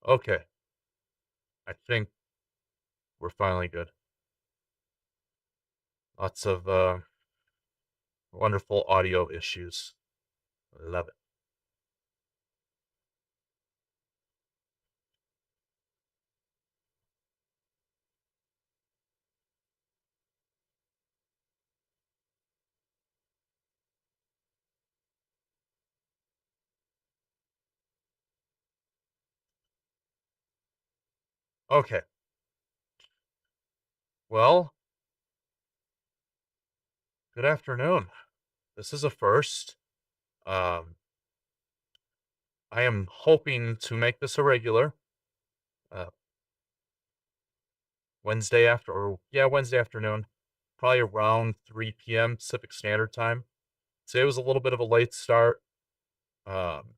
Okay, I think we're finally good. Lots of wonderful audio issues. Love it. Okay, well, good afternoon. This is a first. Um, I am hoping to make this a regular. Uh, Wednesday afternoon, probably around 3 p.m. Pacific Standard Time. Today was a little bit of a late start um,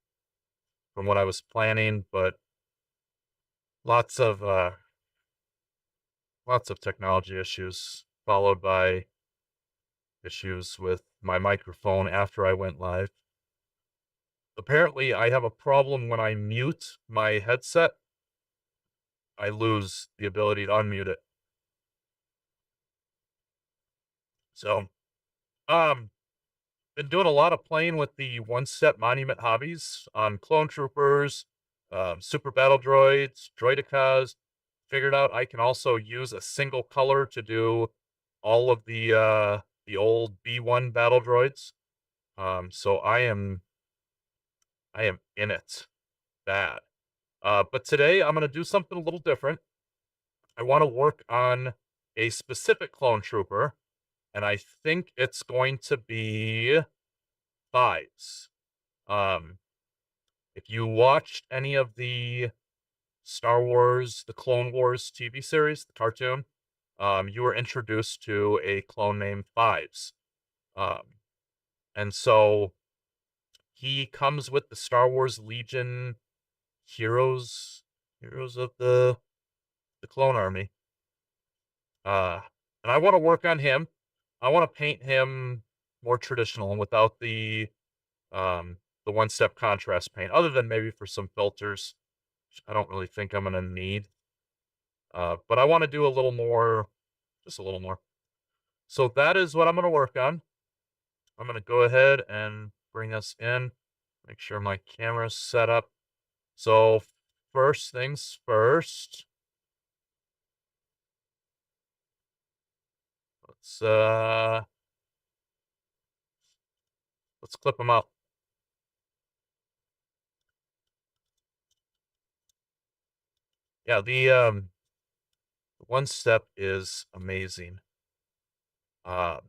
from what I was planning, but lots of uh, lots of technology issues, followed by issues with my microphone after I went live. Apparently, I have a problem when I mute my headset. I lose the ability to unmute it. So, um, been doing a lot of playing with the one-step monument hobbies on clone troopers, super battle droids, droidicas. Figured out I can also use a single color to do all of the old B1 battle droids. So I am in it bad. But today I'm gonna do something a little different. I want to work on a specific clone trooper, and I think it's going to be Fives. Um, if you watched any of the Star Wars, the Clone Wars TV series, the cartoon, you were introduced to a clone named Fives. Um, and so he comes with the Star Wars Legion heroes of the clone army. Uh, and I want to work on him. I want to paint him more traditional and without the one-step contrast paint, other than maybe for some filters, which I don't really think I'm gonna need. But I want to do a little more, just a little more. So that is what I'm gonna work on. I'm gonna go ahead and bring us in, make sure my camera's set up. So first things first, let's uh let's clip them out. Yeah, the one step is amazing. So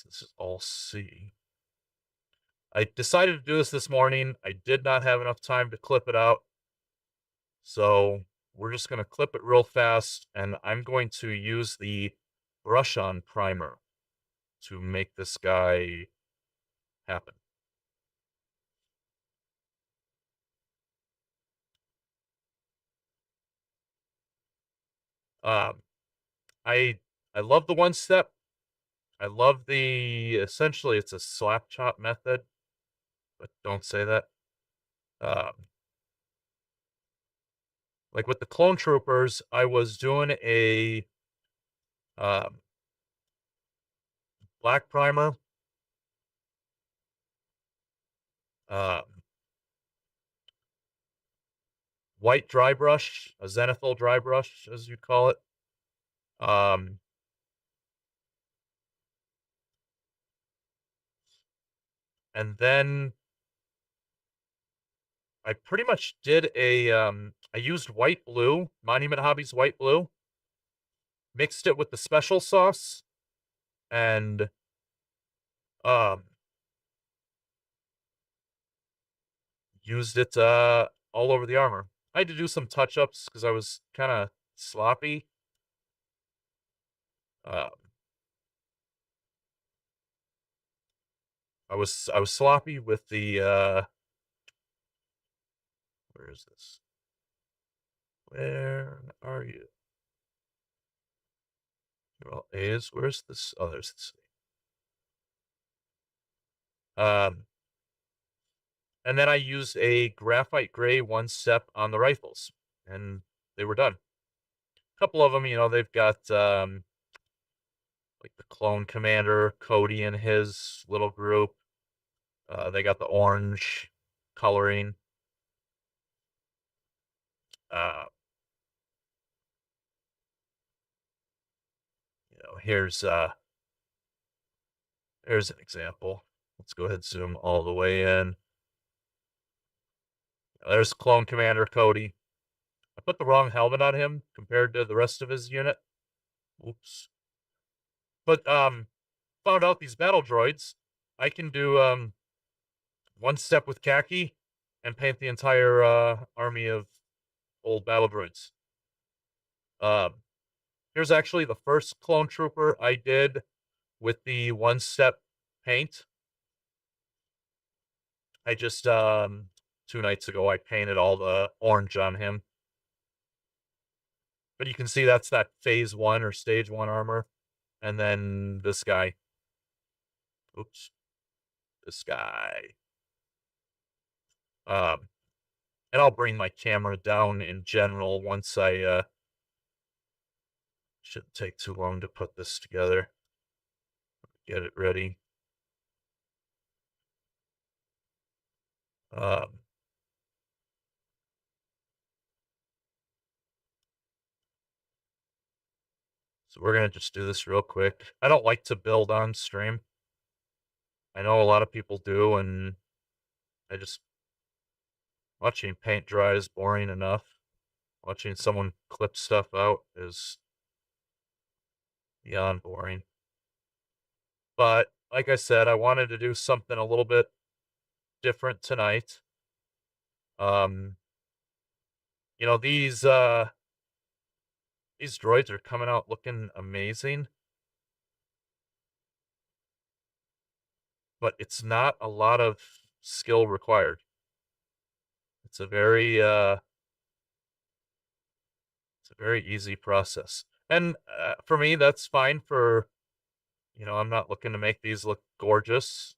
this is all C. I decided to do this morning. I did not have enough time to clip it out. So we're just going to clip it real fast, and I'm going to use the brush on primer to make this guy happen. Um, I I love the one step. I love the essentially it's a slap chop method, but don't say that. Um, like with the clone troopers, I was doing a um, black primer, um, white dry brush, a zenithal dry brush, as you call it. Um, and then I pretty much did I used white blue, Monument Hobbies white blue, mixed it with the special sauce, and um, used it all over the armor. I had to do some touch ups because I was kind of sloppy. Uh, I was sloppy with the where is this? Where are you? Well, is where's this? Oh, there's this. And then I used a graphite gray one step on the rifles. and they were done. A couple of them, they've got like the clone commander Cody and his little group. They got the orange coloring. Uh, here's an example. Let's go ahead and zoom all the way in. There's clone commander Cody. I put the wrong helmet on him compared to the rest of his unit. Oops. But found out these battle droids, I can do one step with khaki and paint the entire army of old battle droids. Here's actually the first clone trooper I did with the one step paint. I just 2 nights ago I painted all the orange on him. But you can see that's that phase 1 or stage 1 armor. And then this guy. Oops. This guy. And I'll bring my camera down in general once I shouldn't take too long to put this together. Get it ready. So we're gonna just do this real quick. I don't like to build on stream. I know a lot of people do, and watching paint dry is boring enough. Watching someone clip stuff out is beyond boring. But like I said, I wanted to do something a little bit different tonight. These droids are coming out looking amazing. But it's not a lot of skill required. It's a very easy process. And for me, that's fine for, I'm not looking to make these look gorgeous.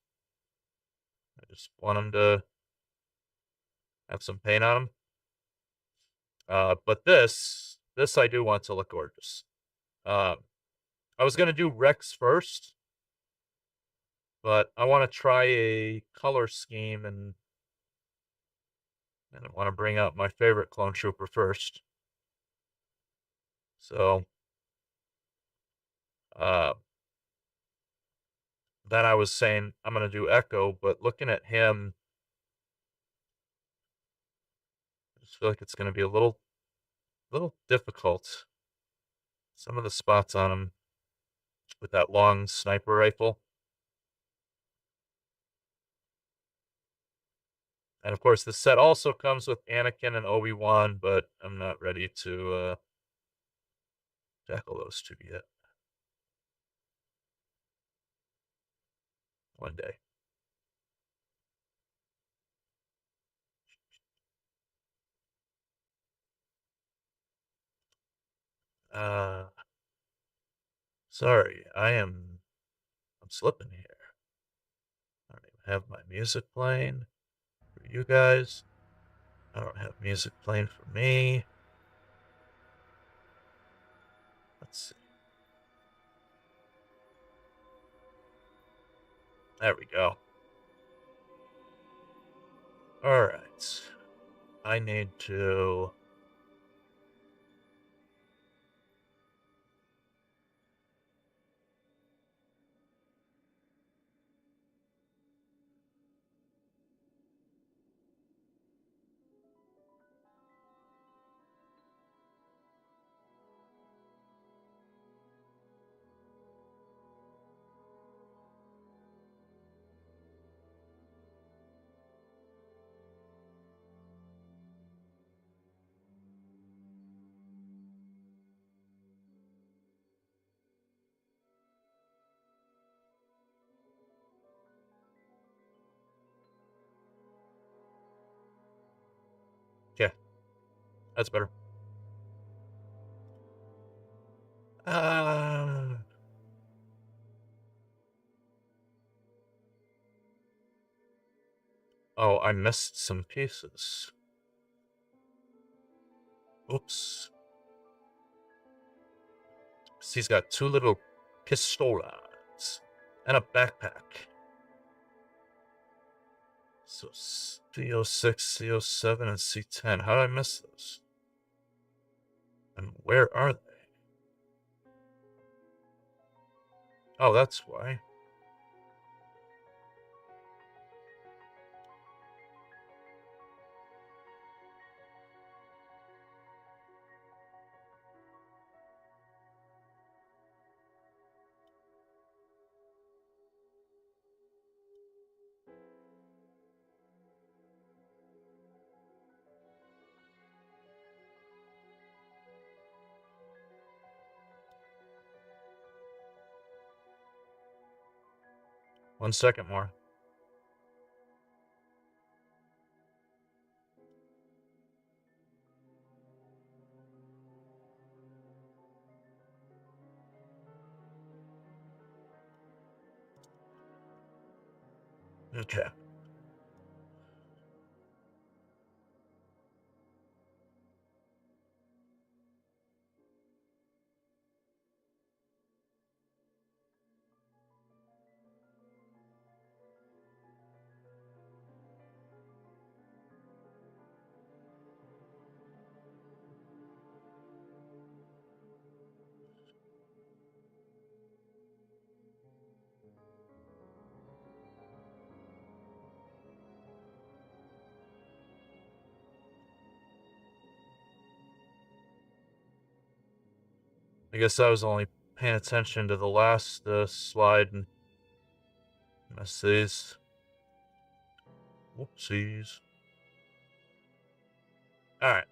I just want them to have some paint on them. But this I do want to look gorgeous. I was going to do Rex first, but I want to try a color scheme and I want to bring out my favorite clone trooper first. So, then I was saying I'm going to do Echo, but looking at him, I just feel like it's going to be a little difficult. Some of the spots on him with that long sniper rifle. And of course, the set also comes with Anakin and Obi-Wan, but I'm not ready to tackle those two yet. One day. Sorry, I'm slipping here. I don't even have my music playing for you guys. I don't have music playing for me. Let's see. There we go. All right. I need to... Yeah, that's better. Oh, I missed some pieces. Oops. He's got 2 little pistolas and a backpack. So C06, C07, and C10. How did I miss those? And where are they? Oh, that's why. One second more. Okay. I guess I was only paying attention to the last slide and missed these. Whoopsies. Alright.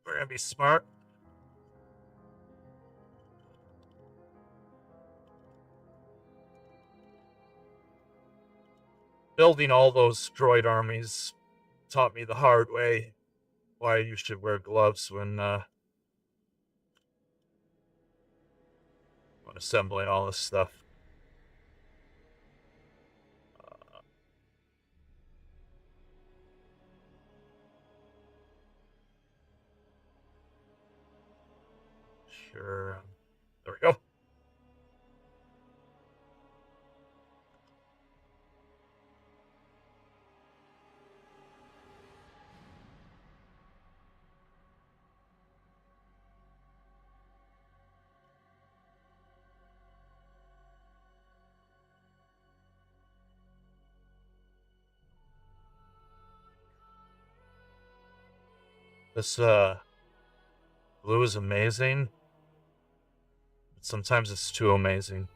We're gonna be smart. Building all those droid armies taught me the hard way why you should wear gloves when assembling all this stuff. Sure. There we go. This blue is amazing, but sometimes it's too amazing.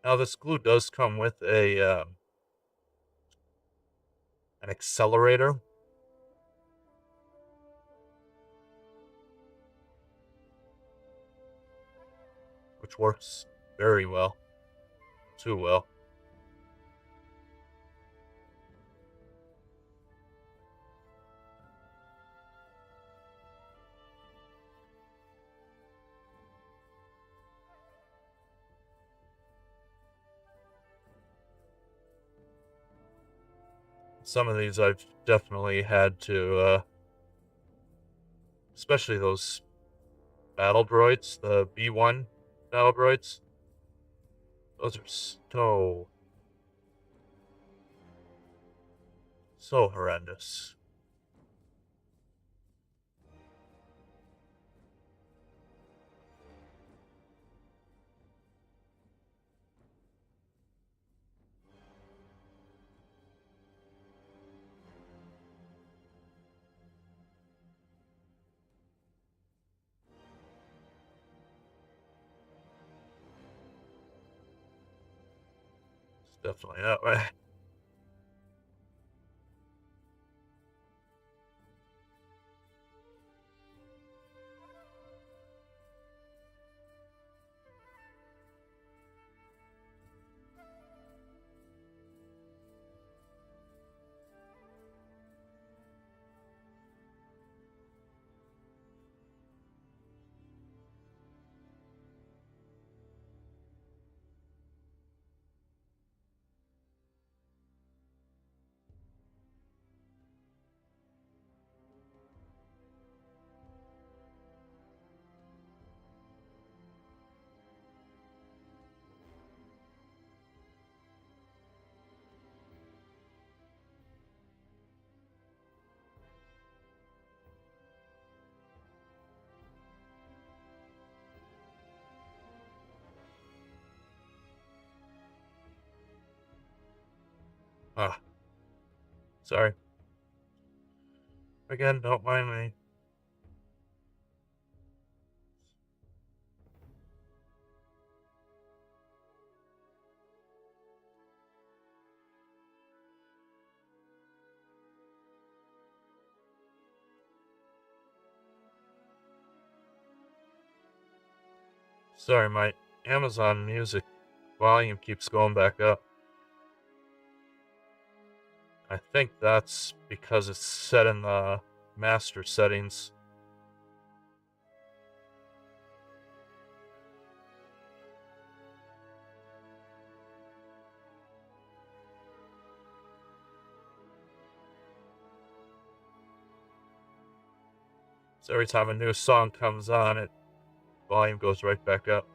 Now this glue does come with a an accelerator, which works very well, too well. Some of these I've definitely had to, especially those battle droids, the B1 battle droids. Those are so horrendous. It's definitely that way. Ah, sorry. Again, don't mind me. Sorry, my Amazon Music volume keeps going back up. I think that's because it's set in the master settings. So every time a new song comes on, it volume goes right back up.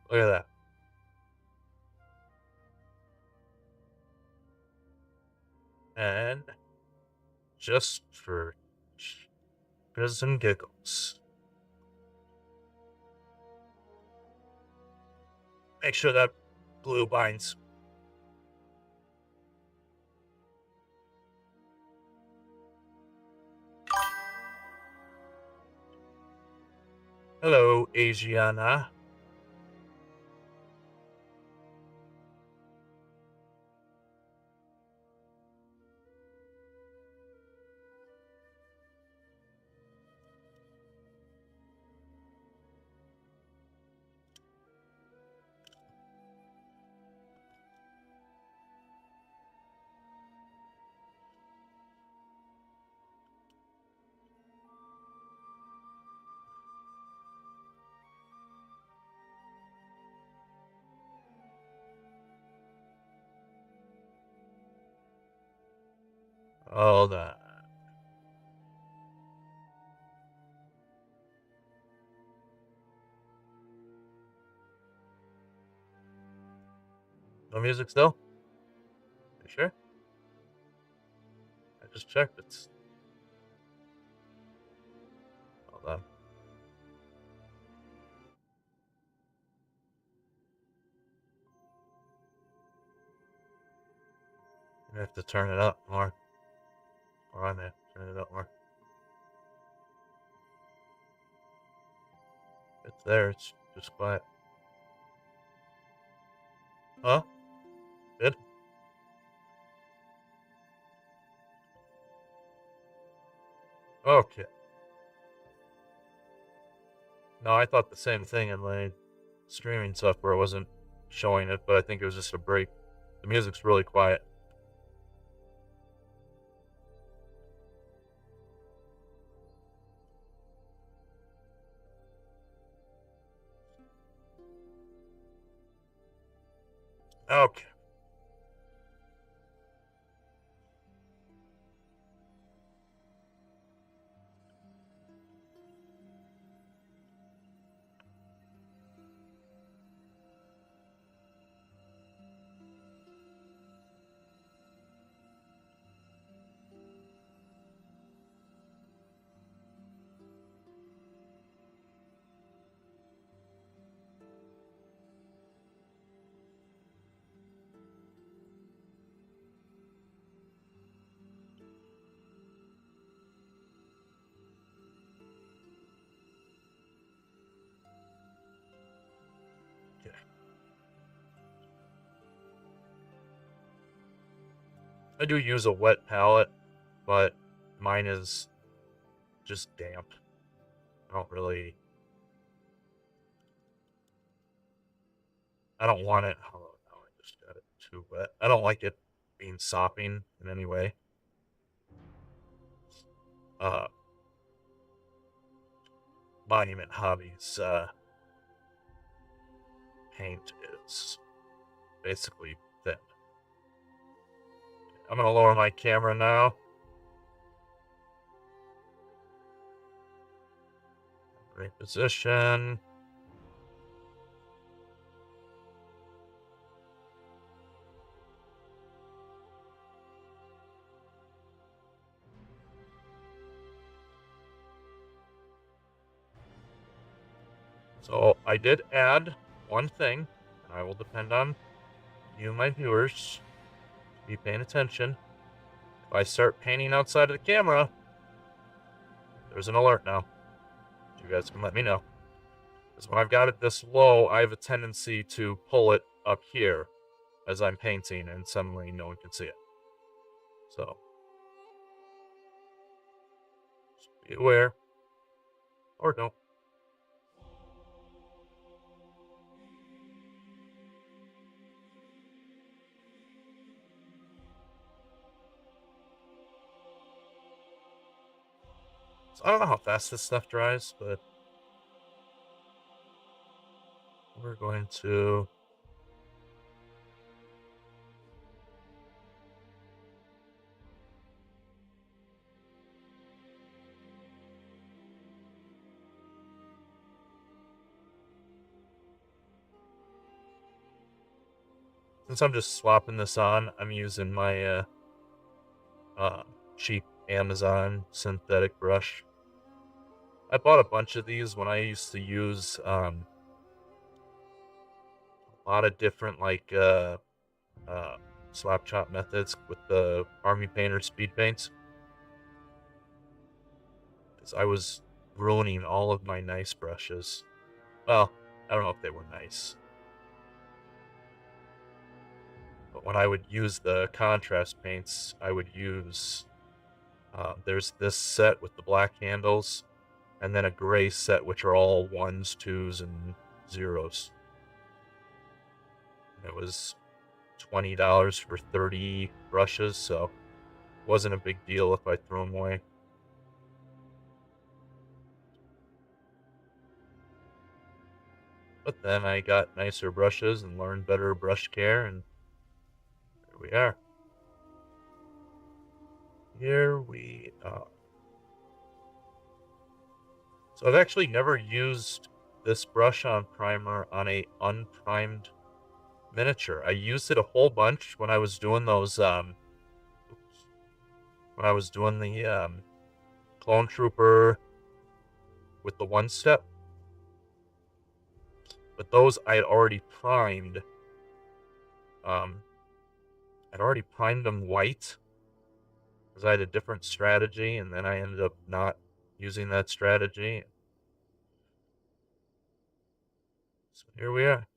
Look at that. And just for shiz and giggles, make sure that glue binds. Hello, Asiana. Hold on. No music still? You sure? I just checked. It's. Hold on. I have to turn it up more. Or I may have to turn it up more. It's there. It's just quiet. Huh? Good. Okay. No, I thought the same thing in my streaming software wasn't showing it, but I think it was just a break. The music's really quiet. Okay. Okay. I do use a wet palette, but mine is just damp. I don't really. I don't want it. Oh no, I just got it too wet. I don't like it being sopping in any way. Uh, Monument Hobbies paint is basically thin. I'm gonna lower my camera now. Great position. So I did add one thing, and I will depend on you, my viewers, to be paying attention. If I start painting outside of the camera, there's an alert now. You guys can let me know. Because when I've got it this low, I have a tendency to pull it up here as I'm painting, and suddenly no one can see it. So, just be aware. Or don't. So I don't know how fast this stuff dries, but we're going to. Since I'm just swapping this on, I'm using my cheap Amazon synthetic brush. I bought a bunch of these when I used to use a lot of different slap chop methods with the Army Painter speed paints. Because I was ruining all of my nice brushes Well, I don't know if they were nice, but when I would use the contrast paints, I would use there's this set with the black handles, and then a gray set which are all ones, twos, and zeros. And it was $20 for 30 brushes, so it wasn't a big deal if I threw them away. But then I got nicer brushes and learned better brush care, and here we are. Here we are. So I've actually never used this brush on primer on a unprimed miniature. I used it a whole bunch when I was doing those oops, when I was doing the clone trooper with the one step, but those I had already primed. Um I'd already primed them white because I had a different strategy, and then I ended up not using that strategy. So here we are,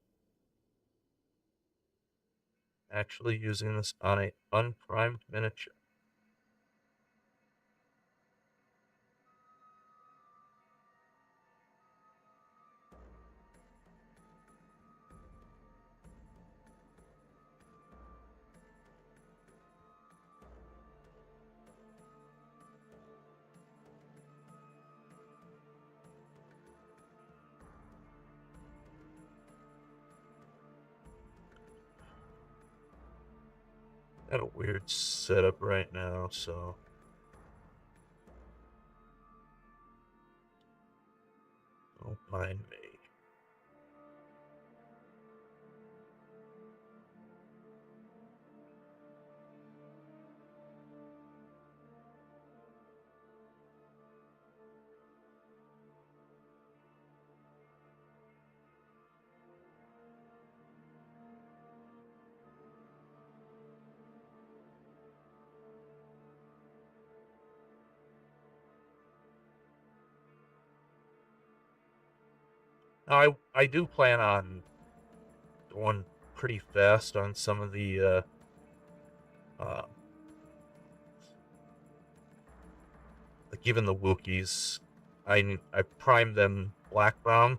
actually using this on a unprimed miniature. Got a weird setup right now, so don't mind me. I do plan on going pretty fast on some of the uh like even the Wookiees. I primed them black brown,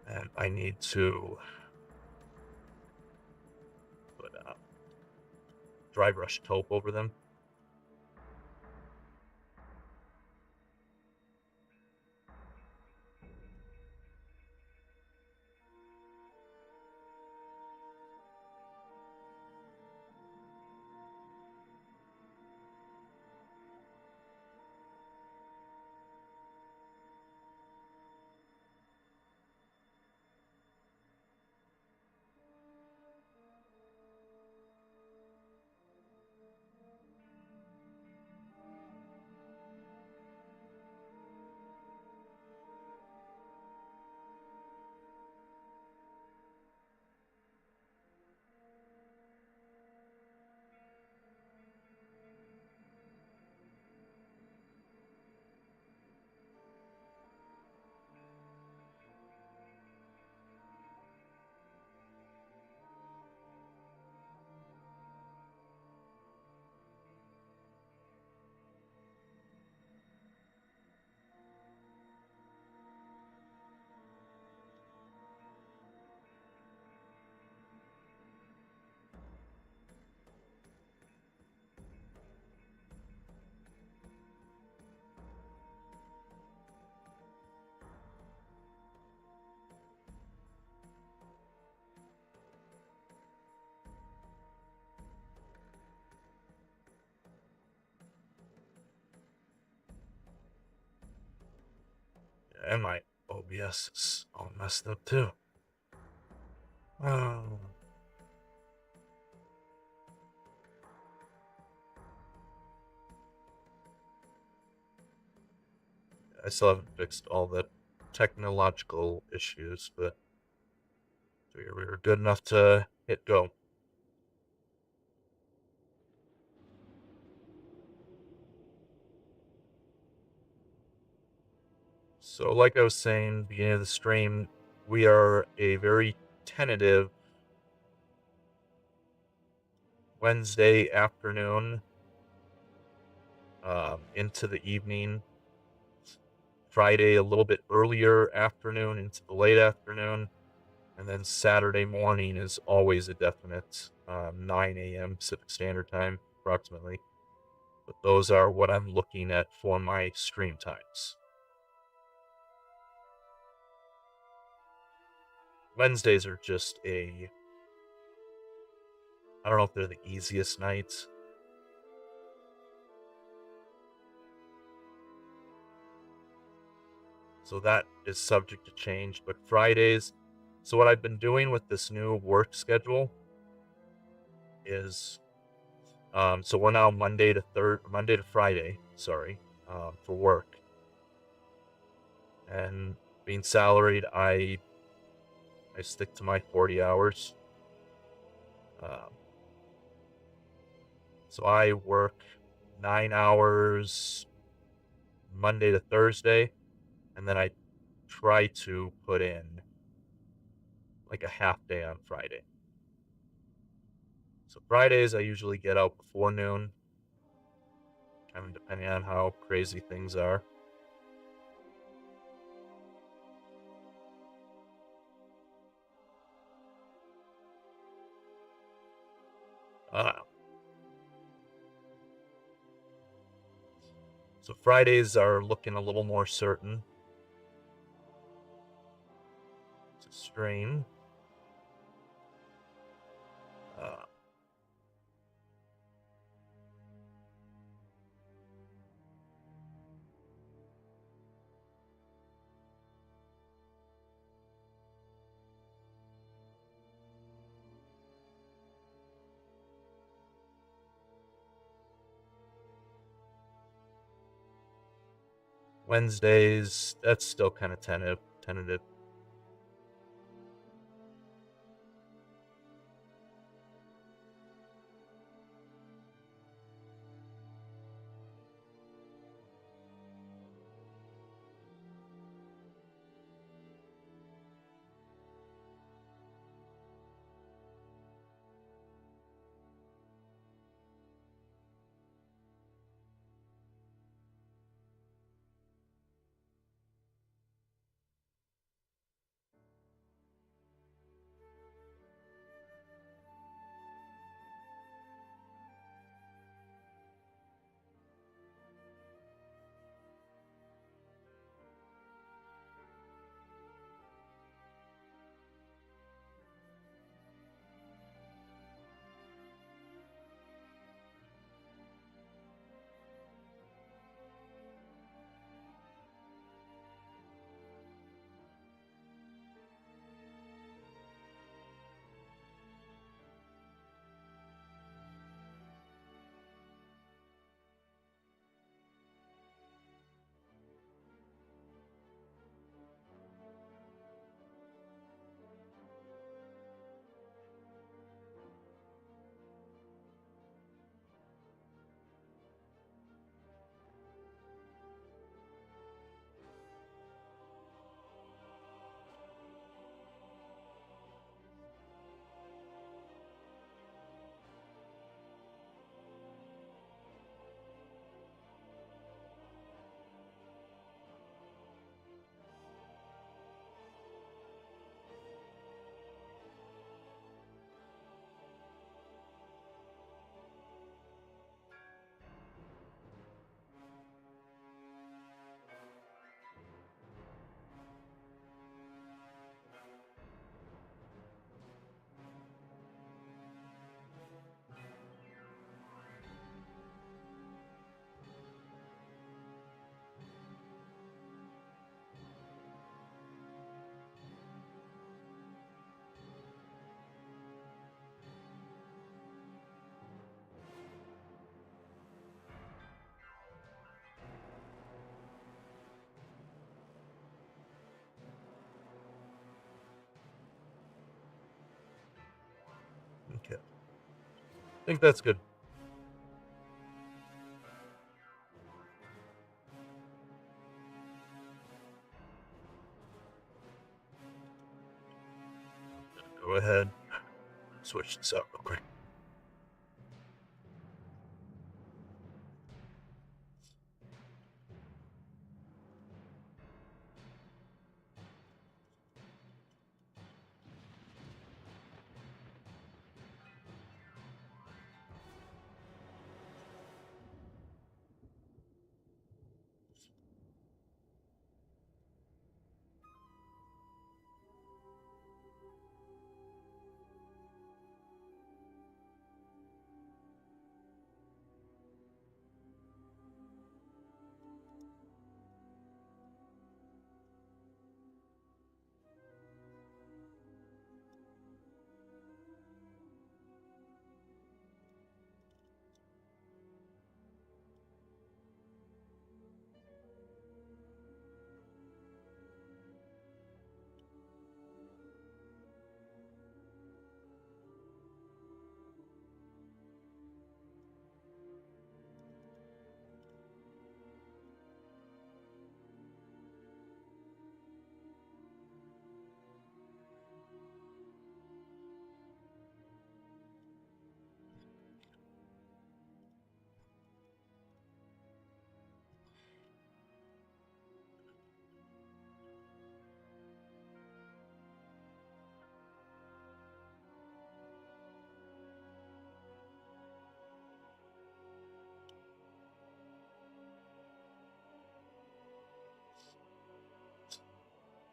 and I need to put dry brush taupe over them. And my OBS is all messed up too. Oh. I still haven't fixed all the technological issues, but we were good enough to hit go. So, like I was saying, beginning of the stream, we are a very tentative Wednesday afternoon, into the evening. Friday a little bit earlier afternoon into the late afternoon, and then Saturday morning is always a definite 9 a.m. Pacific Standard Time, approximately. But those are what I'm looking at for my stream times. Wednesdays are just I don't know if they're the easiest nights. So that is subject to change. But Fridays, so what I've been doing with this new work schedule is, so we're now Monday to Friday, sorry, for work. And being salaried, I stick to my 40 hours. So I work 9 hours Monday to Thursday, and then I try to put in like a half day on Friday. So Fridays, I usually get out before noon, kind of depending on how crazy things are. Uh, so Fridays are looking a little more certain to stream. Uh, Wednesdays, that's still kind of tentative. Okay. I think that's good. Go ahead. Switch this out real quick.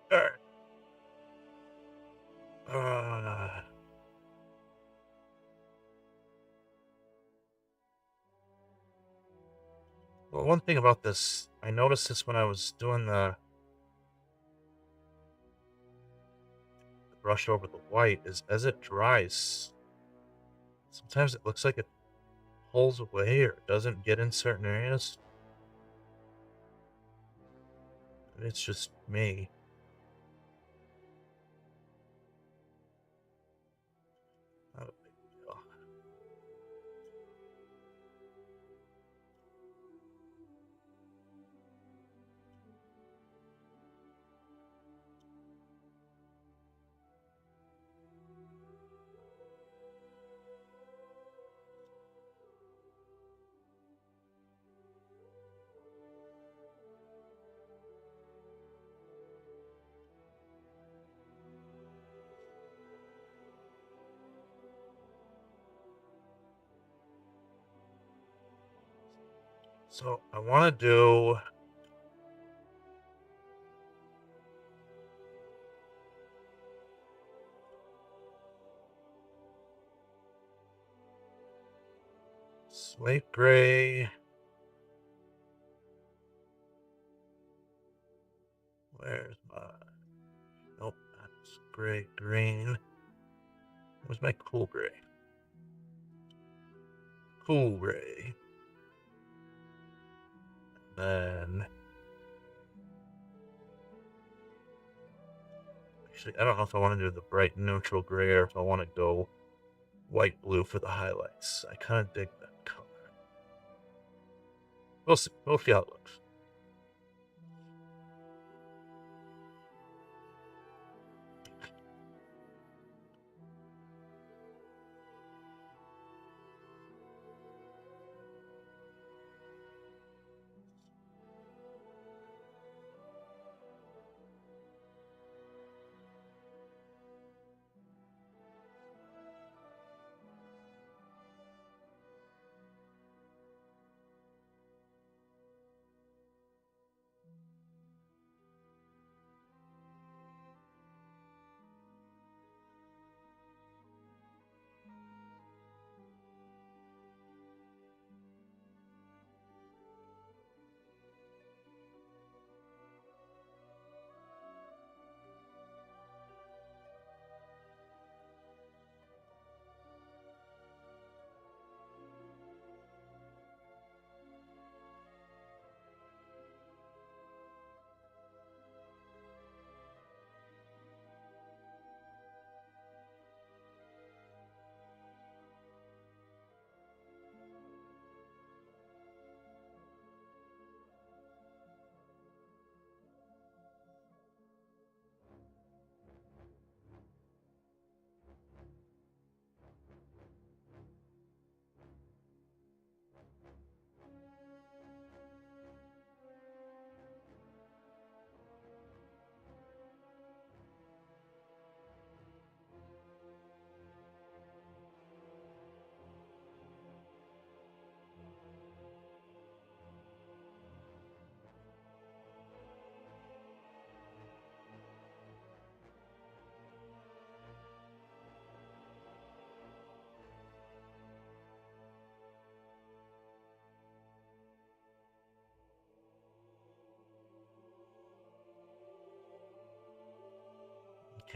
All right. Well, one thing about this, I noticed this when I was doing the brush over the white, is as it dries, sometimes it looks like it pulls away or doesn't get in certain areas. It's just me. Not a big deal. So I want to do slate gray. Where's my... Nope, that's gray green. Where's my cool gray? Cool gray. And then... Actually, I don't know if I want to do the bright neutral gray or if I want to go white blue for the highlights. I kind of dig that color. We'll see. We'll see how it looks.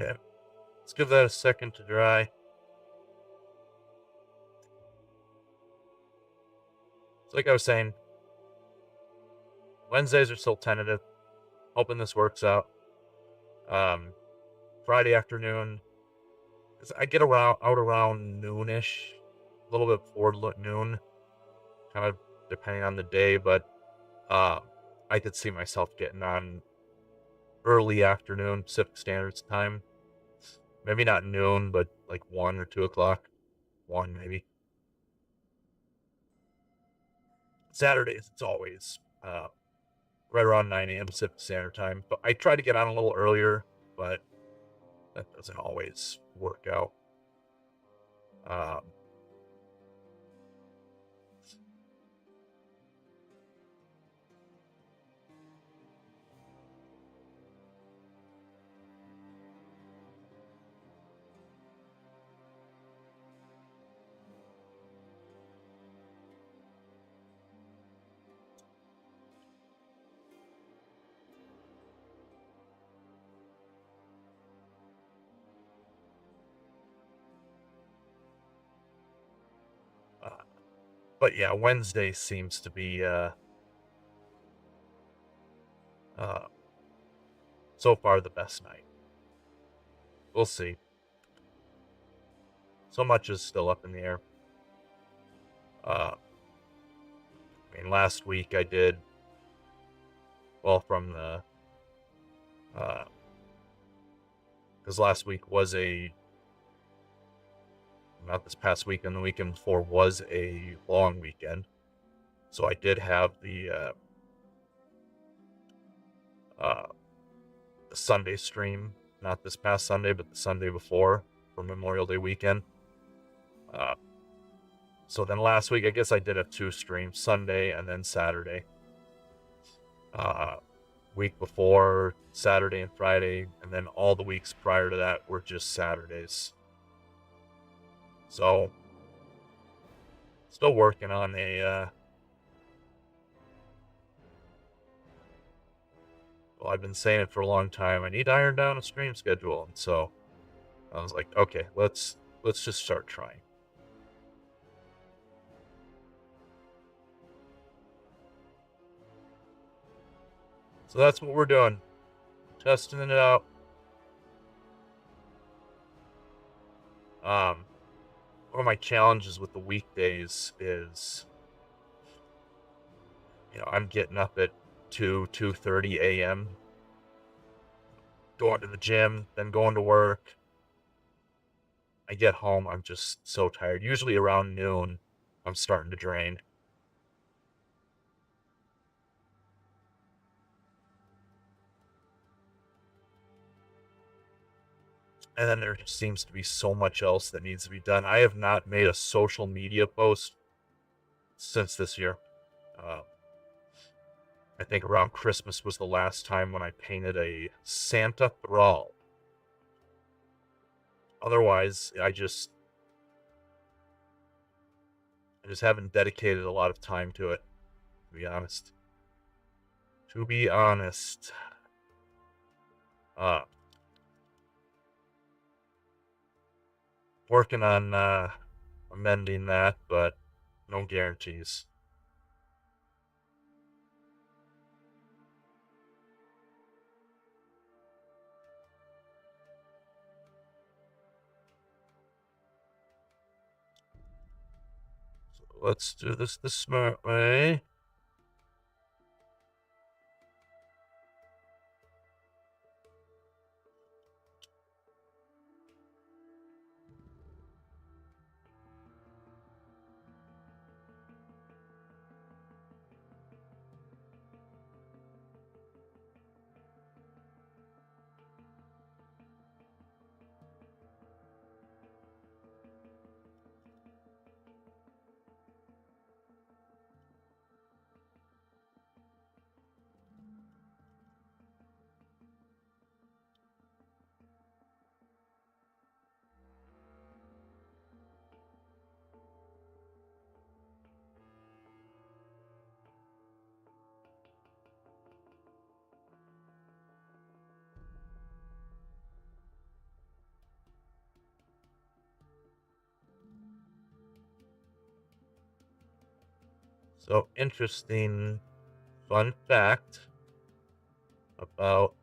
Okay. Let's give that a second to dry. So like I was saying, Wednesdays are still tentative. Hoping this works out. Um, Friday afternoon, 'cause I get out around noonish, a little bit before noon, kind of depending on the day, but uh, I could see myself getting on early afternoon Pacific Standard Time. Maybe not noon, but like 1 or 2 o'clock. 1 maybe. Saturdays, it's always right around 9 a.m. Pacific Standard Time. But I try to get on a little earlier, but that doesn't always work out. Um, uh, but yeah, Wednesday seems to be uh, so far the best night. We'll see. So much is still up in the air. Uh, I mean, last week I did well from the because last week was a not this past weekend, the weekend before was a long weekend. So I did have uh, the Sunday stream, not this past Sunday, but the Sunday before for Memorial Day weekend. Uh, so then last week, I guess I did a 2 streams, Sunday and then Saturday. Week before, Saturday and Friday, and then all the weeks prior to that were just Saturdays. So, still working on well, I've been saying it for a long time. I need to iron down a stream schedule, and so I was like, okay, let's just start trying. So that's what we're doing, testing it out. One of my challenges with the weekdays is, I'm getting up at 2:30 a.m., going to the gym, then going to work. I get home, I'm just so tired. Usually around noon, I'm starting to drain. And then there seems to be so much else that needs to be done. I have not made a social media post since this year. Uh, I think around Christmas was the last time when I painted a Santa Thrall. Otherwise, I just haven't dedicated a lot of time to it, to be honest. To be honest. Uh, Working on amending that, but no guarantees. So let's do this the smart way. So, interesting fun fact about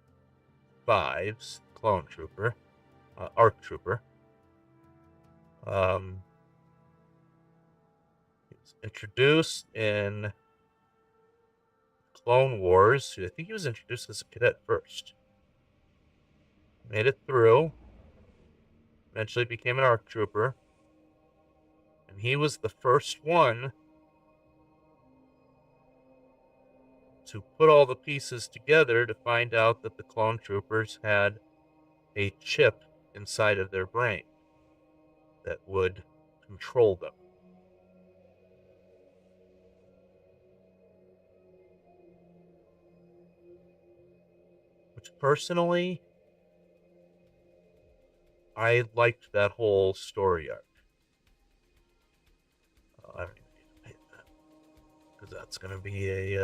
Fives, Clone Trooper, ARC Trooper. Um, he was introduced in Clone Wars. I think he was introduced as a cadet first. Made it through. Eventually became an ARC Trooper. And he was the first one to put all the pieces together to find out that the clone troopers had a chip inside of their brain that would control them. Which personally, I liked that whole story arc. I don't even need to paint that because that's gonna be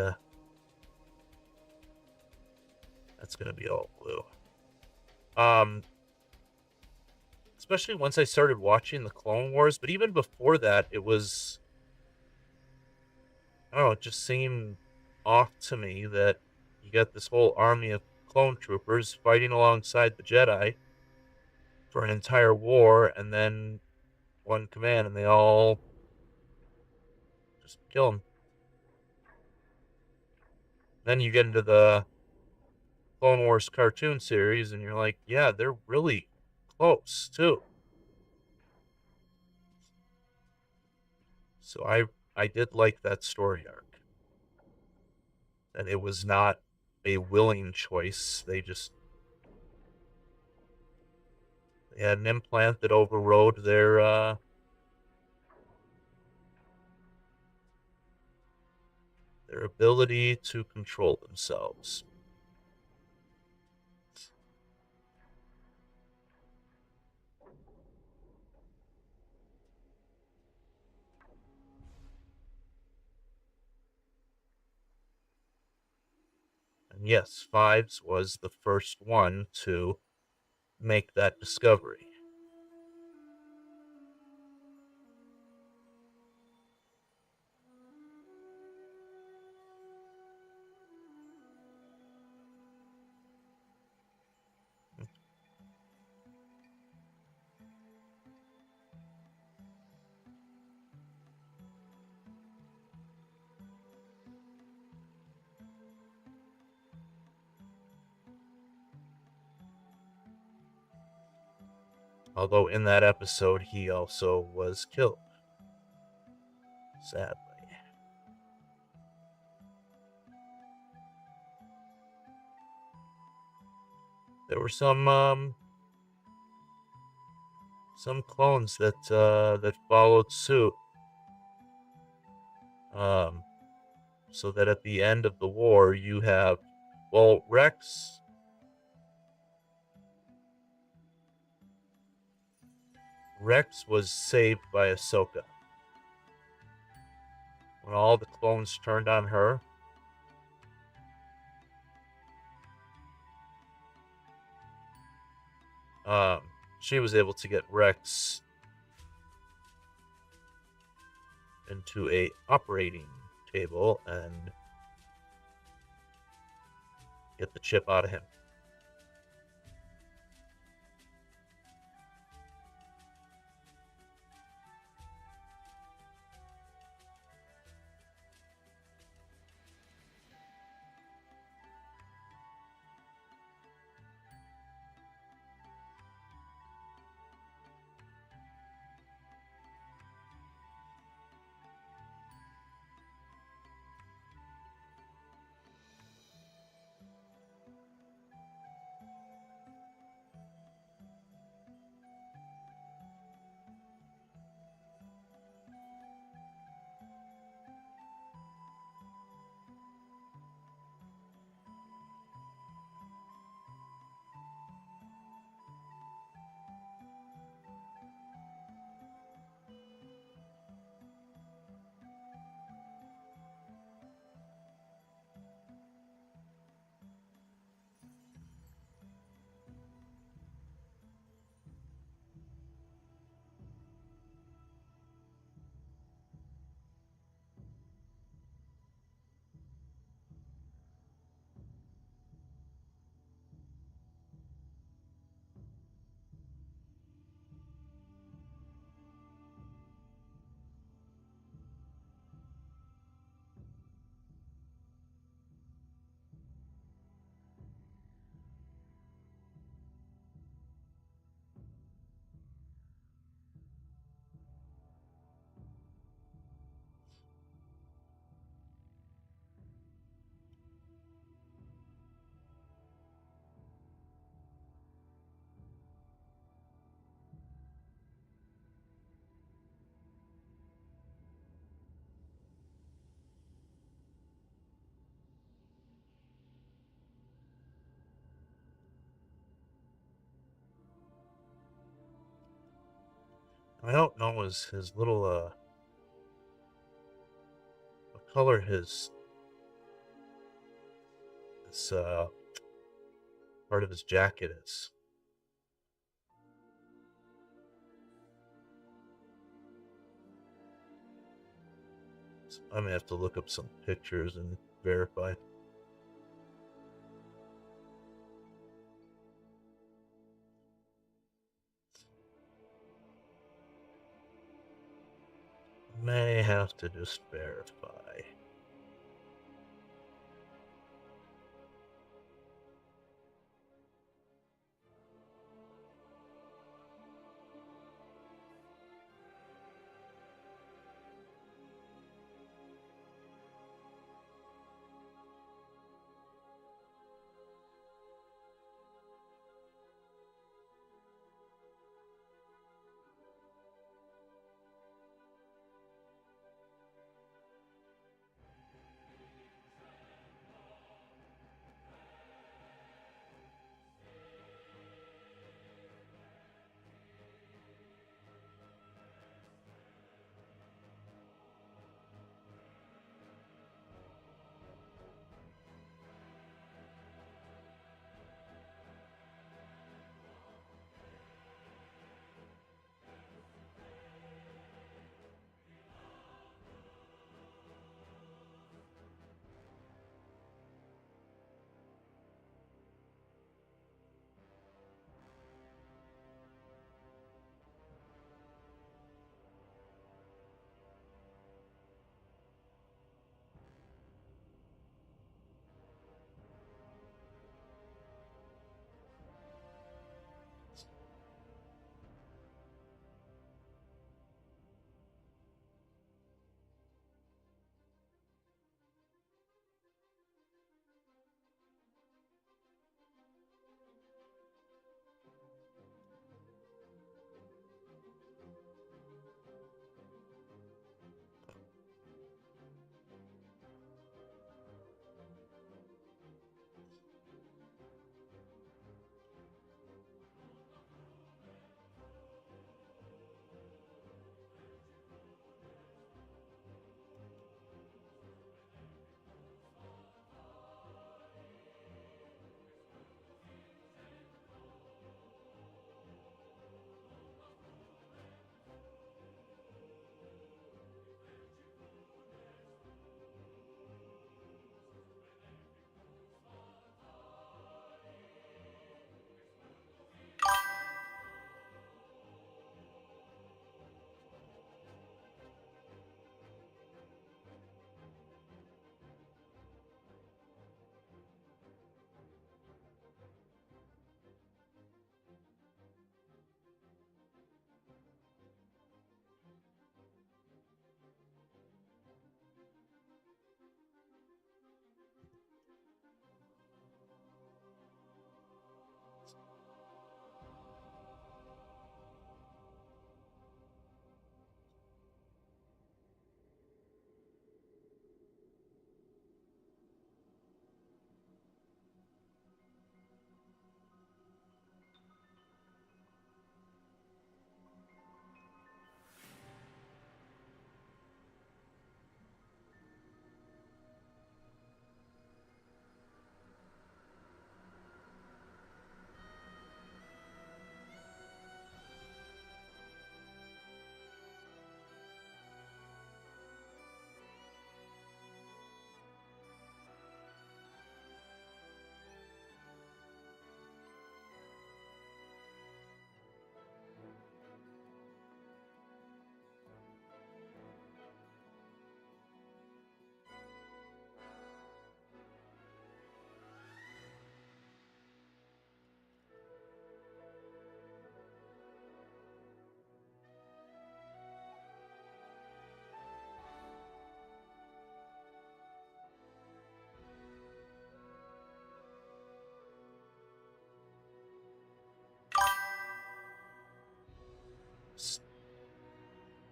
all blue. Um, especially once I started watching the Clone Wars, but even before that, it was, I don't know, it just seemed off to me that you got this whole army of clone troopers fighting alongside the Jedi for an entire war, and then one command, and they all just kill him. Then you get into the Clone Wars cartoon series, and you're like, yeah, they're really close too. So I did like that story arc, and it was not a willing choice. They had an implant that overrode their ability to control themselves. And yes, Fives was the first one to make that discovery. Although in that episode, he also was killed, sadly. There were some clones that followed suit, so that at the end of the war, you have, well, Rex was saved by Ahsoka. When all the clones turned on her, um, she was able to get Rex into a operating table and get the chip out of him. I don't know his little what color his part of his jacket is. So I'm gonna have to look up some pictures and verify. May have to just verify.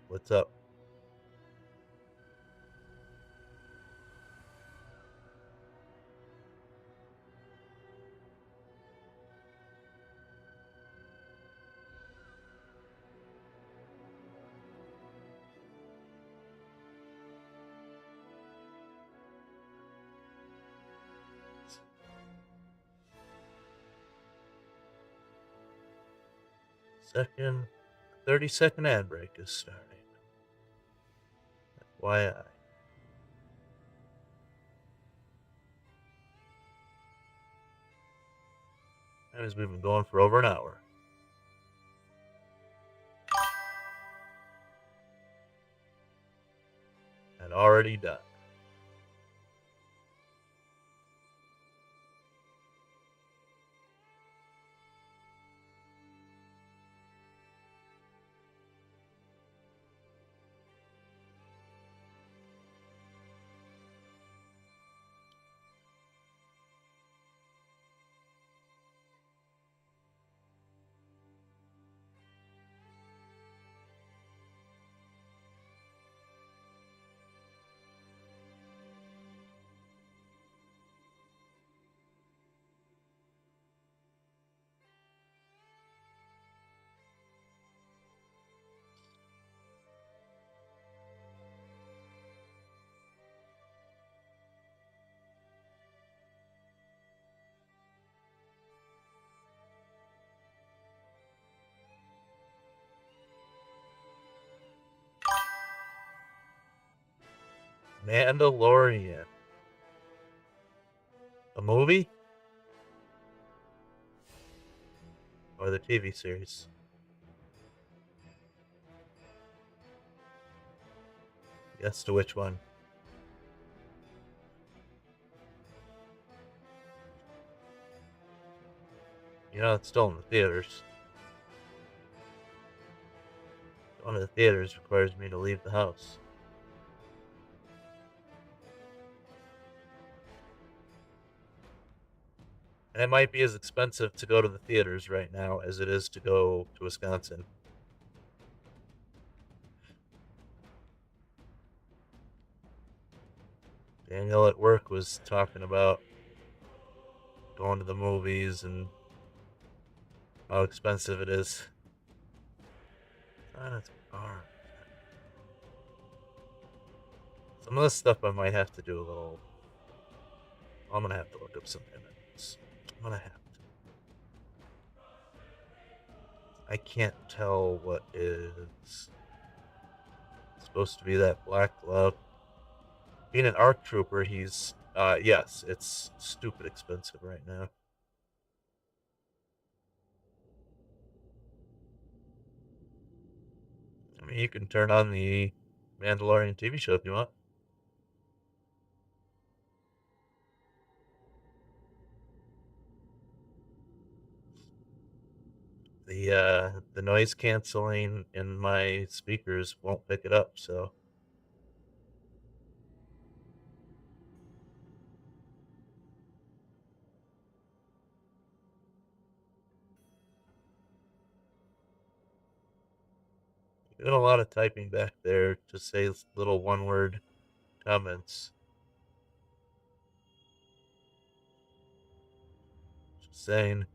What's up? Second, 30-second ad break is starting. FYI. That means we've been going for over an hour. And already done. Mandalorian. A movie? Or the TV series? Guess to which one? You know, it's still in the theaters. Going to the theaters requires me to leave the house. And it might be as expensive to go to the theaters right now as it is to go to Wisconsin. Daniel at work was talking about going to the movies and how expensive it is. That's far. Some of this stuff I might have to do a little. I'm gonna have to look up some images. I'm gonna have to. I can't tell what is supposed to be that black glove. Being an ARC trooper, he's yes, it's stupid expensive right now. I mean, you can turn on the Mandalorian TV show if you want. The noise canceling in my speakers won't pick it up, so doing a lot of typing back there to say little one-word comments. Just saying.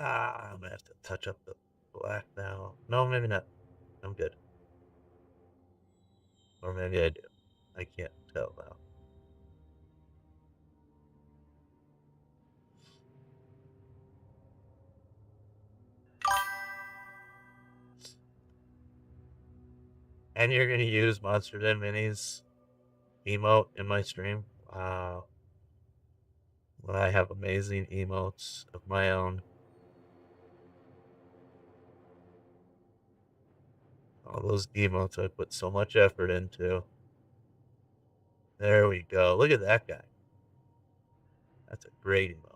I'm gonna have to touch up the black now. No, maybe not. I'm good. Or maybe I do. I can't tell now. And you're gonna use Monster Den Minis emote in my stream? Wow. When I have amazing emotes of my own. All those emotes I put so much effort into. There we go. Look at that guy. That's a great emote.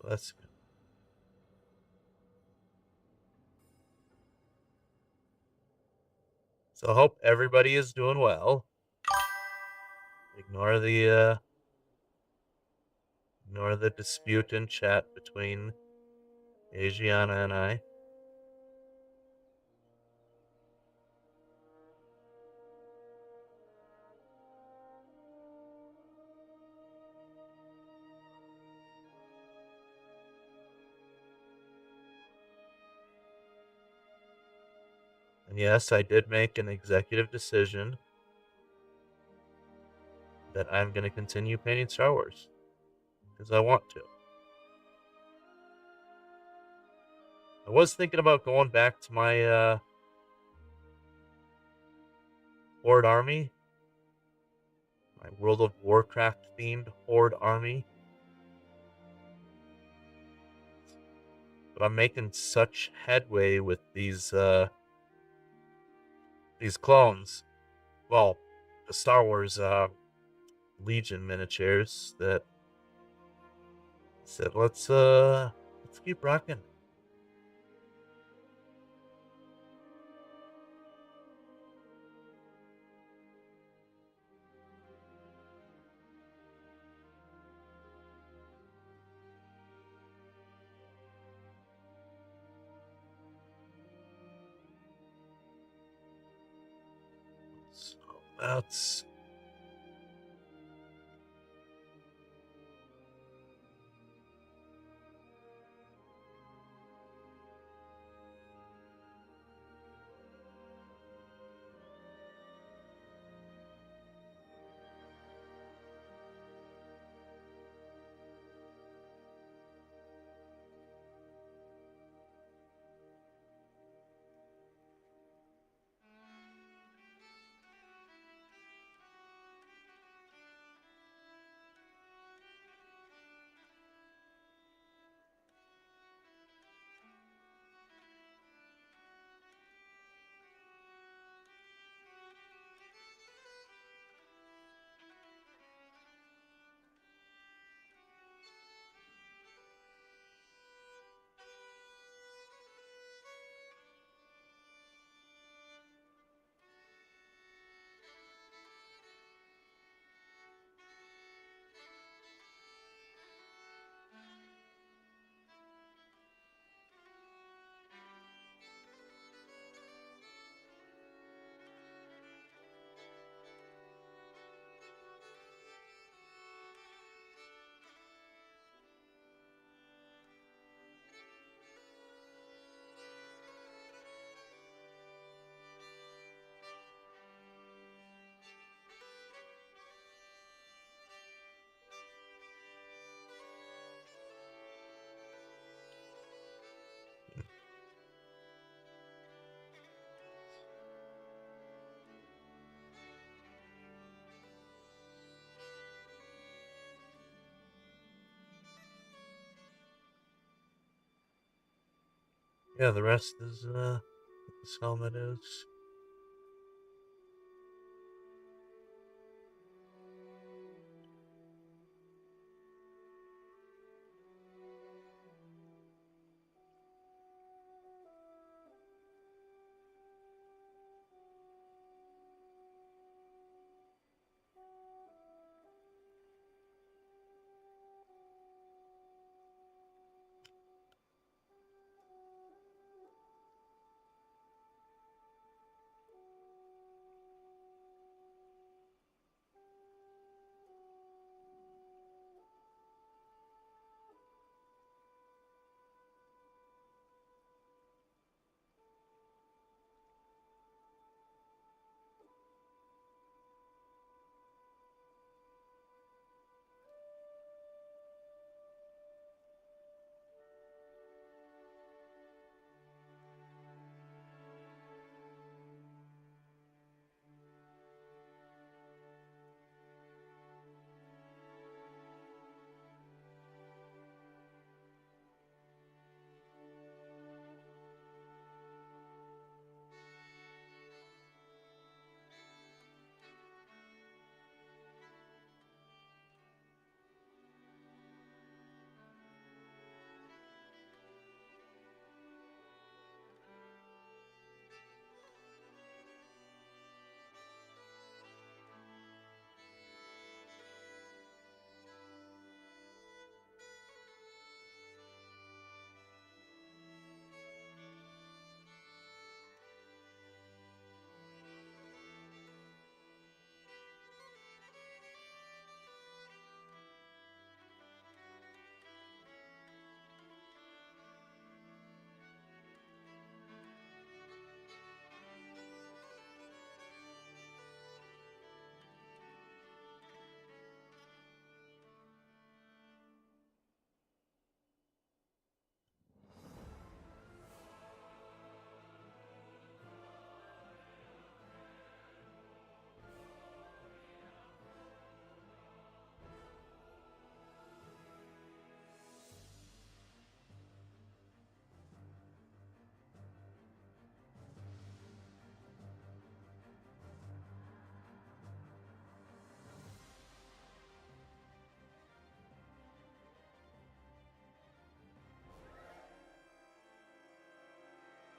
That's good. So I hope everybody is doing well. Ignore the dispute in chat between Asiana and I. And yes, I did make an executive decision that I'm going to continue painting Star Wars because I want to. I was thinking about going back to my Horde army, my World of Warcraft themed Horde army. But I'm making such headway with these clones. Well, the Star Wars Legion miniatures that I said let's keep rocking. So that's yeah. The rest is what this helmet is.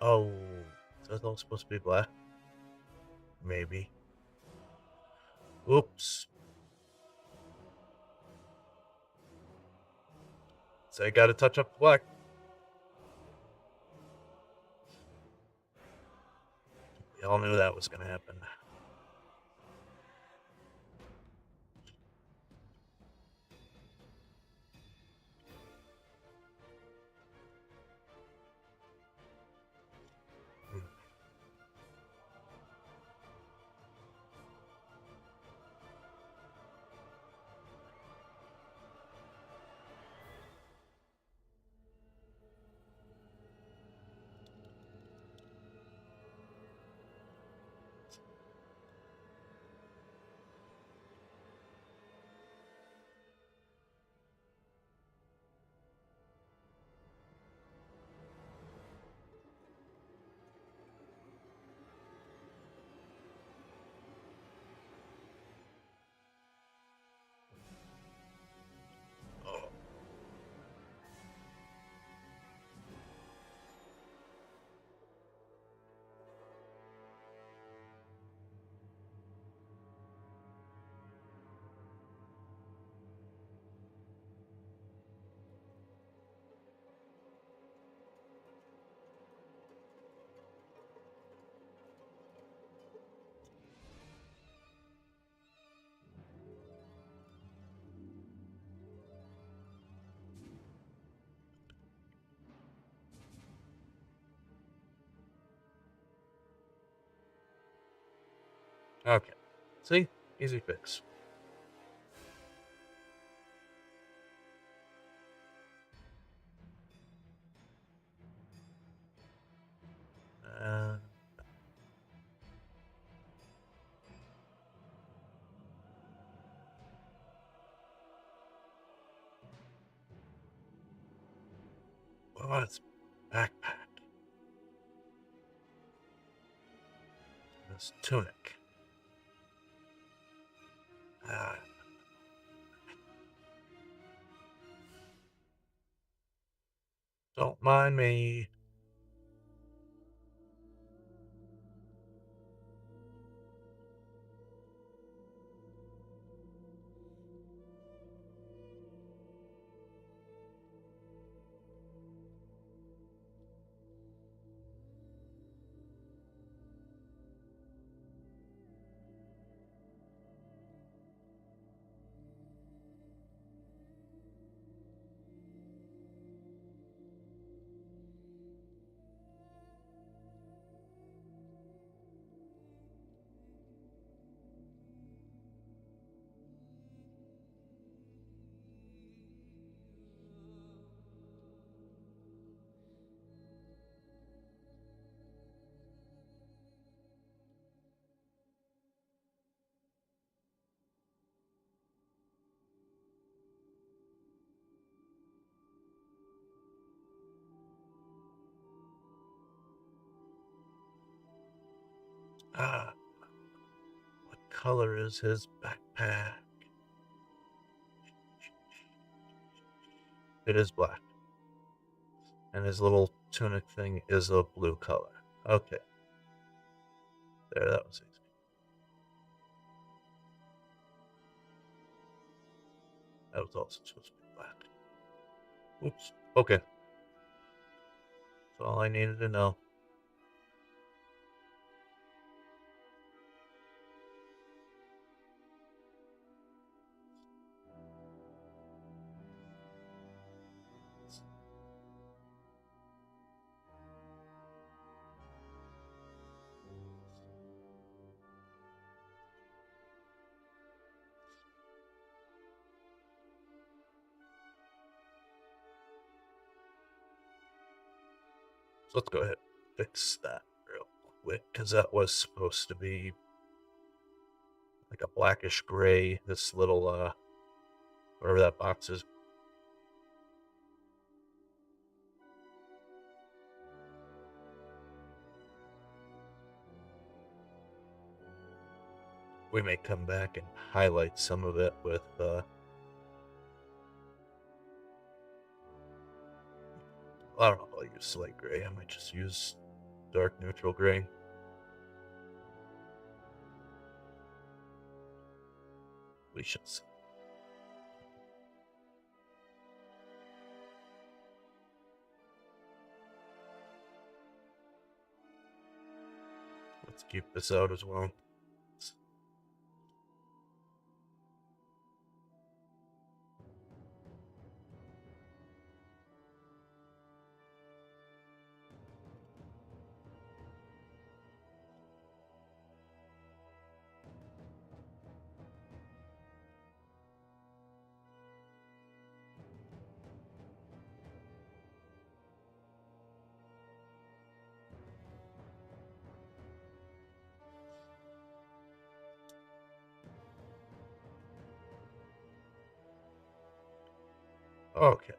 Oh, is that all supposed to be black? Maybe. Oops. So I gotta touch up the black. We all knew that was gonna happen. Hmm. Oh. Okay. See? Easy fix. Uh, what's backpack? This tunic. Ah, don't mind me. Ah, what color is his backpack? It is black. And his little tunic thing is a blue color. Okay. There, that was easy. That was also supposed to be black. Oops. Okay. That's all I needed to know. So let's go ahead and fix that real quick, because that was supposed to be like a blackish gray. This little, whatever that box is. We may come back and highlight some of it with, I don't know if I'll use slate gray. I might just use dark neutral gray. Leashes. Let's keep this out as well. Okay.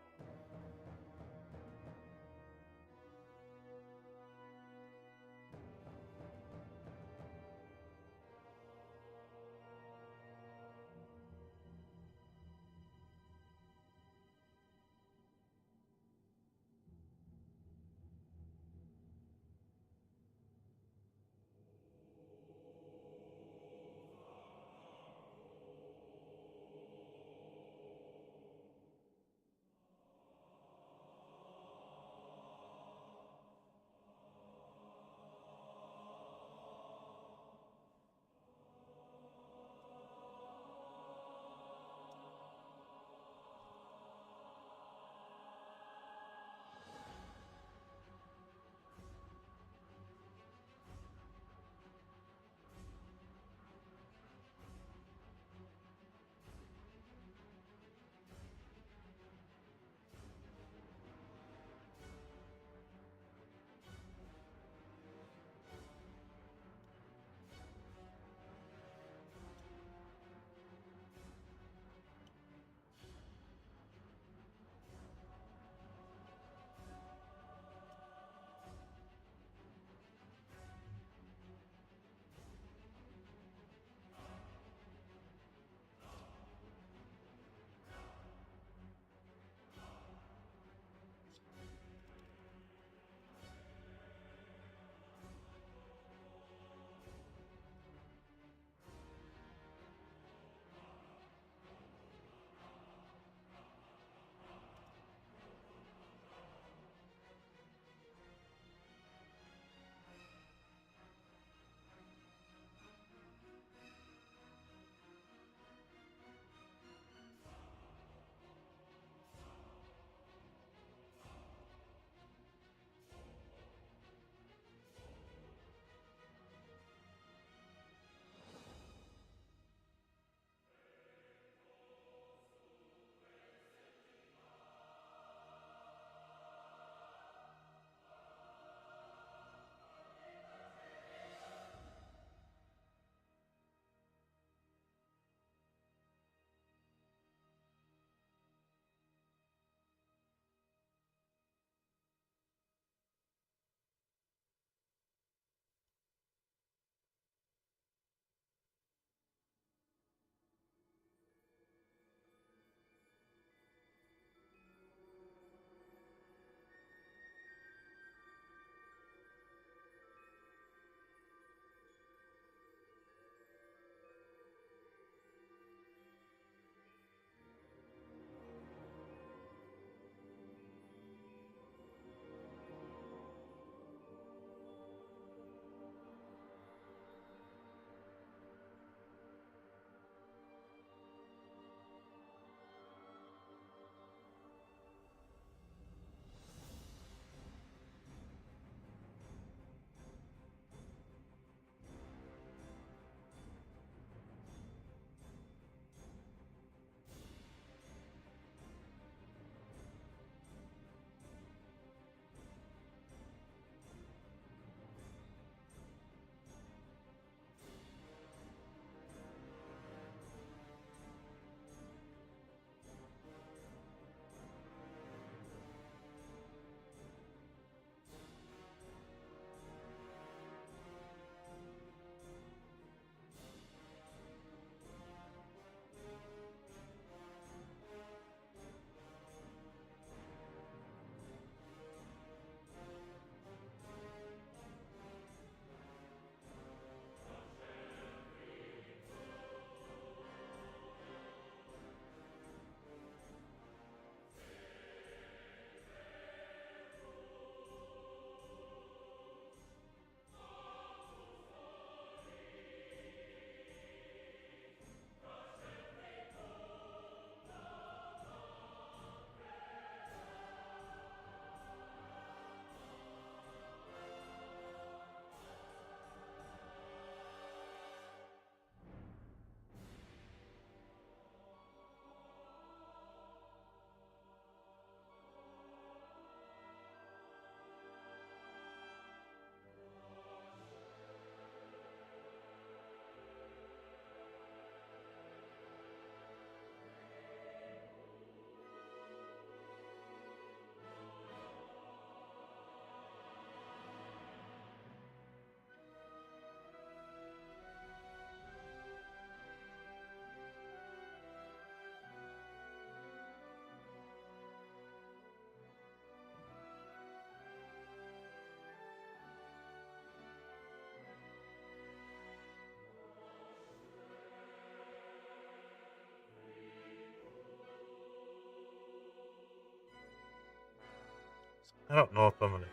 I don't know if I'm going to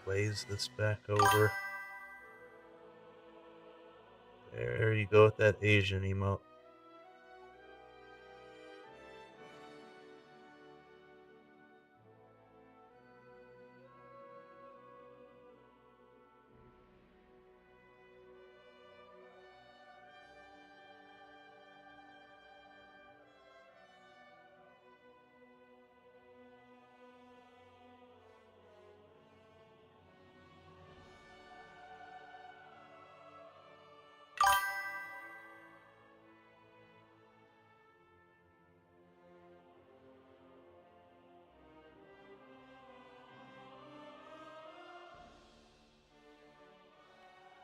glaze this back over. There you go with that Asian emote.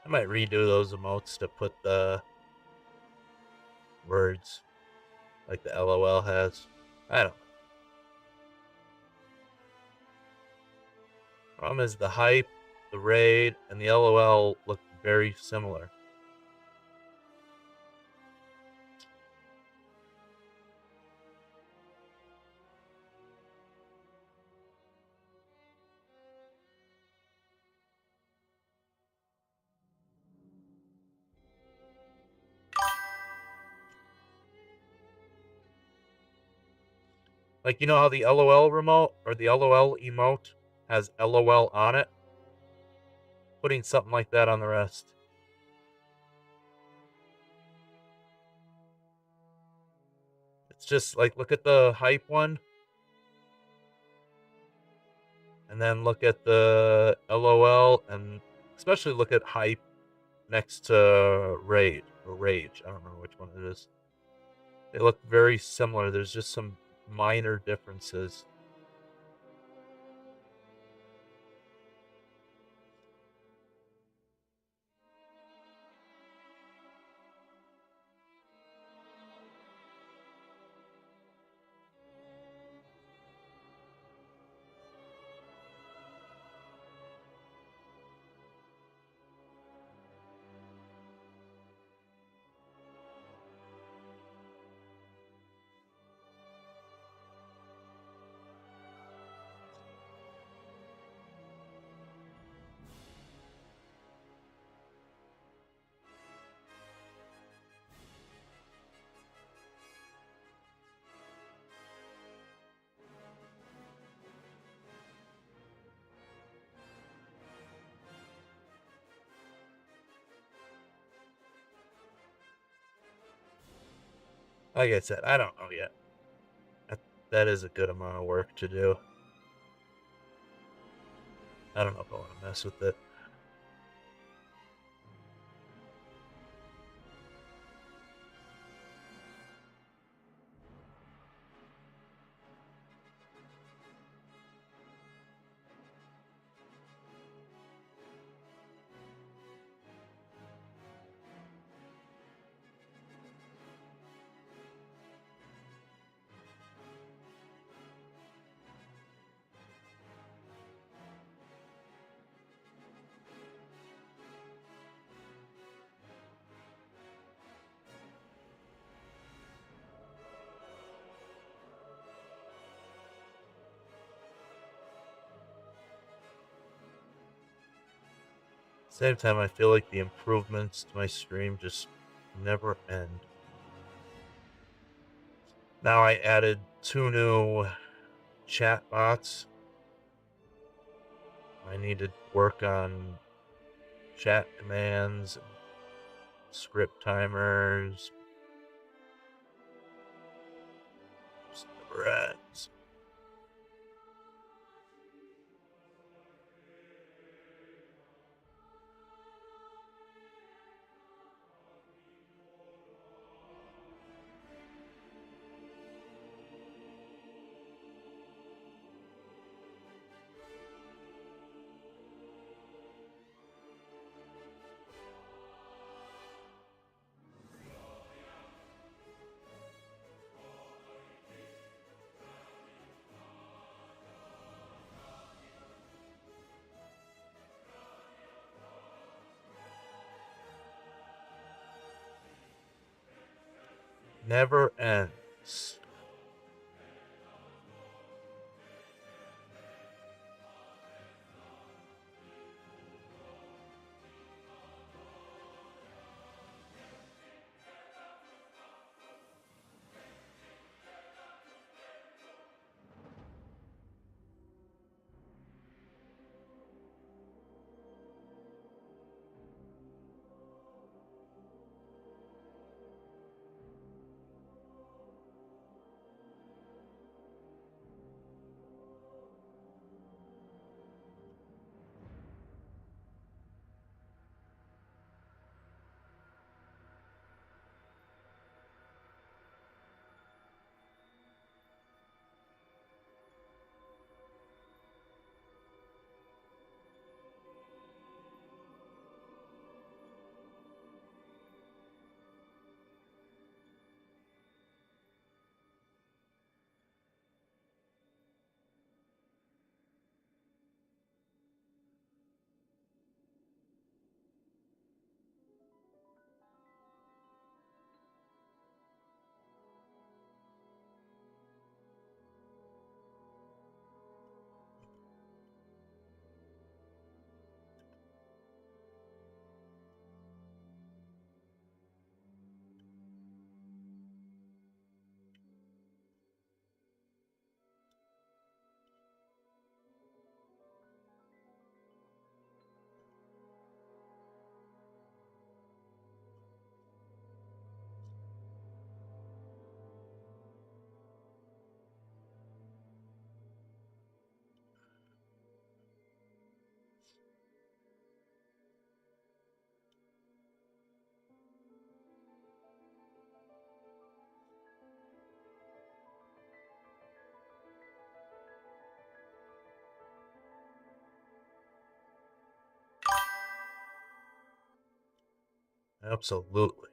I might redo those emotes to put the words like the LOL has. I don't know. Problem is the hype, the raid, and the LOL look very similar. Like, you know how the LOL remote or the LOL emote has LOL on it? Putting something like that on the rest. It's just like, look at the hype one. And then look at the LOL, and especially look at hype next to raid or rage. I don't remember which one it is. They look very similar. There's just some minor differences. Like I said, I don't know yet. That is a good amount of work to do. I don't know if I want to mess with it. Same time, I feel like the improvements to my stream just never end. Now I added 2 new chat bots. I need to work on chat commands, script timers. Just never ends. Never ends. Absolutely.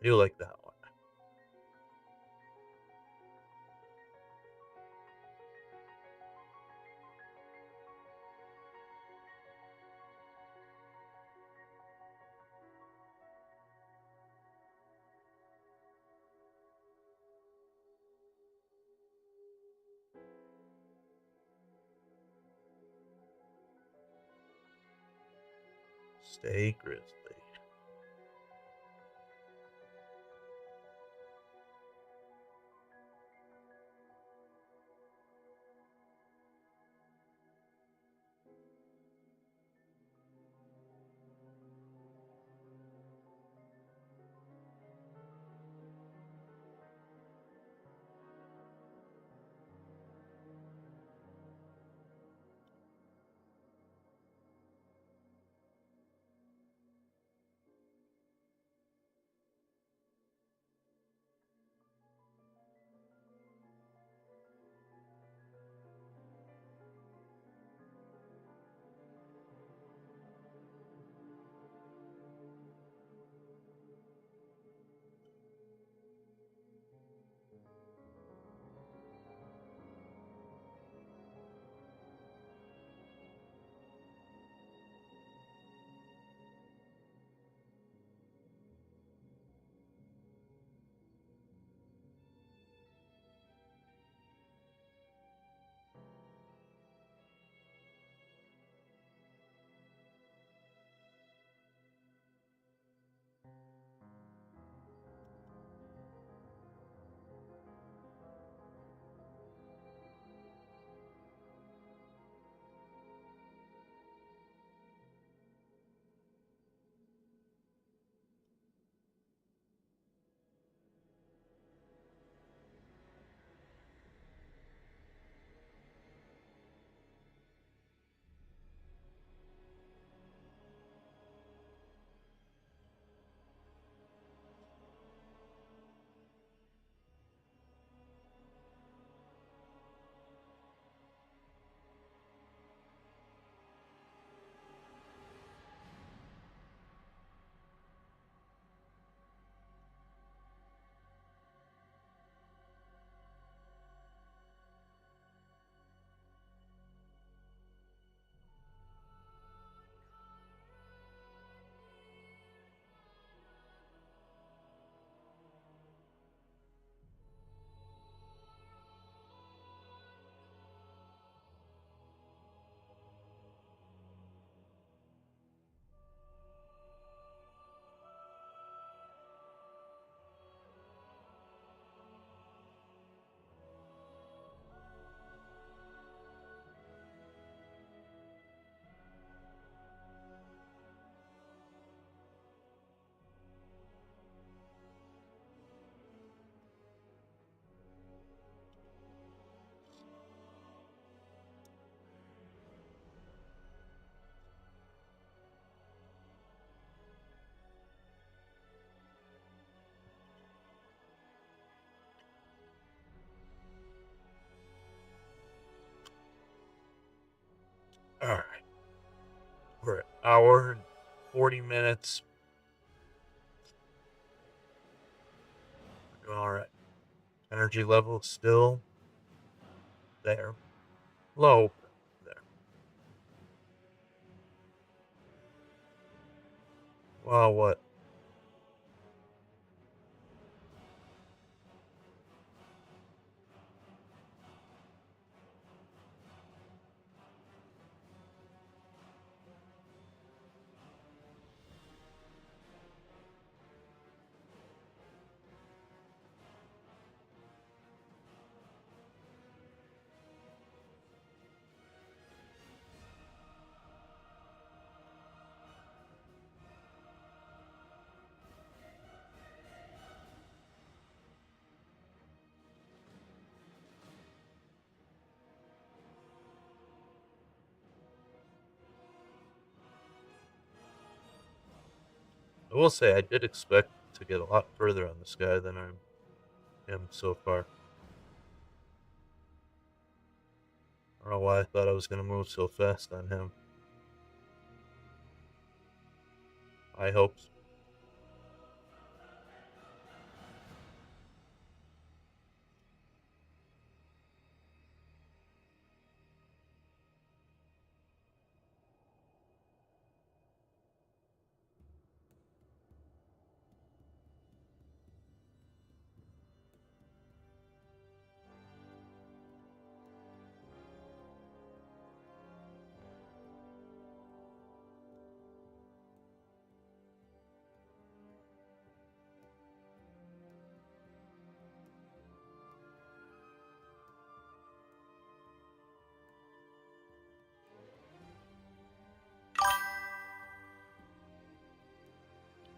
You like that one. Stay Grizzly. All right. We're at hour and 40 minutes. We're doing all right. Energy level still there. Low. There. Well, what? I will say I did expect to get a lot further on this guy than I am so far. I don't know why I thought I was going to move so fast on him. I hope.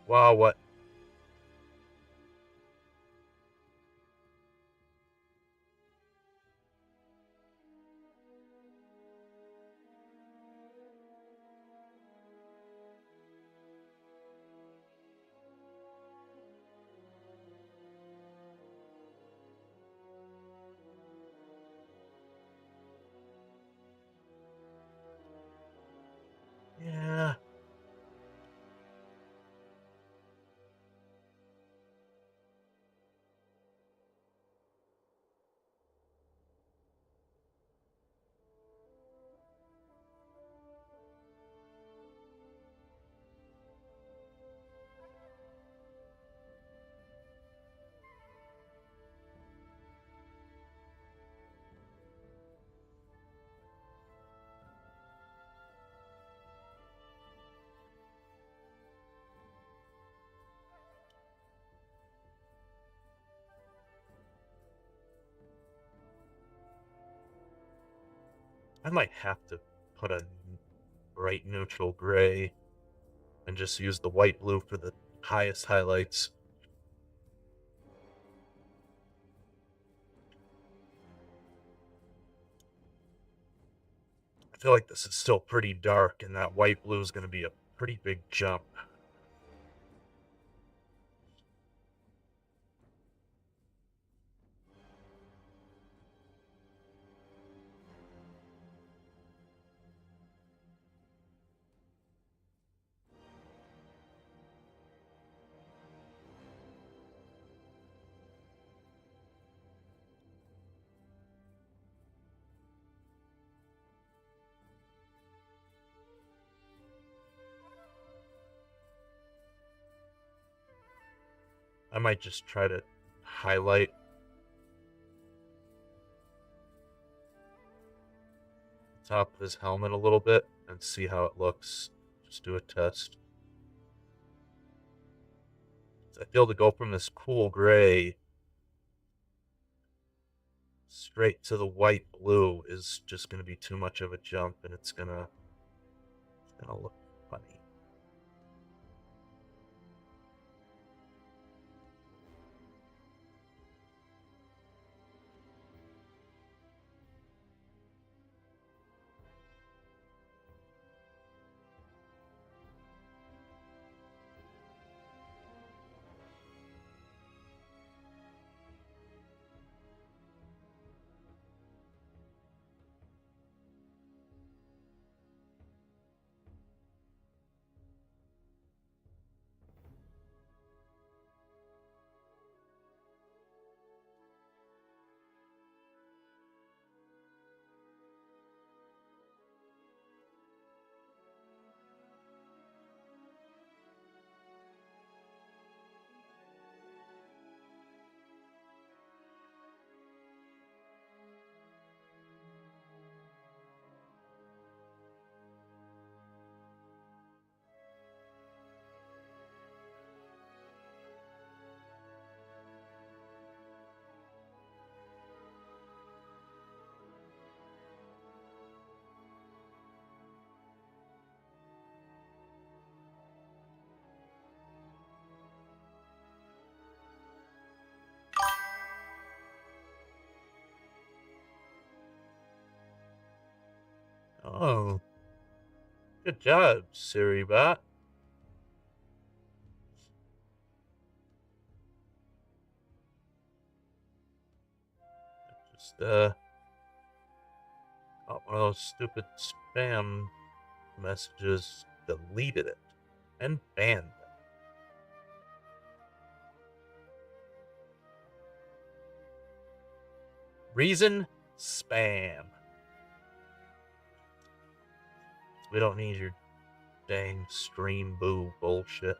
Wow, what? Yeah. I might have to put a bright neutral gray and just use the white blue for the highest highlights. I feel like this is still pretty dark, and that white blue is going to be a pretty big jump. I might just try to highlight the top of his helmet a little bit and see how it looks. Just do a test. I feel to go from this cool gray straight to the white blue is just going to be too much of a jump, and it's gonna look funny. Oh, good job, Siribot. Just got one of those stupid spam messages, deleted it. and ban them. Reason? Spam. We don't need your dang stream boo bullshit.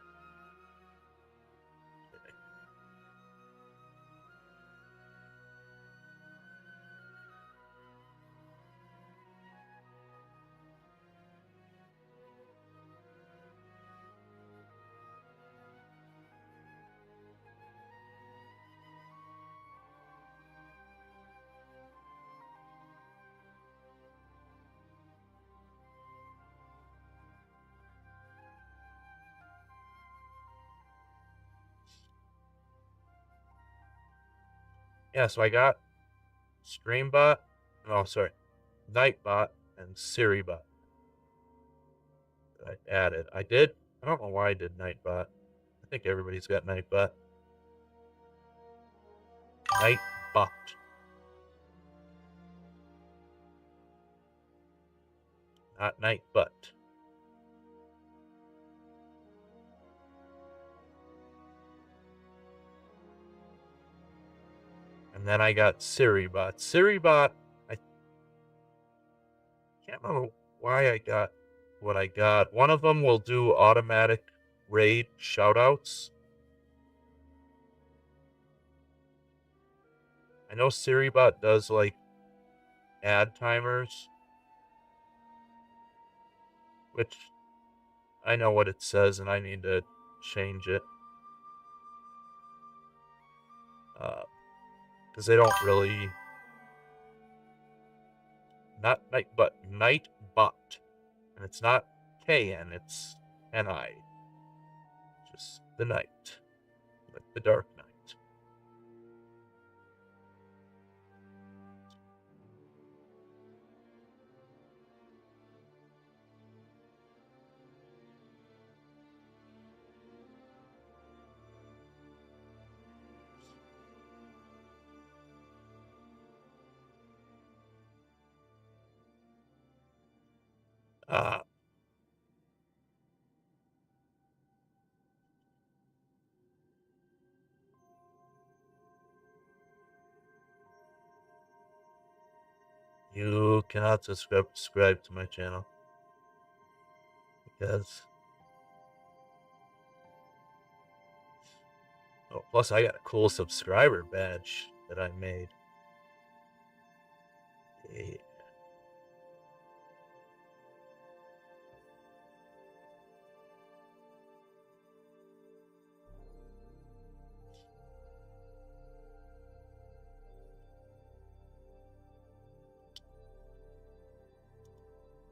Yeah, so I got Streambot, Nightbot, and Siribot that I added. I don't know why I did Nightbot. I think everybody's got Nightbot. Nightbot. Not Nightbutt. And then I got Siribot. Siribot, I can't remember why I got what I got. One of them will do automatic raid shoutouts. I know Siribot does like ad timers, which I know what it says and I need to change it. Because they don't really... Not Nightbot, Nightbot. And it's not KN, it's NI. Just the night. Like the dark night. You cannot subscribe to my channel. Because... Oh, plus I got a cool subscriber badge that I made. Yeah.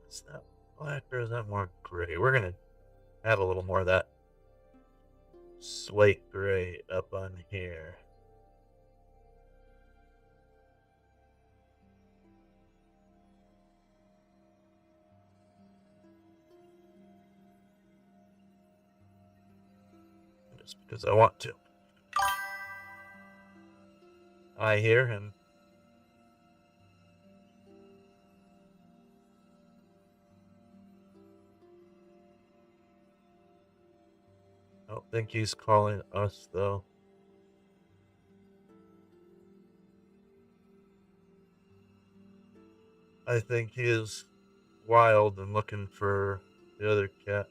Is that black or is that more gray? We're gonna add a little more of that slate gray up on here. Just because I want to. I hear him. I don't think he's calling us, though. I think he is wild and looking for the other cat.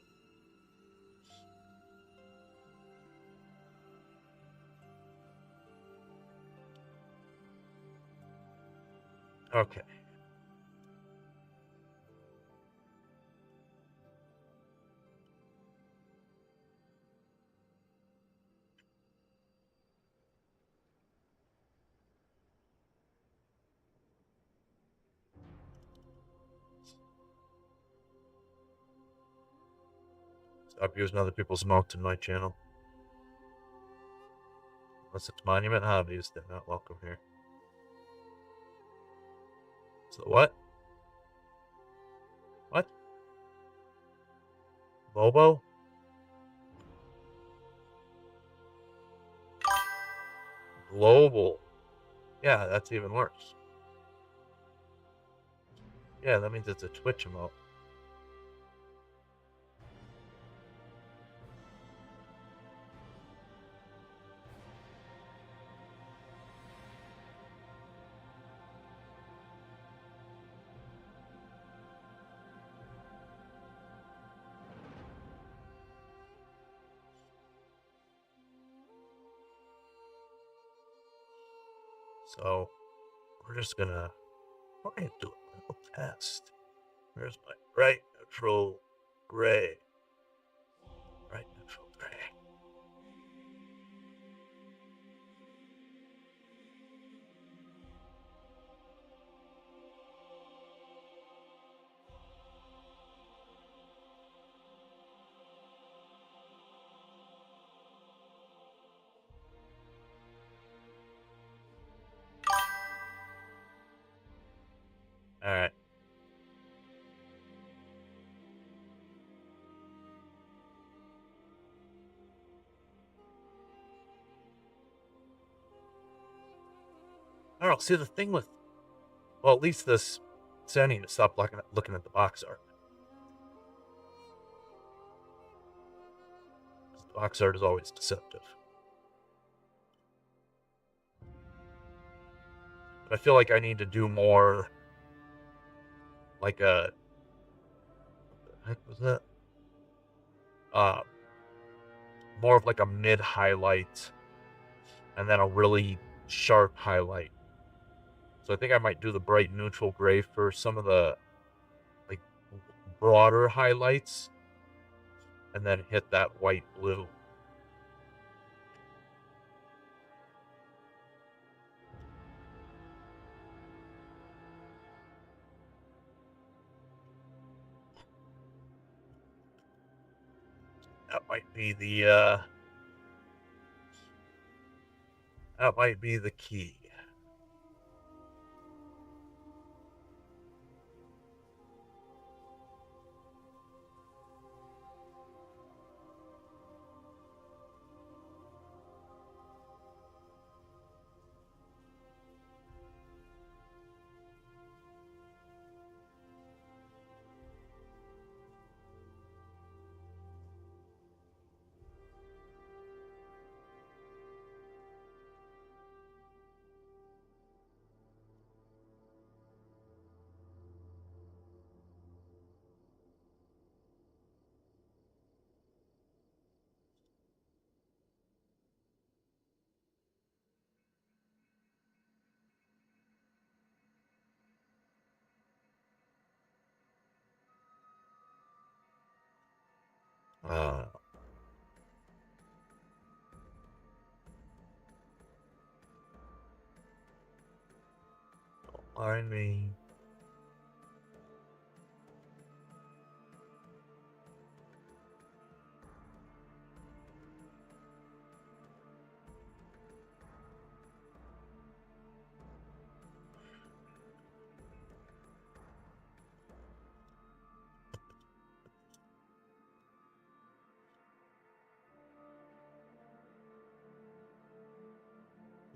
Okay. Stop using other people's mouth in my channel. Unless it's Monument Hobbies, they're not welcome here. So what? What? Bobo? Global. Yeah, that's even worse. Yeah, that means it's a Twitch emote. So we're just gonna do a little test. Where's my bright neutral gray? Bright neutral gray. All right. I don't know. See, the thing with, well, at least this, I need to stop looking at the box art. The box art is always deceptive. But I feel like I need to do more, like a, what the heck was that? More of like a mid highlight, and then a really sharp highlight. So I think I might do the bright neutral gray for some of the like broader highlights, and then hit that white blue. That might be the key. Uh, don't mind me.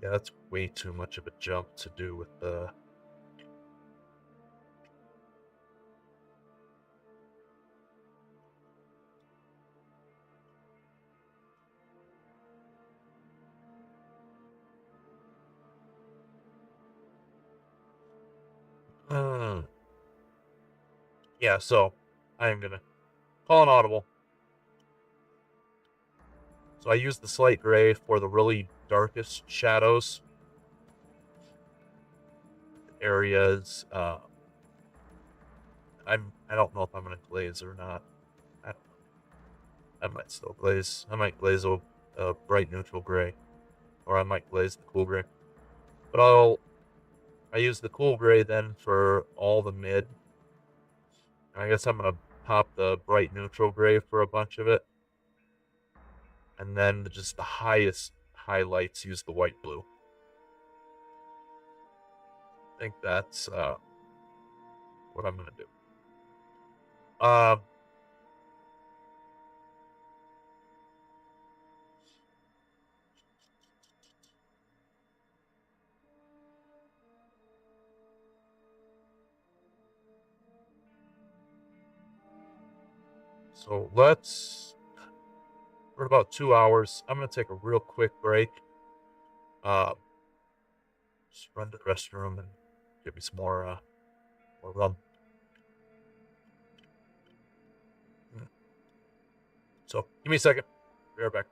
Yeah, that's way too much of a jump to do with the. Yeah, so I am gonna call an audible. So I use the slight gray for the really darkest shadows areas. I don't know if I'm gonna glaze or not. I don't know. I might still glaze. I might glaze a bright neutral gray, or I might glaze the cool gray. But I use the cool gray then for all the mid. I guess I'm gonna pop the bright neutral gray for a bunch of it, and then just the highest highlights use the white blue. I think that's what I'm gonna do. So we're about 2 hours. I'm gonna take a real quick break. Just run to the restroom and get me some more rum. So give me a second. Be right back.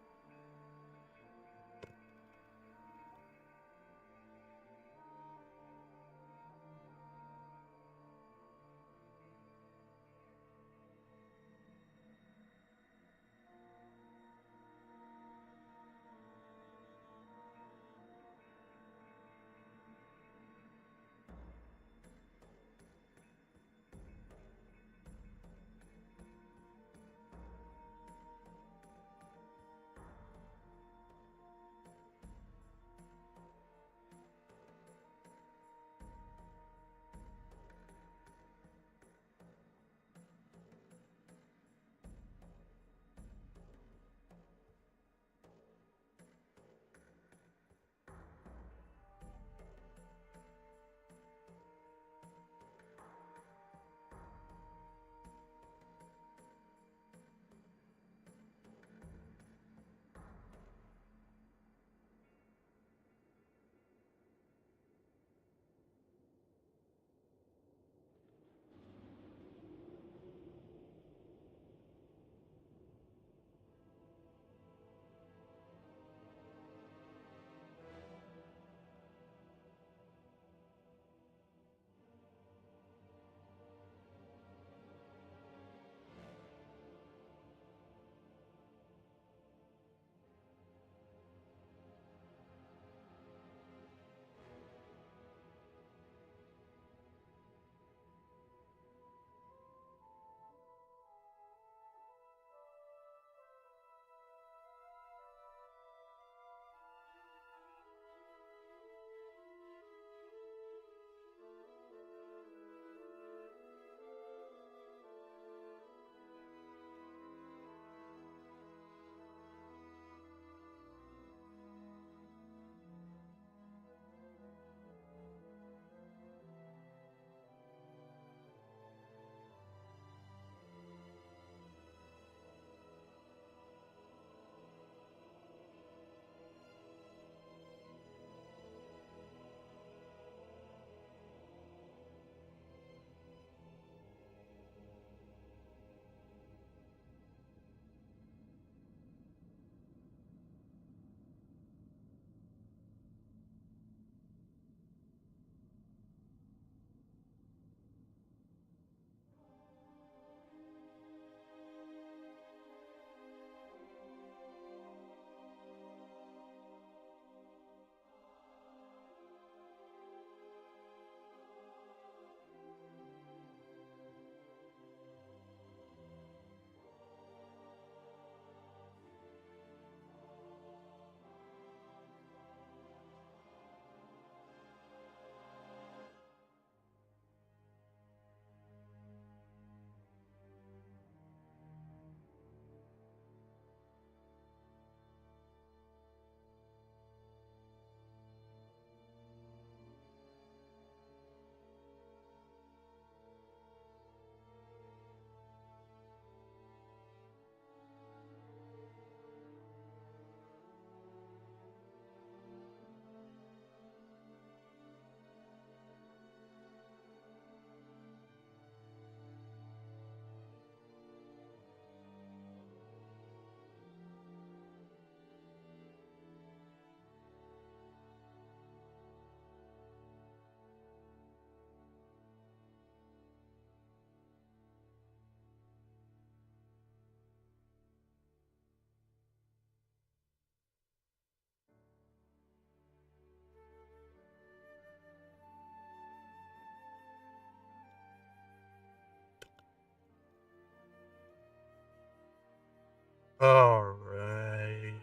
All right.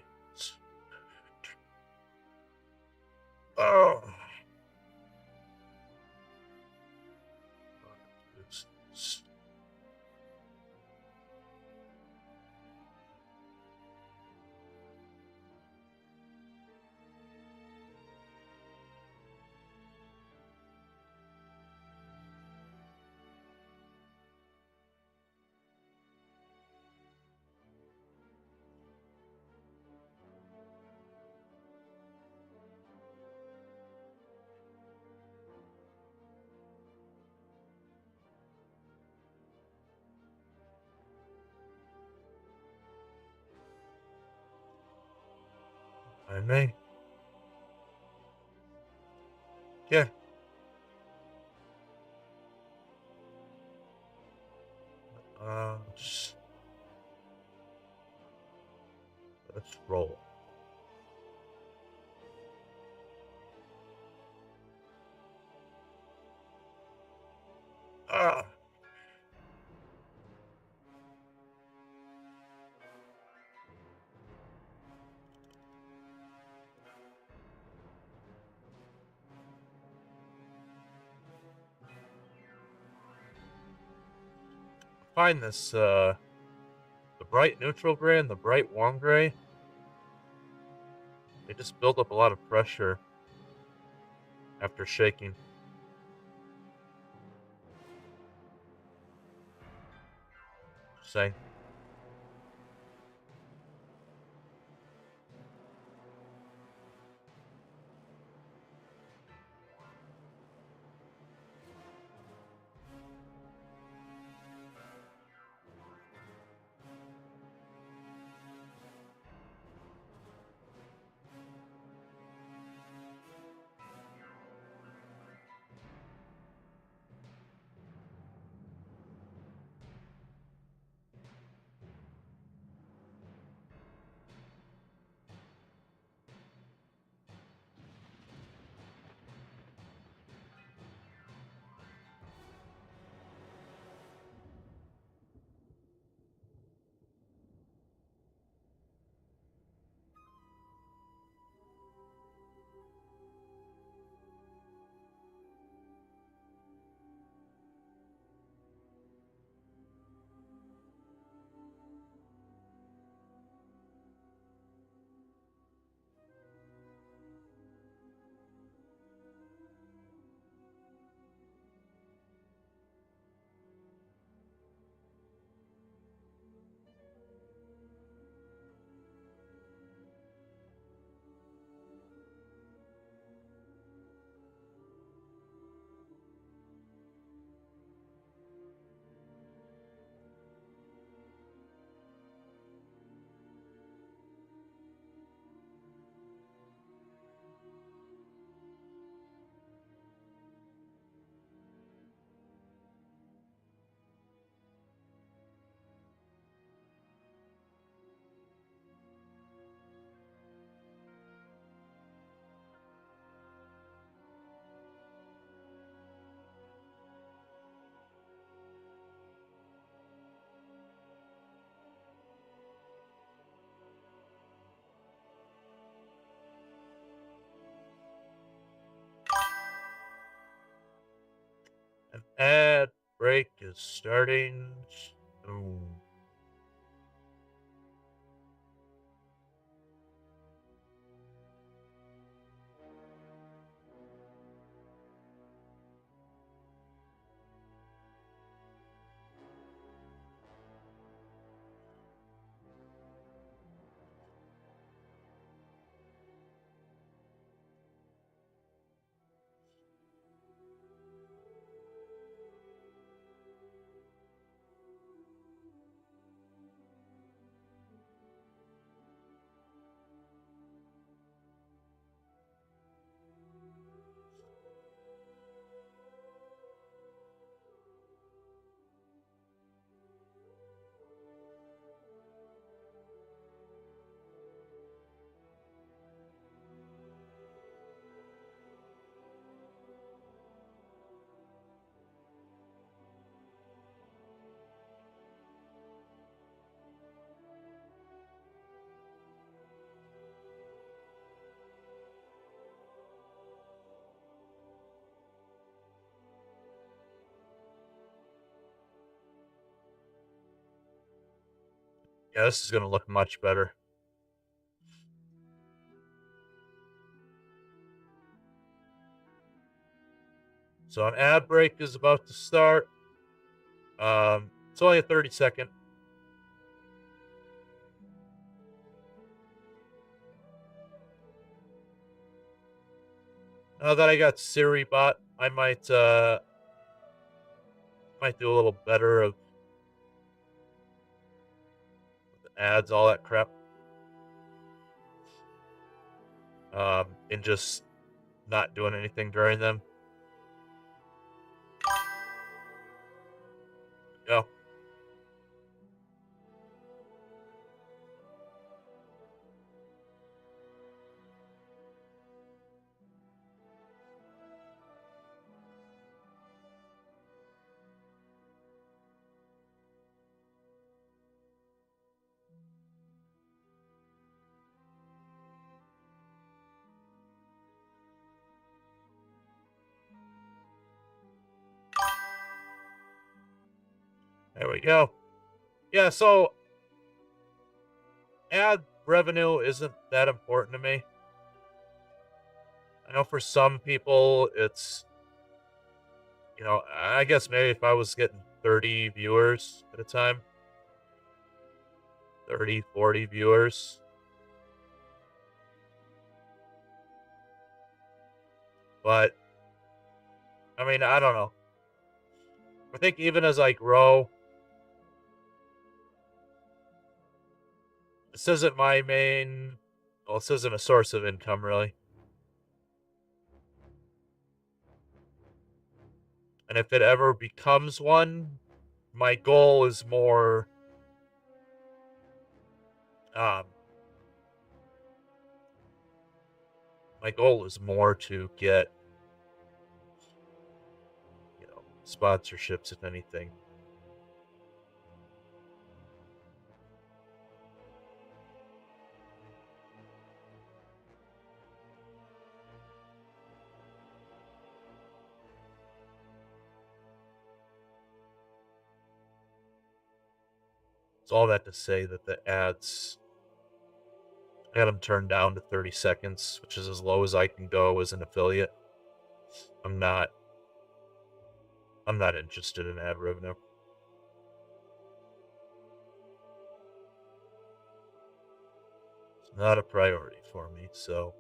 Oh. I may. Yeah. Just, let's roll. Ah. Find this, the bright neutral gray and the bright warm gray, they just build up a lot of pressure after shaking. Say. An ad break is starting soon. Yeah, this is going to look much better. So an ad break is about to start. It's only a 30-second. Now that I got Siri bot, I might do a little better of ads, all that crap. And just not doing anything during them. Yeah. There we go. Yeah, so ad revenue isn't that important to me. I know for some people it's, I guess maybe if I was getting 30 viewers at a time, 30, 40 viewers. But, I mean, I don't know. I think even as I grow, this isn't my main, well, this isn't a source of income, really. And if it ever becomes one, my goal is more, um, to get, sponsorships, if anything. It's all that to say that the ads, I got them turned down to 30 seconds, which is as low as I can go as an affiliate. I'm not interested in ad revenue. It's not a priority for me, so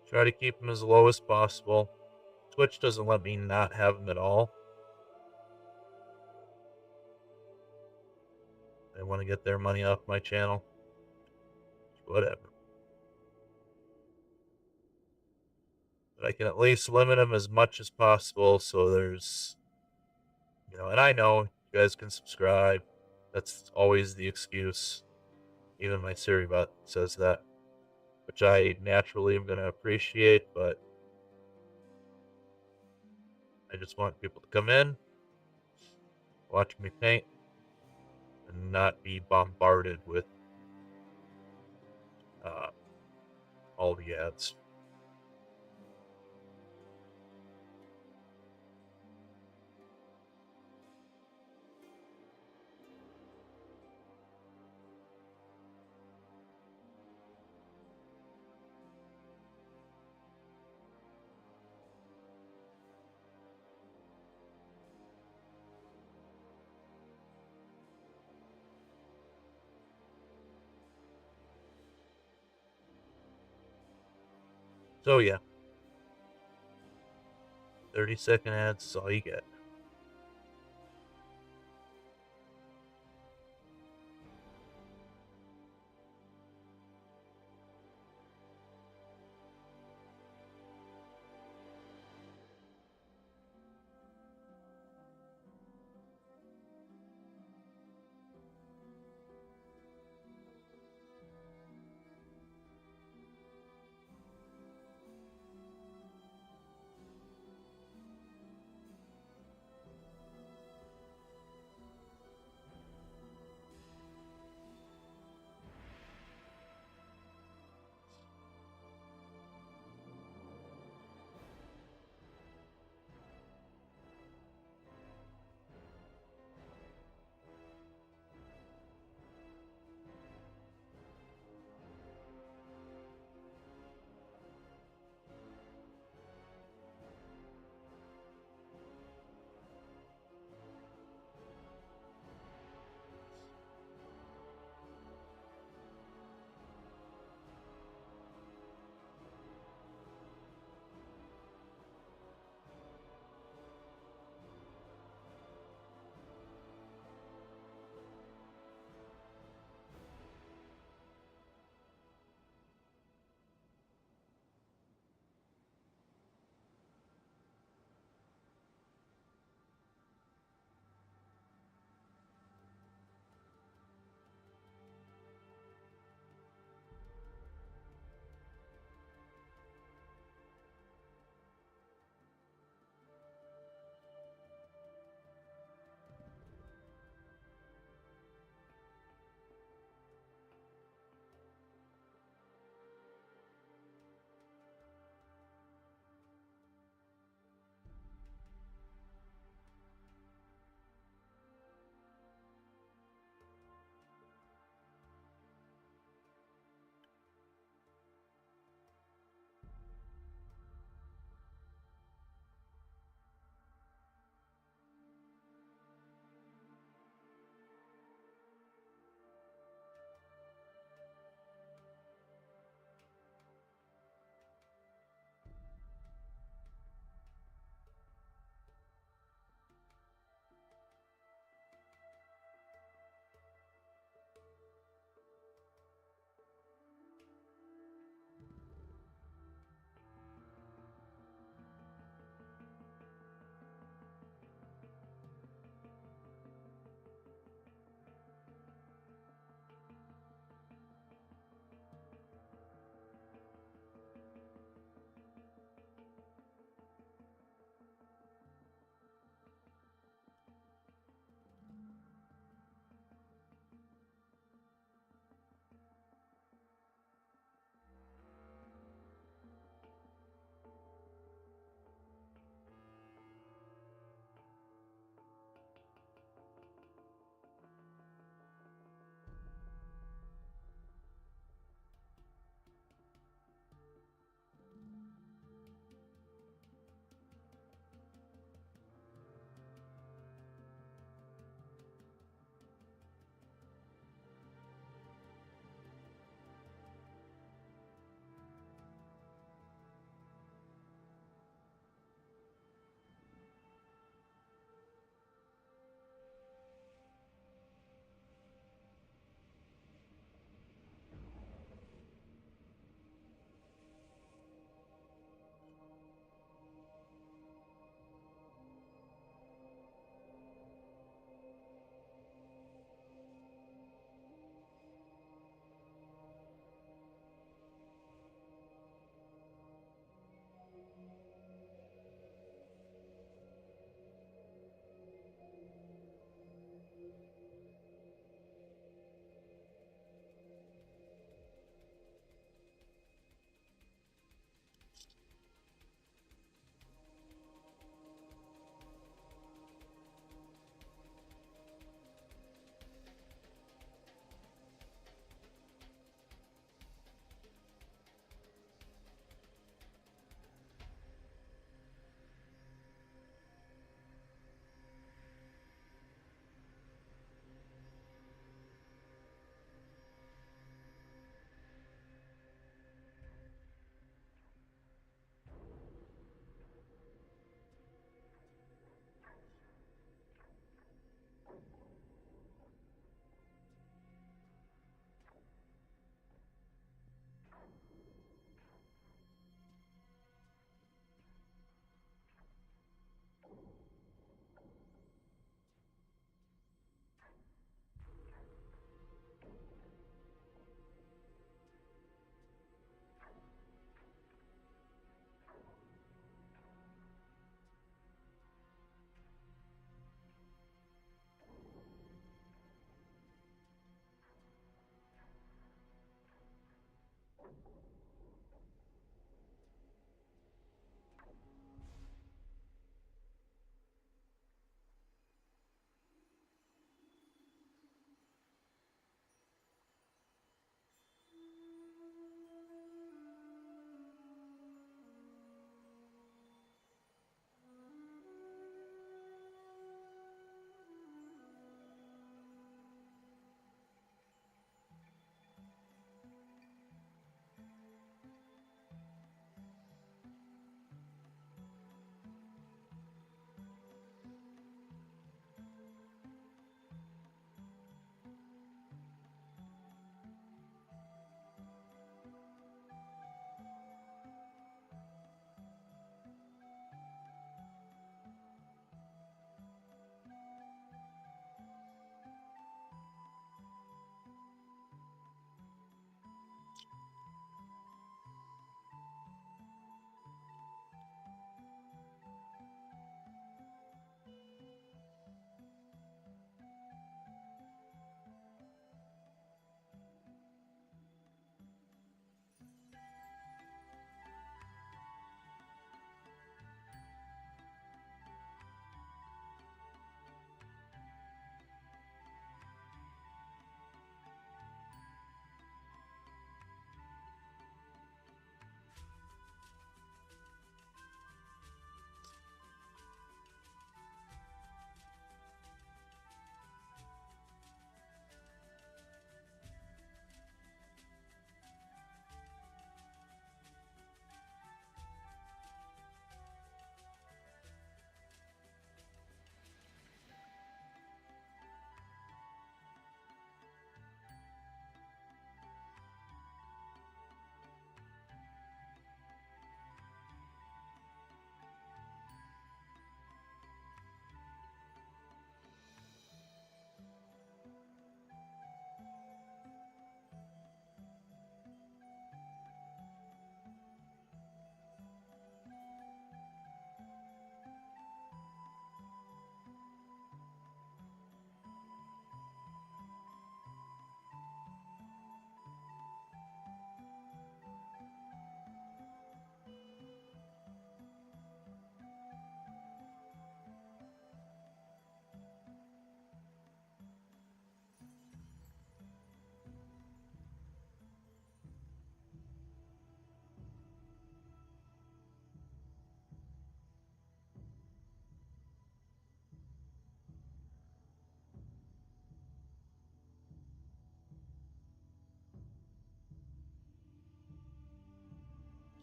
try to keep them as low as possible. Twitch doesn't let me not have them at all. They want to get their money off my channel. Whatever. But I can at least limit them as much as possible so there's, and I know you guys can subscribe. That's always the excuse. Even my Siri bot says that, which I naturally am going to appreciate, but I just want people to come in, watch me paint, and not be bombarded with all the ads. So yeah, 30-second ads is all you get.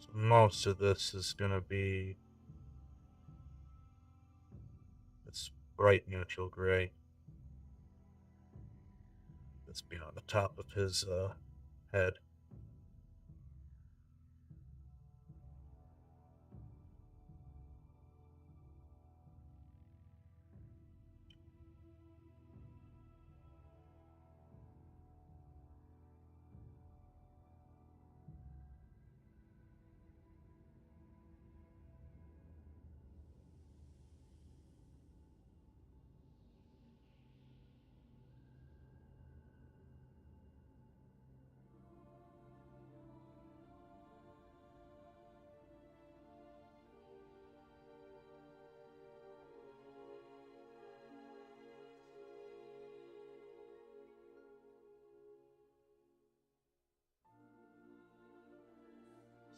So most of this is gonna be this bright neutral gray. That's be on the top of his head.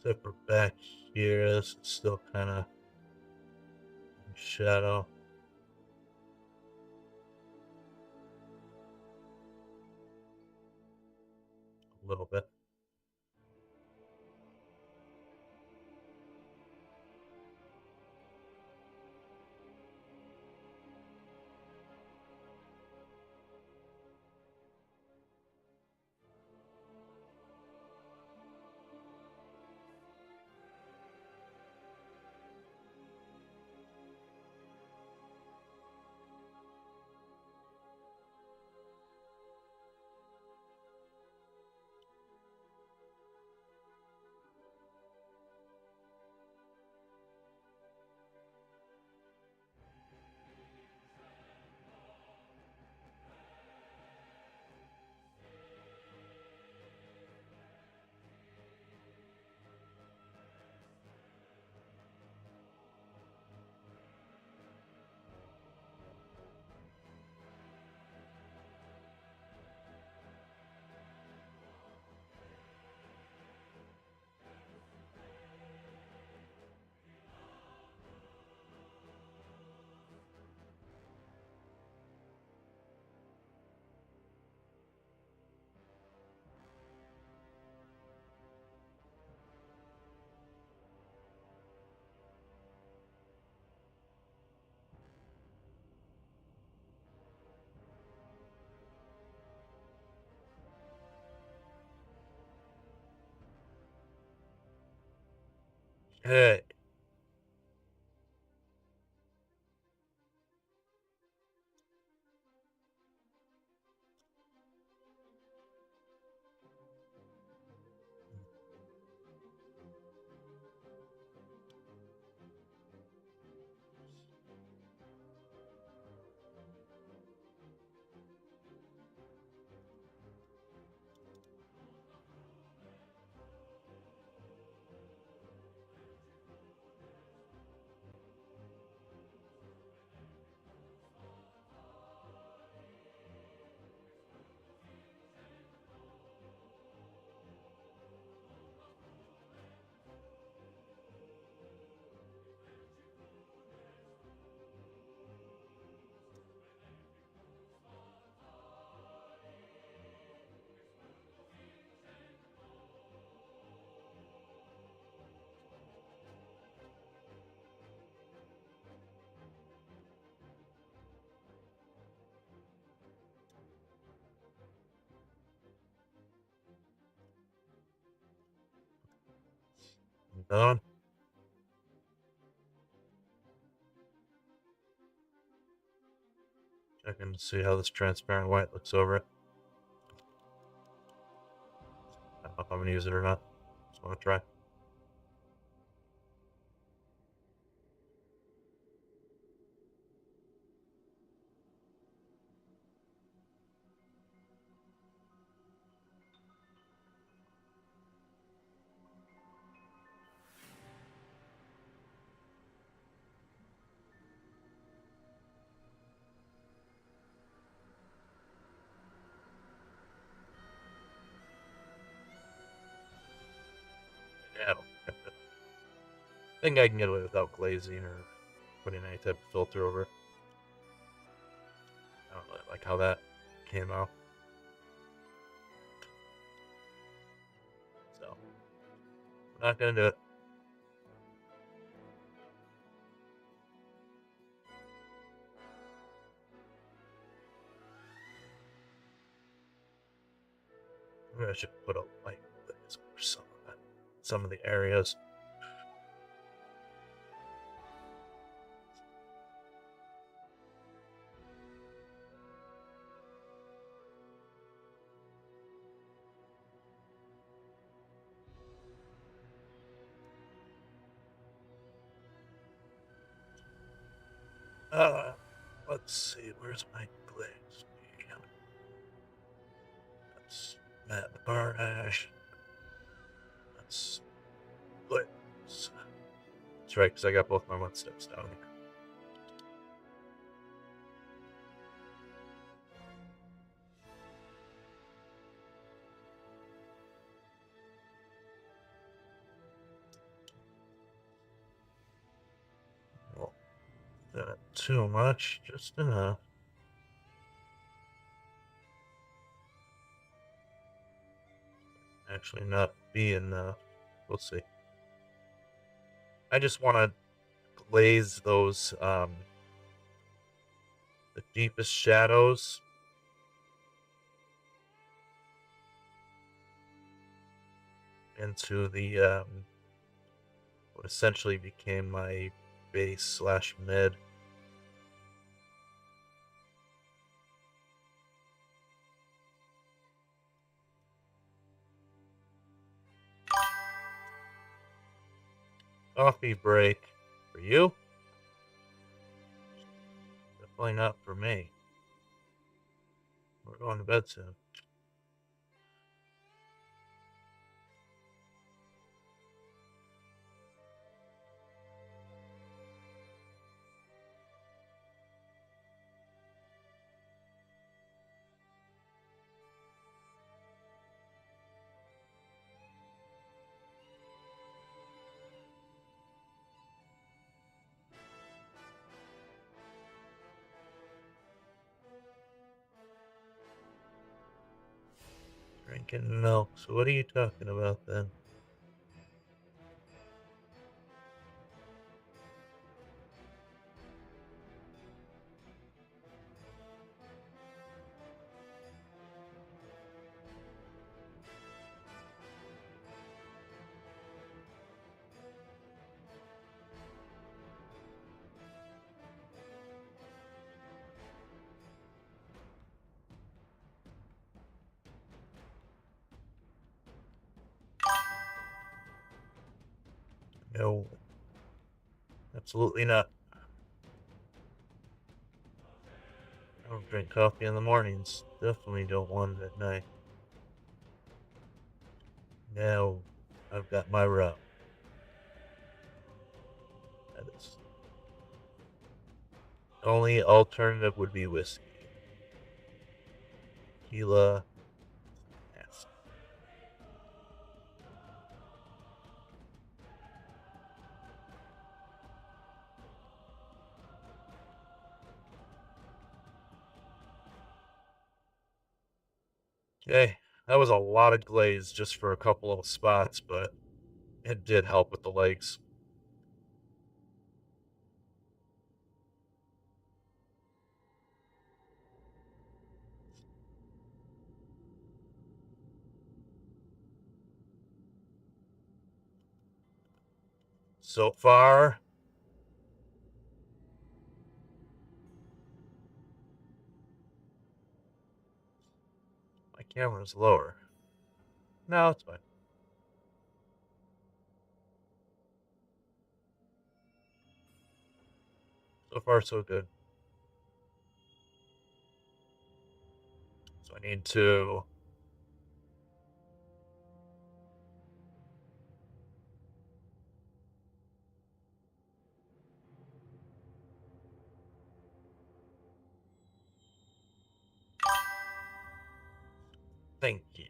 Zipper back here. This is still kind of in shadow. A little bit. Hey. Another one. Checking to see how this transparent white looks over it. I don't know if I'm gonna use it or not. Just want to try. Yeah, I think I can get away without glazing or putting any type of filter over it. I don't really like how that came out. So, we're not gonna do it. Maybe I should put a light glaze over some of the areas. Let's see, where's my glaze? That's Matt Barhash. That's glaze. That's right, because I got both my one steps down here. Well, not too much, just enough. Actually, not be enough. We'll see. I just want to glaze those, the deepest shadows. Into the, what essentially became my base / mid. Coffee break for you? Definitely not for me. We're going to bed soon. Drinking milk. So what are you talking about then? No. Absolutely not. I don't drink coffee in the mornings. Definitely don't want it at night. Now, I've got my route. That is. Only alternative would be whiskey. Tequila. Yes. Okay, that was a lot of glaze just for a couple of spots, but it did help with the legs. So far, my camera's lower. No, it's fine. So far, so good. So I need to. Thank you.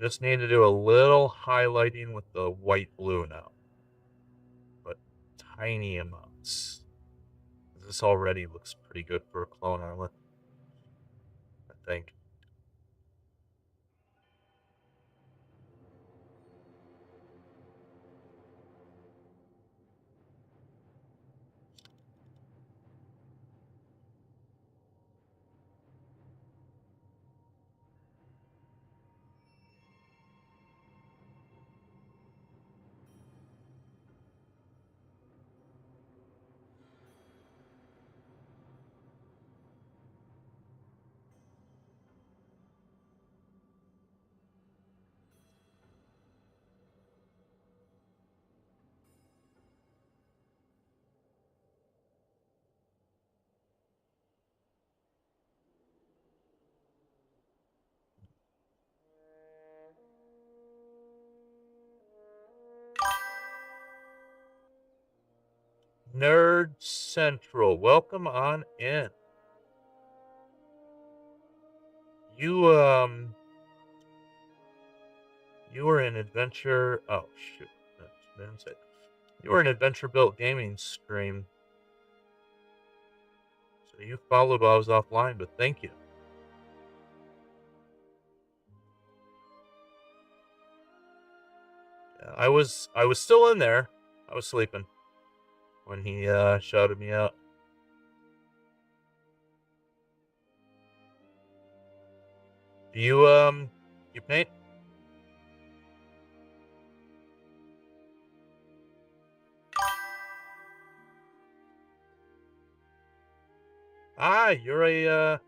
Just need to do a little highlighting with the white blue now. But tiny amounts. This already looks pretty good for a clone armor, I think. Nerd Central, welcome on in. You were an adventure. Oh shoot, I didn't say. You were an Adventure Built Gaming stream, so you followed while I was offline. But thank you. Yeah, I was still in there. I was sleeping when he shouted me out. Do you paint? Ah, you're a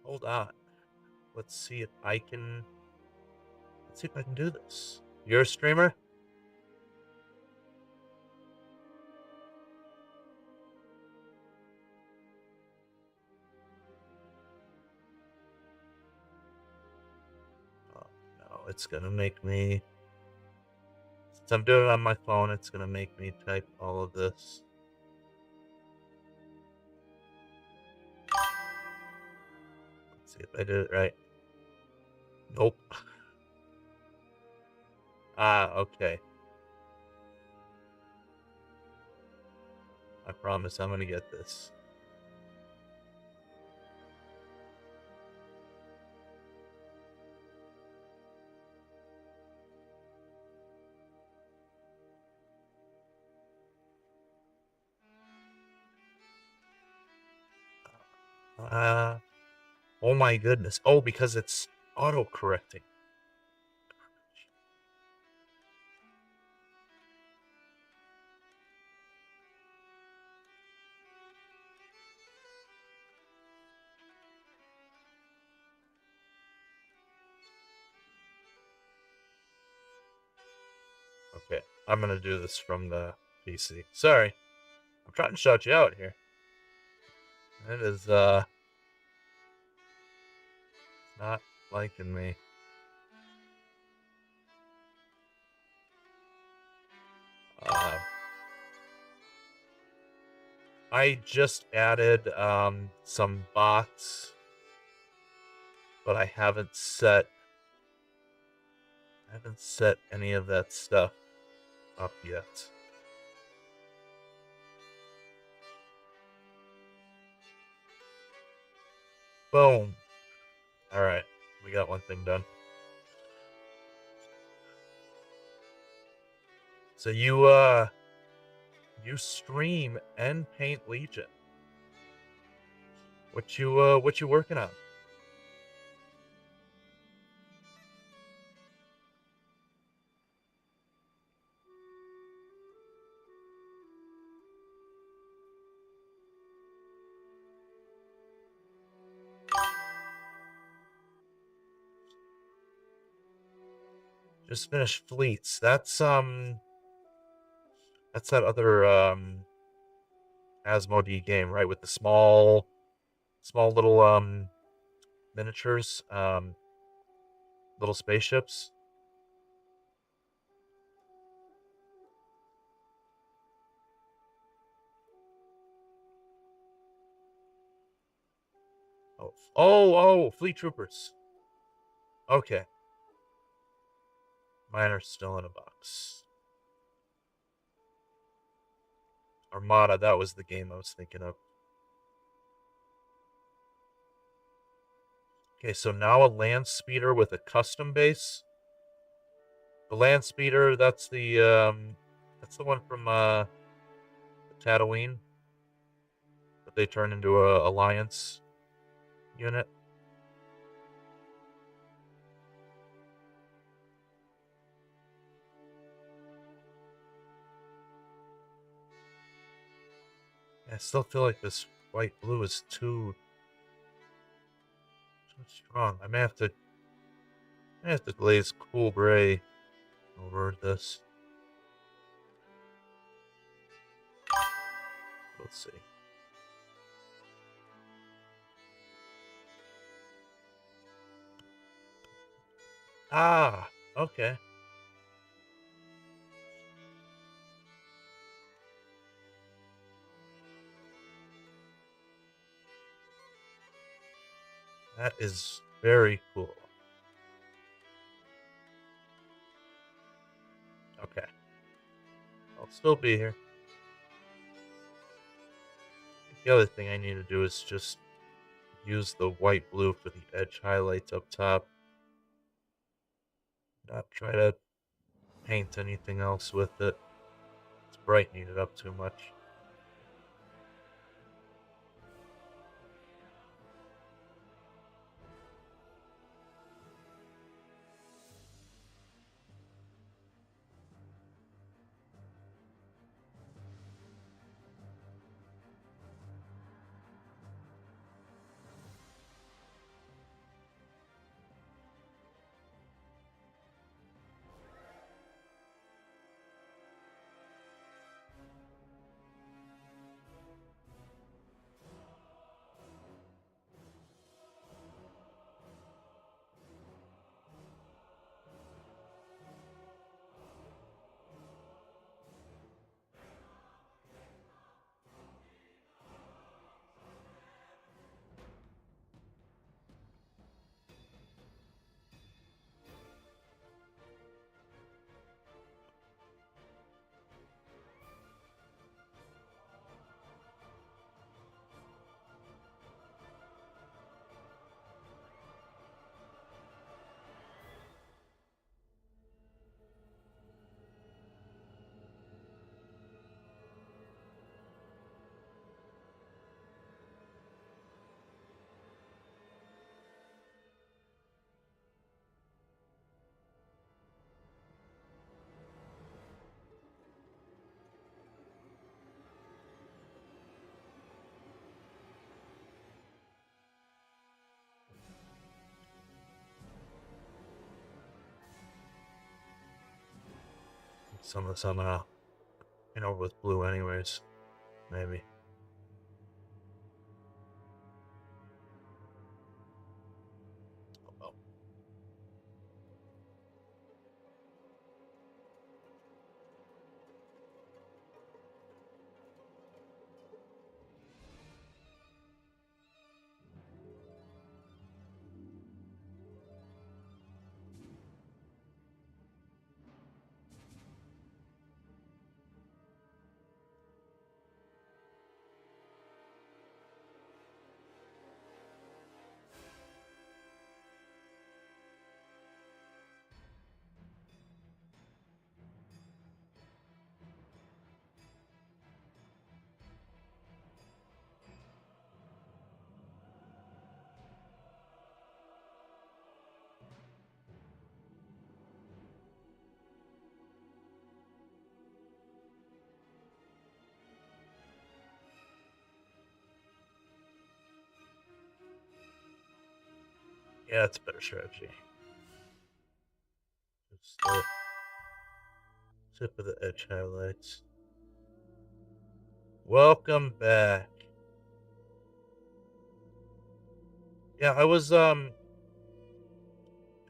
hold on. Let's see if I can do this. You're a streamer? Oh, no, it's gonna make me, since I'm doing it on my phone, it's gonna make me type all of this. Let's see if I did it right. Nope. Ah, okay. I promise I'm gonna get this. Oh my goodness. Oh, because it's auto-correcting. Okay, I'm gonna do this from the PC. Sorry. I'm trying to shout you out here. It is, not liking me. I just added, some bots, but I haven't set any of that stuff up yet. Boom. All right, we got one thing done. So you stream and paint Legion. What you working on? Just finished Fleets. That's that other Asmodee game, right? With the small little miniatures, little spaceships. Oh, Fleet Troopers. Okay. Mine are still in a box. Armada, that was the game I was thinking of. Okay, so now a land speeder with a custom base. The land speeder, that's the one from Tatooine that they turned into a alliance unit. I still feel like this white blue is too strong. I may have to glaze cool gray over this. Let's see. Ah, okay. That is very cool. Okay. I'll still be here. The other thing I need to do is just use the white blue for the edge highlights up top. Not try to paint anything else with it. It's brightening it up too much. Some of this I'm gonna paint over with blue anyways. Maybe. Oh, well. Yeah, that's a better strategy. Just the tip of the edge highlights. Welcome back. Yeah, I was so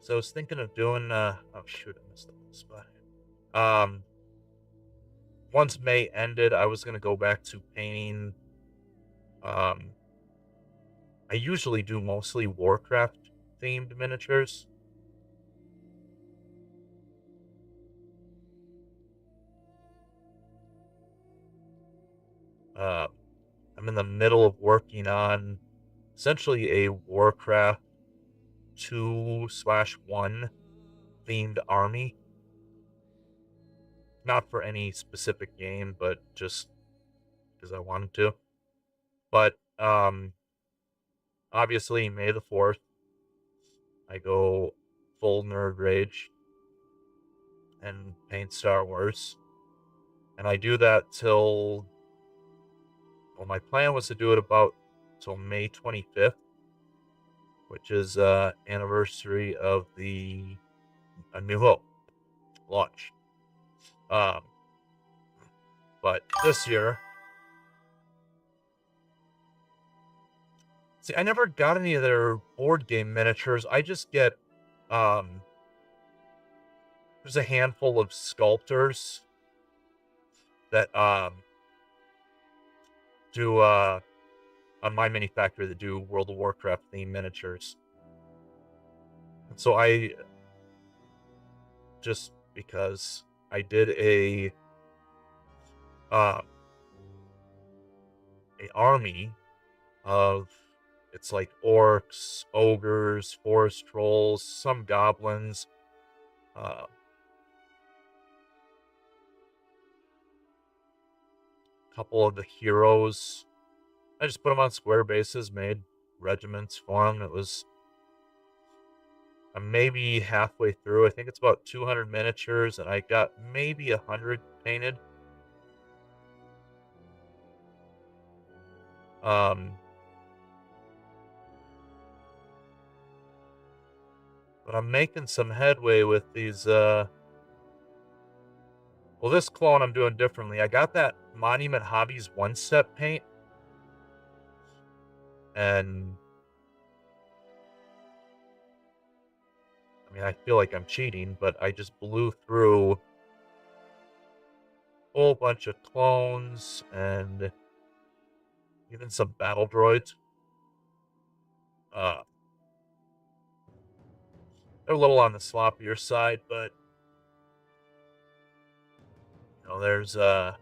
I was thinking of doing oh shoot, I missed the spot. Um once May ended, I was gonna go back to painting. Um I usually do mostly Warcraft themed miniatures. Uh I'm in the middle of working on essentially a Warcraft 2/1 themed army. Not for any specific game, but just because I wanted to. But obviously May the 4th, I go full nerd rage and paint Star Wars. And I do that till, well, my plan was to do it about till May 25th, which is anniversary of the A New Hope launch. Um, but this year, see, I never got any of their board game miniatures. I just get, um, there's a handful of sculptors that do on my mini factory that do World of Warcraft themed miniatures. So just because I did uh, a army of, it's like orcs, ogres, forest trolls, some goblins, a couple of the heroes. I just put them on square bases, made regiments for them. It was, I'm maybe halfway through. I think it's about 200 miniatures, and I got maybe 100 painted. But I'm making some headway with these, well, this clone I'm doing differently. I got that Monument Hobbies one-step paint, and I mean, I feel like I'm cheating, but I just blew through a whole bunch of clones and even some battle droids. Uh, they're a little on the sloppier side, but you know, there's my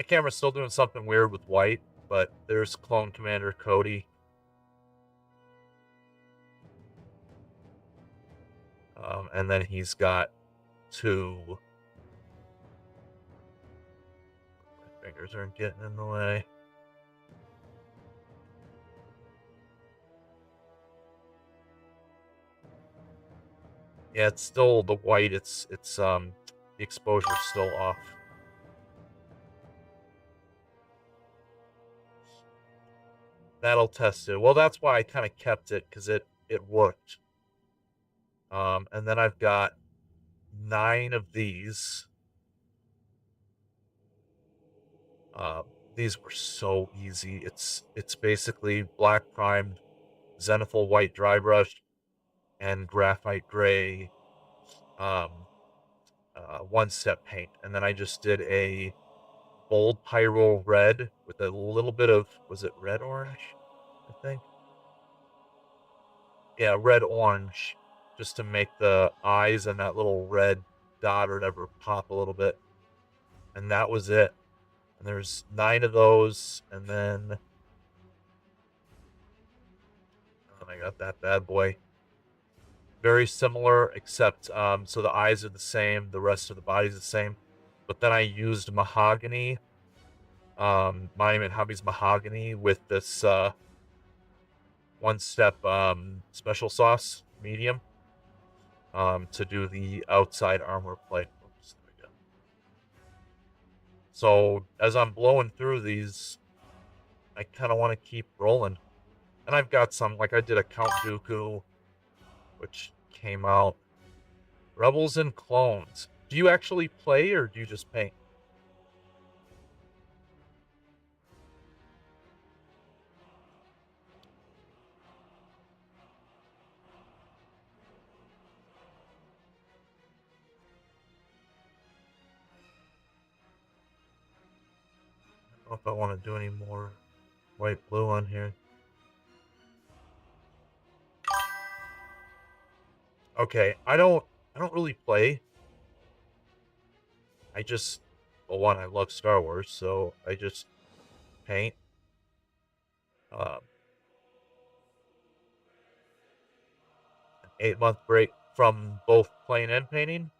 camera's still doing something weird with white, but there's Clone Commander Cody. And then he's got two. My fingers aren't getting in the way. Yeah, it's still the white. It's the exposure's still off. That'll test it. Well, that's why I kind of kept it, because it worked. And then I've got 9 of these. These were so easy. It's basically black primed, zenithal white dry brush, and graphite gray one-step paint. And then I just did a bold pyro red with a little bit of, was it red orange? I think. Yeah, red orange, just to make the eyes and that little red dot or whatever pop a little bit. And that was it. And there's 9 of those, and then I got that bad boy. Very similar, except so the eyes are the same, the rest of the body's the same. But then I used mahogany, Monument Hobbies mahogany with this one-step special sauce medium to do the outside armor plate. Oops, there we go. So as I'm blowing through these, I kind of want to keep rolling. And I've got some, like I did a Count Dooku, which came out. Rebels and Clones. Do you actually play, or do you just paint? I don't know if I want to do any more white blue on here. Okay, I don't really play. I just, well, one, I love Star Wars, so I just paint. An 8-month break from both playing and painting.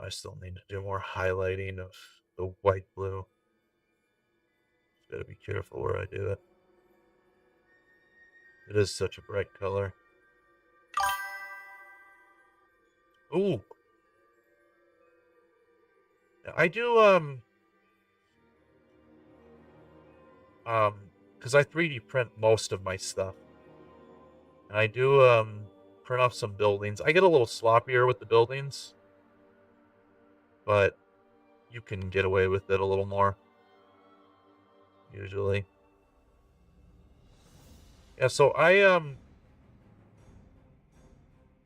I still need to do more highlighting of the white blue. Just gotta be careful where I do it. It is such a bright color. Ooh. I do, because I 3D print most of my stuff. And I do, print off some buildings. I get a little sloppier with the buildings, but you can get away with it a little more. usually. Yeah, so I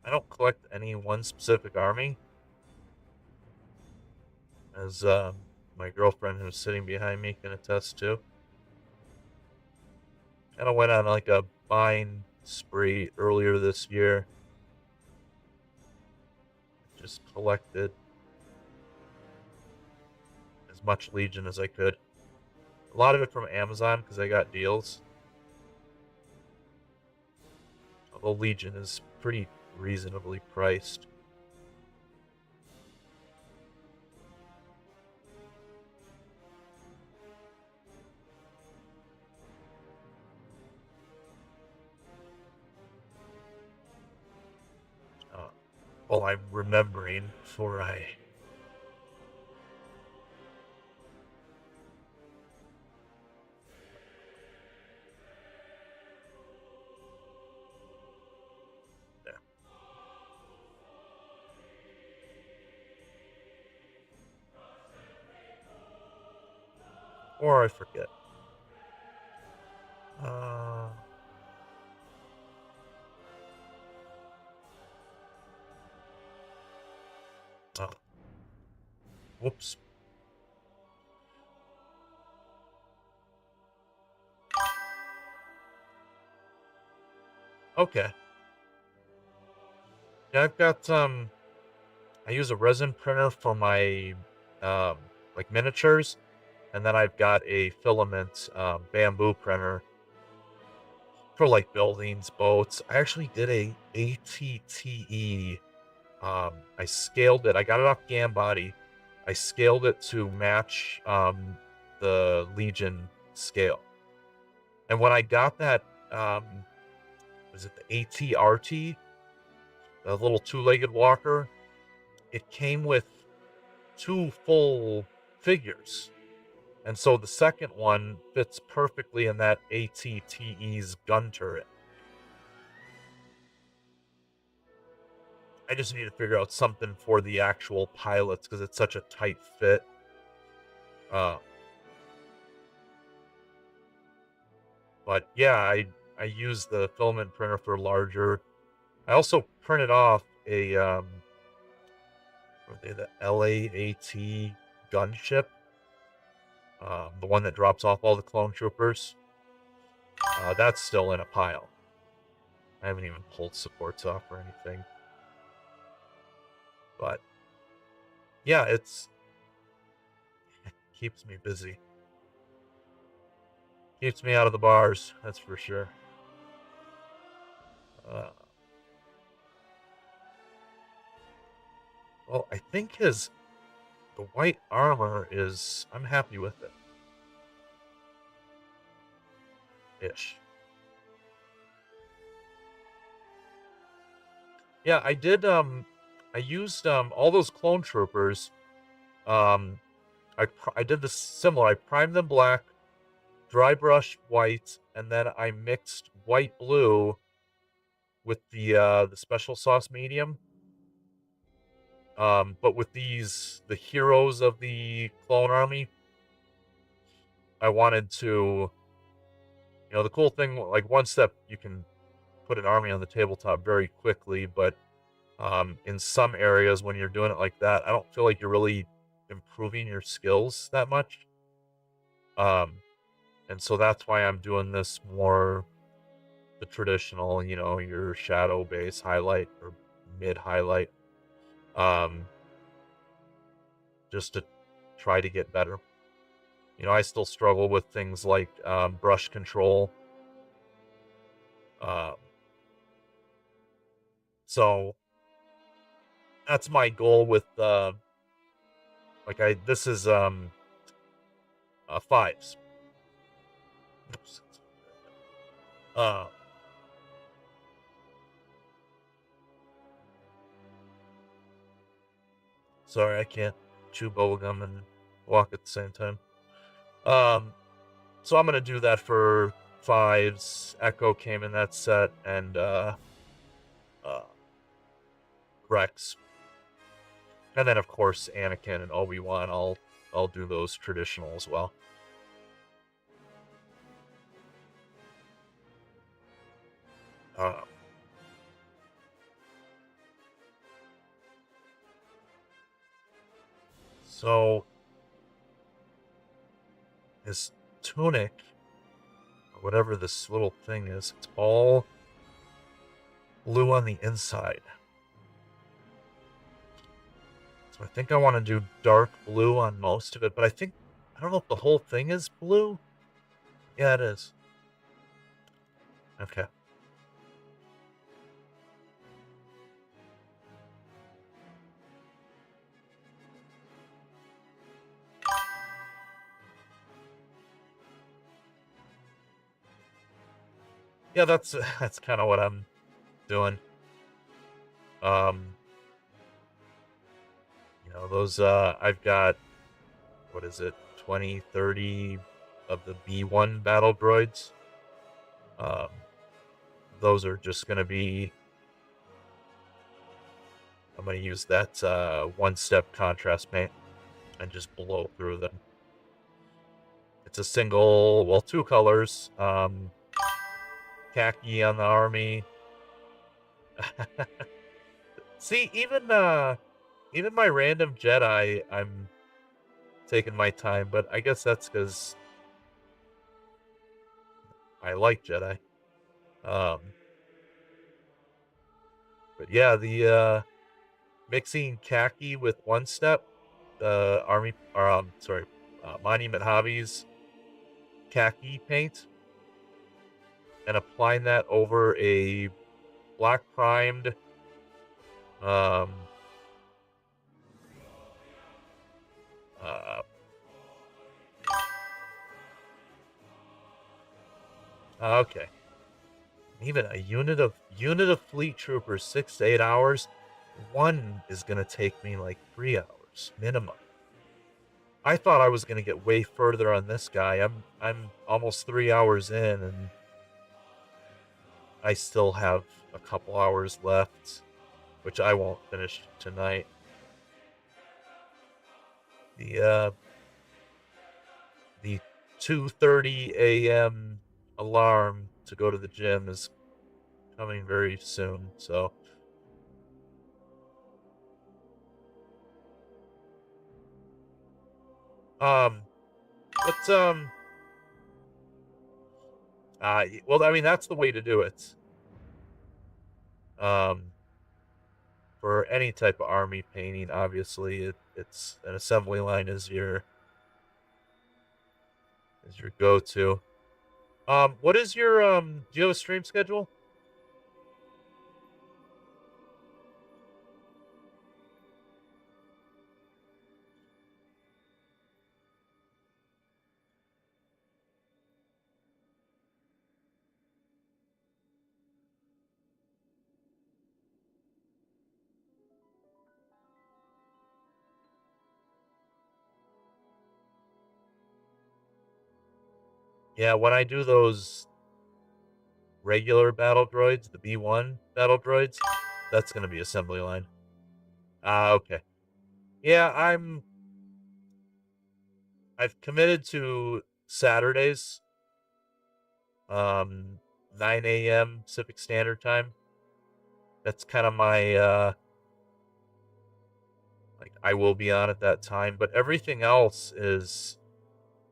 don't collect any one specific army, as my girlfriend who's sitting behind me can attest to. And I went on like a buying spree earlier this year. Just collected as much Legion as I could. A lot of it from Amazon because I got deals. Although Legion is pretty reasonably priced. Well, I'm remembering before I... There. Or I forget. Oh. Whoops. Okay. Yeah, I've got, I use a resin printer for my, like miniatures, and then I've got a filament, bamboo printer for like buildings, boats. I actually did a ATTE. I scaled it. I got it off Gambody. I scaled it to match, the Legion scale. And when I got that, was it the ATRT? The little two-legged walker? It came with 2 full figures. And so the second one fits perfectly in that ATTE's gun turret. I just need to figure out something for the actual pilots because it's such a tight fit. But yeah, I use the filament printer for larger. I also printed off a what are they, the LAAT gunship, the one that drops off all the clone troopers. That's still in a pile. I haven't even pulled supports off or anything. But yeah, it keeps me busy. Keeps me out of the bars, that's for sure. Well, I think the white armor is, I'm happy with it. Ish. Yeah, I did, I used, all those clone troopers. I did this similar. I primed them black, dry brush white, and then I mixed white blue with the special sauce medium. But with the heroes of the clone army, I wanted to, the cool thing, like one step, you can put an army on the tabletop very quickly, but in some areas when you're doing it like that, I don't feel like you're really improving your skills that much. And so that's why I'm doing this more the traditional, your shadow base highlight or mid highlight. Just to try to get better. I still struggle with things like brush control. So that's my goal with this is fives. Oops. Sorry, I can't chew bubblegum and walk at the same time. So I'm gonna do that for fives. Echo came in that set, and Rex. And then of course Anakin and Obi-Wan, I'll do those traditional as well. Uh, so his tunic, or whatever this little thing is, it's all blue on the inside. So I think I want to do dark blue on most of it, but I don't know if the whole thing is blue. Yeah, it is. Okay. Yeah, that's that's kind of what I'm doing. Um, those I've got, what is it, 20, 30 of the B1 battle droids. Um, those are just going to be, I'm going to use that one-step contrast paint and just blow through them. It's a single, well, two colors. Khaki on the army. See, even my random Jedi, I'm taking my time, but I guess that's because I like Jedi. Um, but yeah, the mixing khaki with one step, army, or sorry, Monument Hobbies khaki paint, and applying that over a black primed, um, uh, okay, even a unit of fleet troopers, 6 to 8 hours. One is gonna take me like 3 hours minimum. I thought I was gonna get way further on this guy. I'm almost 3 hours in, and I still have a couple hours left, which I won't finish tonight. The uh the 2:30 a.m. alarm to go to the gym is coming very soon, so um but well, I mean, that's the way to do it. Um for any type of army painting, obviously it's an assembly line is your go-to. What is your do you have a stream schedule? Yeah, when I do those regular battle droids, the B1 battle droids, that's gonna be assembly line. Ah, okay. Yeah, I've committed to Saturdays, um, 9 a.m. Pacific Standard Time. That's kind of my like, I will be on at that time, but everything else is,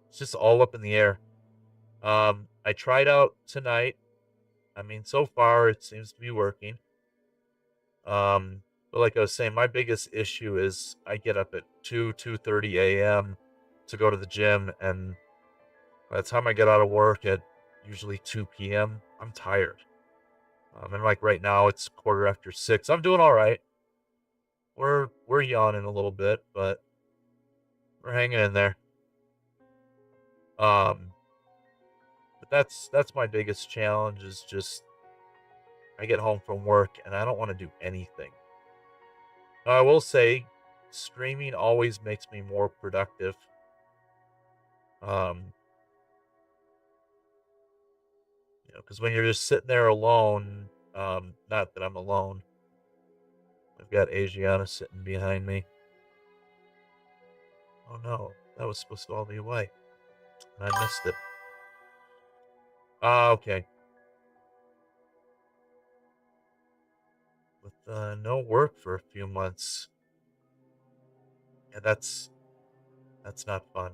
it's just all up in the air. I tried out tonight. I mean, so far it seems to be working. But like I was saying, my biggest issue is I get up at 2:30 a.m. to go to the gym, and by the time I get out of work at usually 2 p.m., I'm tired. And like right now, it's 6:15. I'm doing all right. We're yawning a little bit, but we're hanging in there. Um, but that's my biggest challenge is just I get home from work and I don't want to do anything. Now, I will say, streaming always makes me more productive. Um, because when you're just sitting there alone, not that I'm alone. I've got Asiana sitting behind me. Oh no, that was supposed to all be white. And I missed it. Ah, okay. with no work for a few months. Yeah, that's not fun.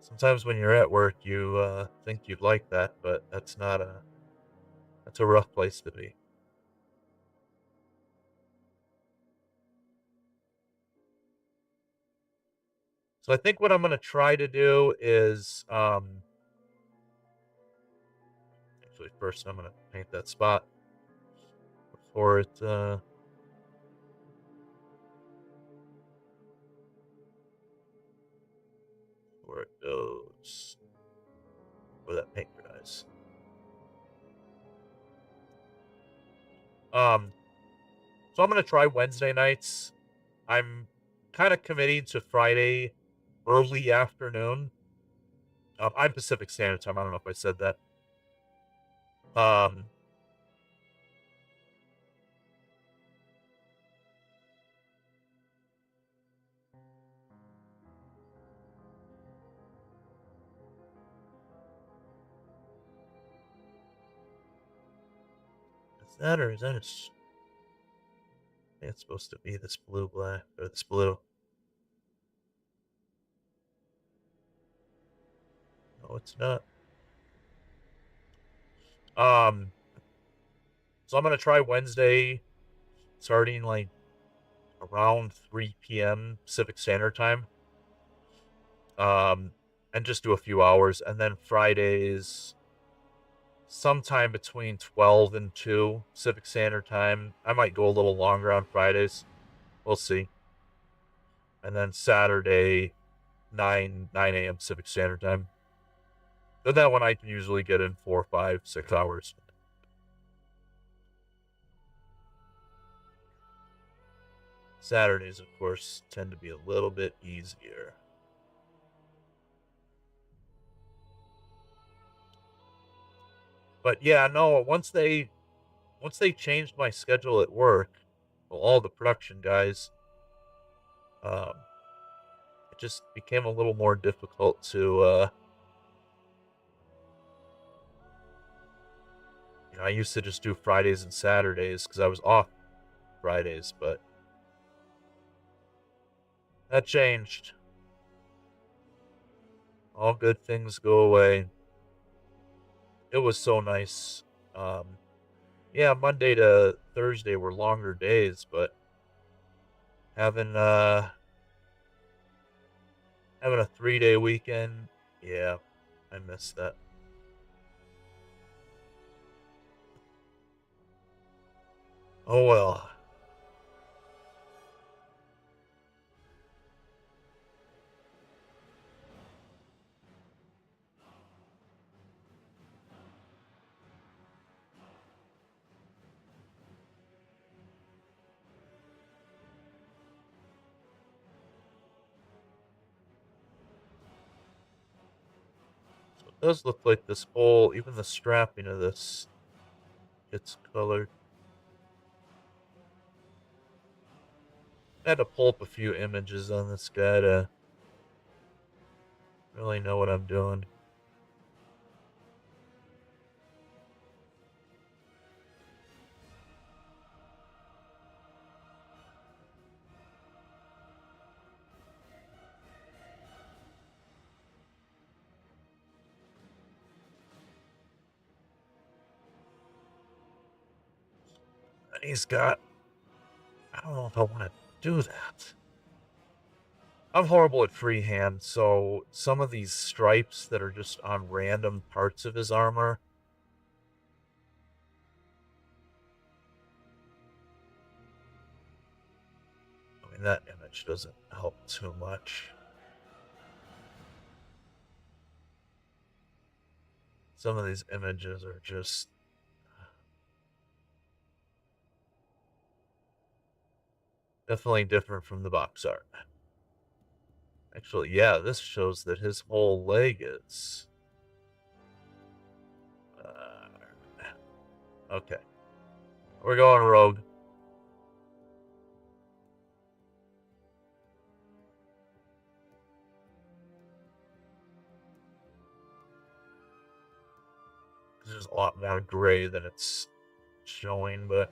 Sometimes when you're at work, you think you'd like that, but that's a rough place to be. So I think what I'm gonna try to do is actually first I'm gonna paint that spot before where it goes, where that paint dries. Um, so I'm gonna try Wednesday nights. I'm kind of committing to Friday early afternoon. I'm Pacific Standard Time. I don't know if I said that. Um, is that or is that it's supposed to be this blue black or this blue? No, it's not. Um, so I'm gonna try Wednesday starting like around 3 p.m. Pacific Standard Time. Um, and just do a few hours, and then Fridays sometime between 12 and 2 Pacific Standard Time. I might go a little longer on Fridays. We'll see. And then Saturday 9 a.m. Pacific Standard Time. Then that one I can usually get in 4, 5, 6 hours. Saturdays, of course, tend to be a little bit easier. But yeah, no, once they changed my schedule at work, well, all the production guys, um, it just became a little more difficult to I used to just do Fridays and Saturdays because I was off Fridays, but that changed. All good things go away. It was so nice. Um, yeah, Monday to Thursday were longer days, but having uh having a 3-day weekend, yeah, I miss that. Oh well. So it does look like this whole, even the strapping of this gets colored. I had to pull up a few images on this guy to really know what I'm doing. And he's got, I don't know if I want to do that. I'm horrible at freehand, so some of these stripes that are just on random parts of his armor. I mean, that image doesn't help too much. Some of these images are just definitely different from the box art. Actually, yeah, this shows that his whole leg is. Okay. We're going rogue. There's a lot more gray than it's showing, but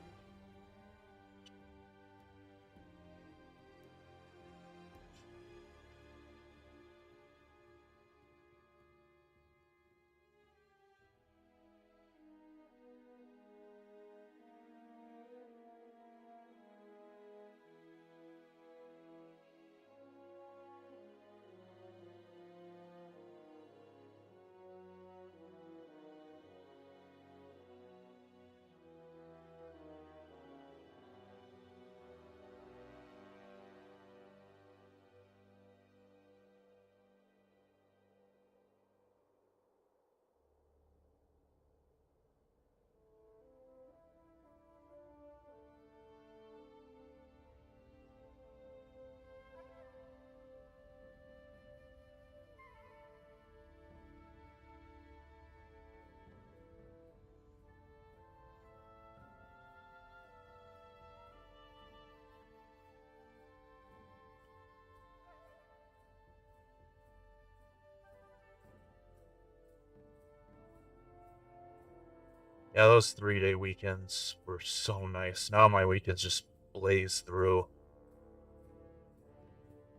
yeah, those 3-day weekends were so nice. Now my weekends just blaze through.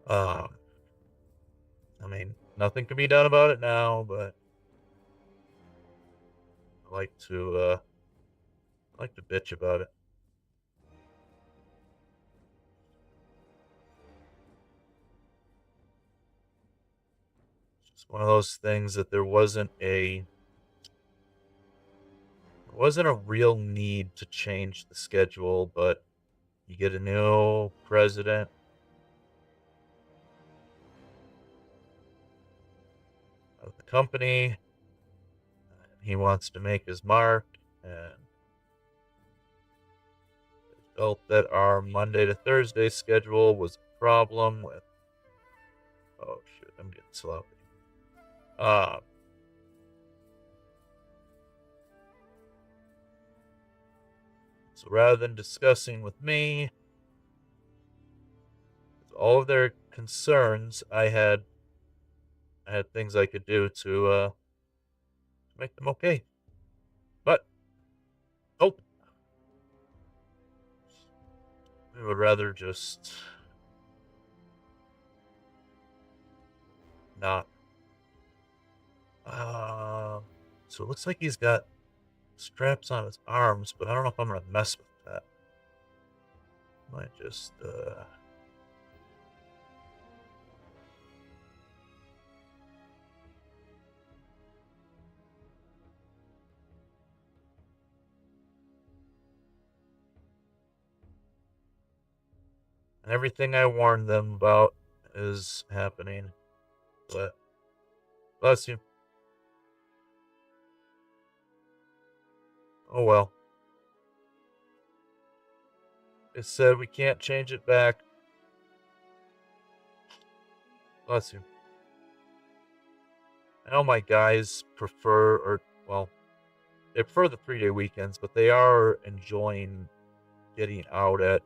Um, I mean, nothing can be done about it now, but I like to bitch about it. It's one of those things that there wasn't a real need to change the schedule, but you get a new president of the company. He wants to make his mark, and felt that our Monday to Thursday schedule was a problem with. Oh shoot, I'm getting sloppy. Uh, so rather than discussing with me all of their concerns, I had things I could do to make them okay. But nope, we would rather just not. So it looks like he's got straps on his arms, but I don't know if I'm gonna mess with that. Might just and everything I warned them about is happening. But bless you. Oh well. It said we can't change it back. Bless you. I know my guys prefer, or well, they prefer the 3-day weekends, but they are enjoying getting out at,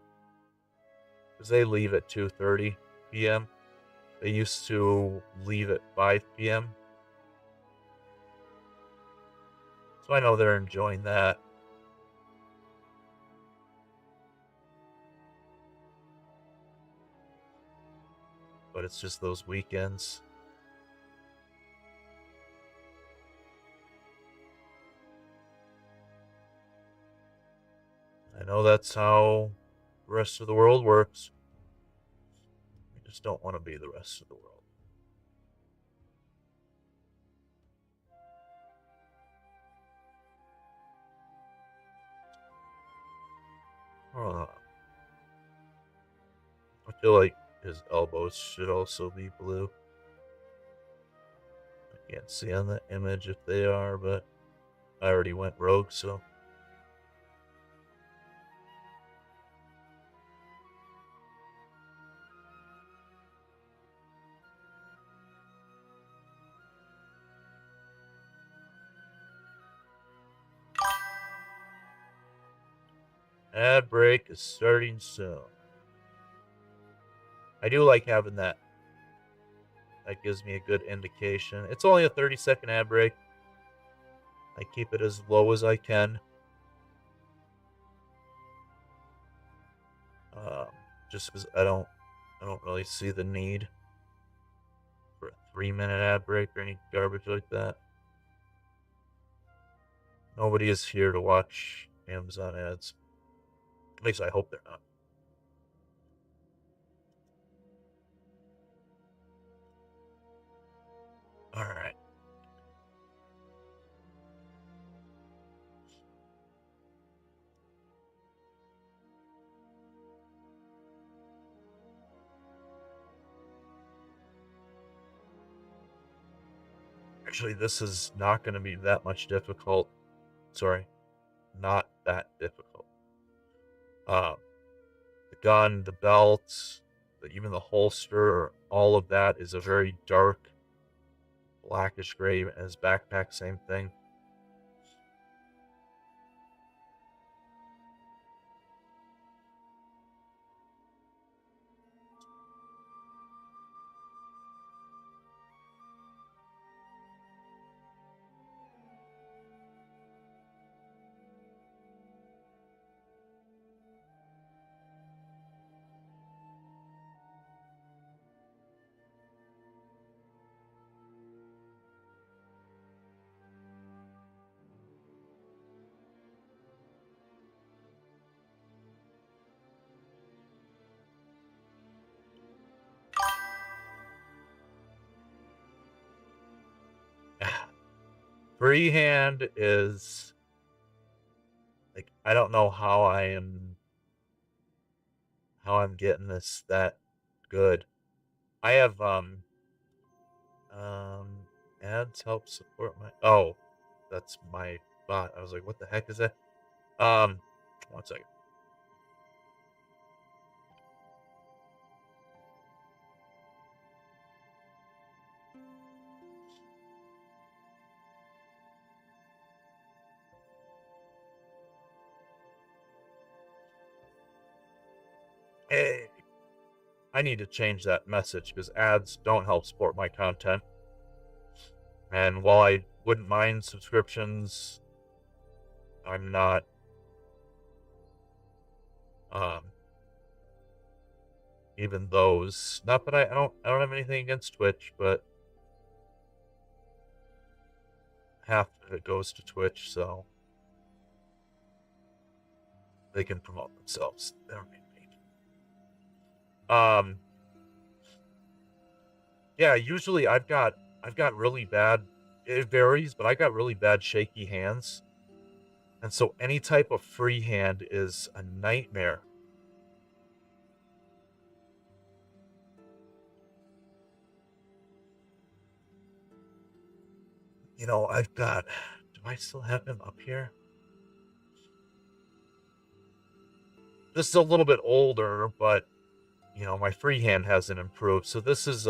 because they leave at 2:30 p.m. They used to leave at 5 p.m. So I know they're enjoying that. But it's just those weekends. I know that's how the rest of the world works. We just don't want to be the rest of the world. Oh, I feel like his elbows should also be blue. I can't see on the image if they are, but I already went rogue, so. Ad break is starting soon. I do like having that. That gives me a good indication. It's only a 30-second ad break. I keep it as low as I can. just because I don't really see the need for a 3-minute ad break or any garbage like that. Nobody is here to watch Amazon ads. At least I hope they're not. All right. Actually, this is not going to be that much difficult. Sorry, not that difficult. The gun, the belt, even the holster, all of that is a very dark blackish gray. And his backpack, same thing. Freehand is like, I don't know how I'm getting this that good. I have ads help support my, oh, that's my bot. I was like, what the heck is that? One second. Hey, I need to change that message because ads don't help support my content. And while I wouldn't mind subscriptions, I'm not even those. Not that I don't have anything against Twitch, but half of it goes to Twitch, so they can promote themselves. They don't need me. Yeah, usually I've got really bad, it varies, but I got really bad shaky hands. And so any type of freehand is a nightmare. You know, I've got, do I still have him up here? This is a little bit older, but you know, my freehand hasn't improved. So this is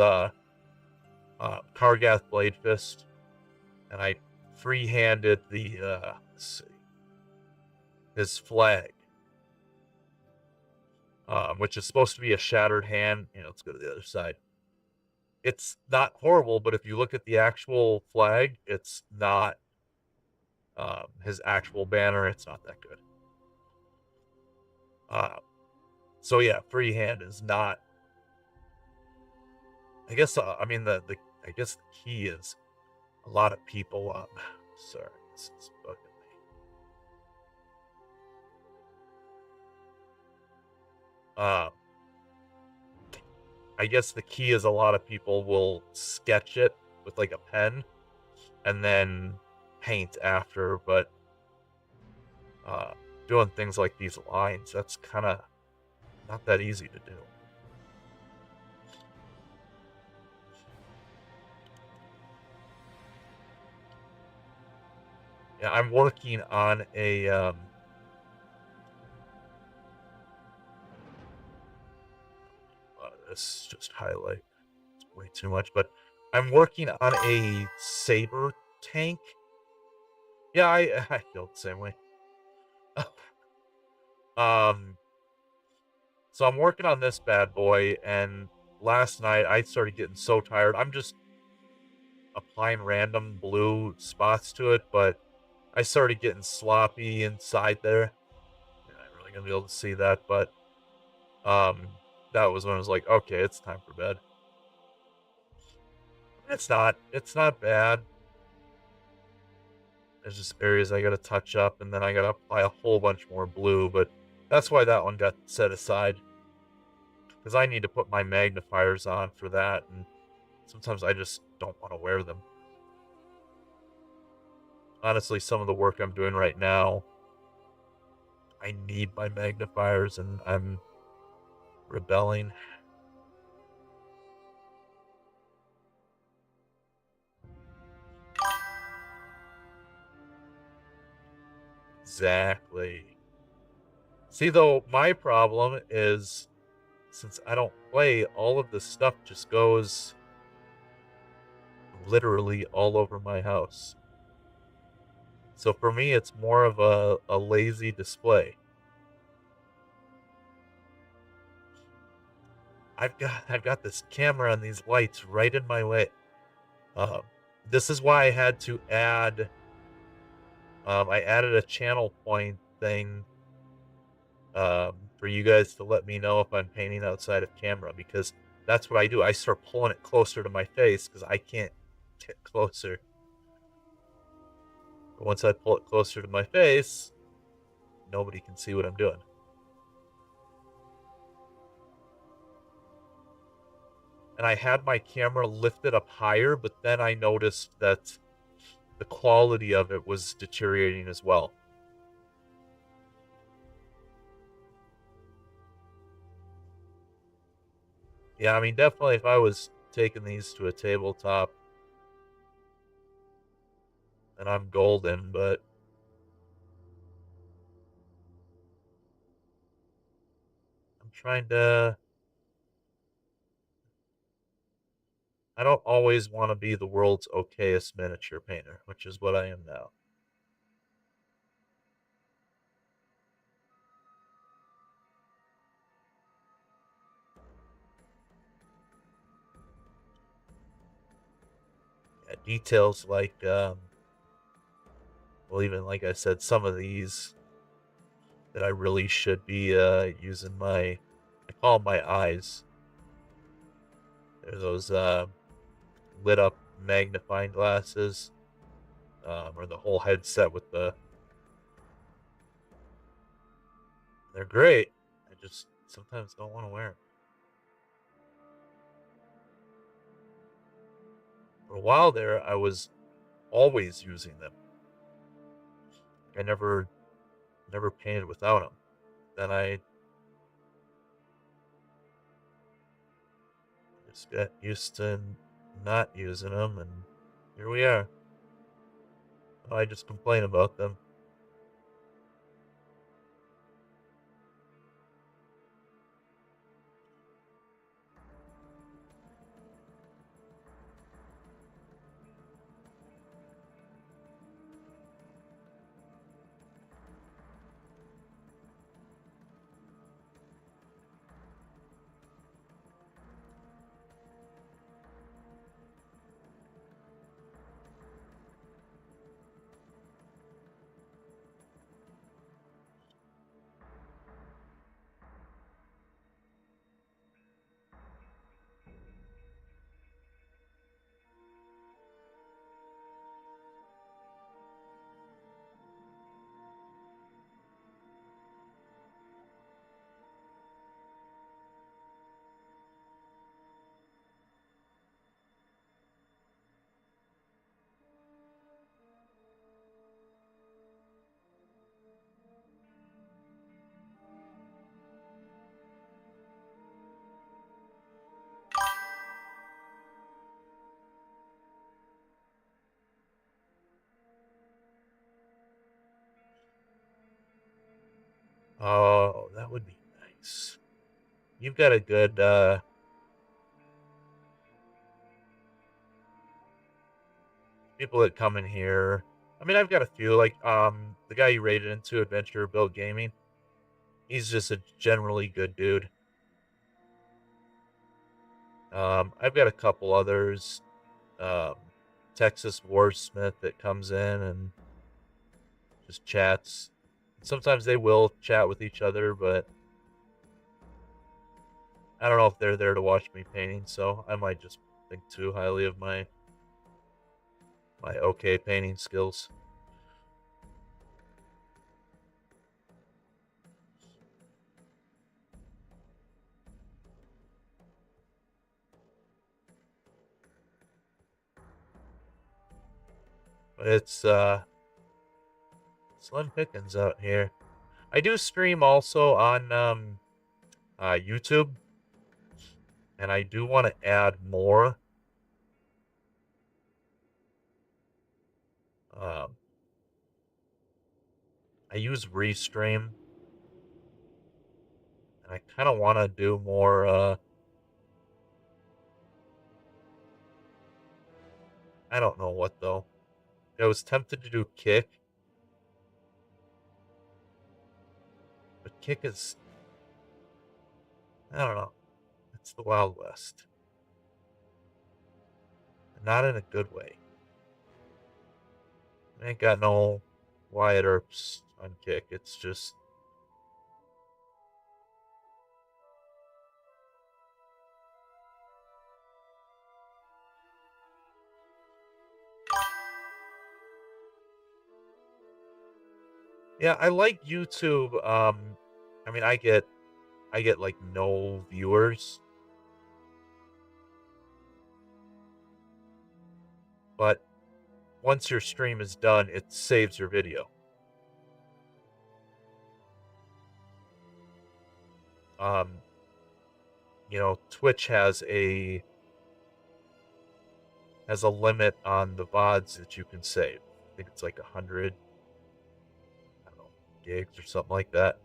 Kargath Blade Fist, and I freehanded the let's see, his flag, which is supposed to be a shattered hand. You know, let's go to the other side. It's not horrible, but if you look at the actual flag, it's not his actual banner. It's not that good. So yeah, freehand is not. I guess I mean the I guess the key is a lot of people. Sorry, this is bugging me. I guess the key is a lot of people will sketch it with like a pen and then paint after, but doing things like these lines, that's kind of not that easy to do. Yeah, I'm working on a this just highlight, it's way too much, but I'm working on a saber tank. Yeah, I feel the same way. So I'm working on this bad boy, and last night I started getting so tired. I'm just applying random blue spots to it, but I started getting sloppy inside there. You're not really gonna be able to see that, but that was when I was like, okay, it's time for bed. It's not. It's not bad. There's just areas I gotta touch up, and then I gotta apply a whole bunch more blue, but that's why that one got set aside. Because I need to put my magnifiers on for that, and sometimes I just don't want to wear them. Honestly, some of the work I'm doing right now, I need my magnifiers, and I'm rebelling. Exactly. See, though, my problem is since I don't play, all of the stuff just goes literally all over my house. So for me, it's more of a lazy display. I've got this camera and these lights right in my way. Um, this is why I had to add. I added a channel point thing for you guys to let me know if I'm painting outside of camera because that's what I do. I start pulling it closer to my face because I can't get closer. But once I pull it closer to my face, nobody can see what I'm doing. And I had my camera lifted up higher, but then I noticed that the quality of it was deteriorating as well. Yeah, I mean, definitely if I was taking these to a tabletop, then I'm golden, but I'm trying to. I don't always want to be the world's okayest miniature painter, which is what I am now. Yeah, details like, well, even like I said, some of these that I really should be using I call them my eyes. There's those lit up magnifying glasses, or the whole headset with they're great. I just sometimes don't want to wear them. For a while there, I was always using them. I never painted without them. Then I just got used to not using them, and here we are. I just complain about them. Oh, that would be nice. You've got a good people that come in here. I mean, I've got a few like the guy you rated into Adventure Built Gaming. He's just a generally good dude. I've got a couple others. Um, Texas Warsmith that comes in and just chats. Sometimes they will chat with each other, but I don't know if they're there to watch me painting, so I might just think too highly of my okay painting skills. But it's slim pickings out here. I do stream also on YouTube, and I do want to add more. Um, I use Restream, and I kind of want to do more. I don't know what though. I was tempted to do Kick, but Kick is, I don't know. It's the Wild West. Not in a good way. I ain't got no Wyatt Earps on Kick. It's just, yeah, I like YouTube. I mean, I get like no viewers, but once your stream is done, it saves your video. Um, Twitch has a limit on the VODs that you can save. I think it's like 100, I don't know, gigs or something like that.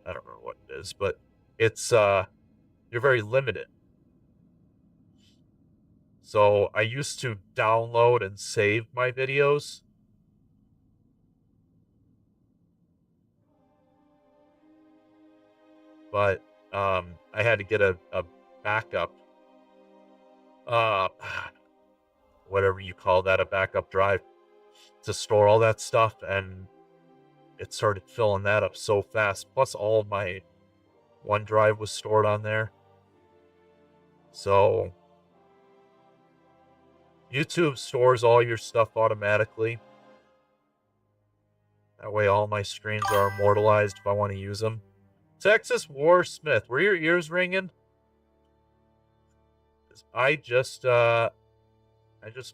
I don't remember what it is, but it's you're very limited. So I used to download and save my videos. But I had to get a backup, uh, whatever you call that, a backup drive to store all that stuff, and it started filling that up so fast. Plus, all of my OneDrive was stored on there. So YouTube stores all your stuff automatically. That way all my streams are immortalized if I want to use them. Texas Warsmith, were your ears ringing? I just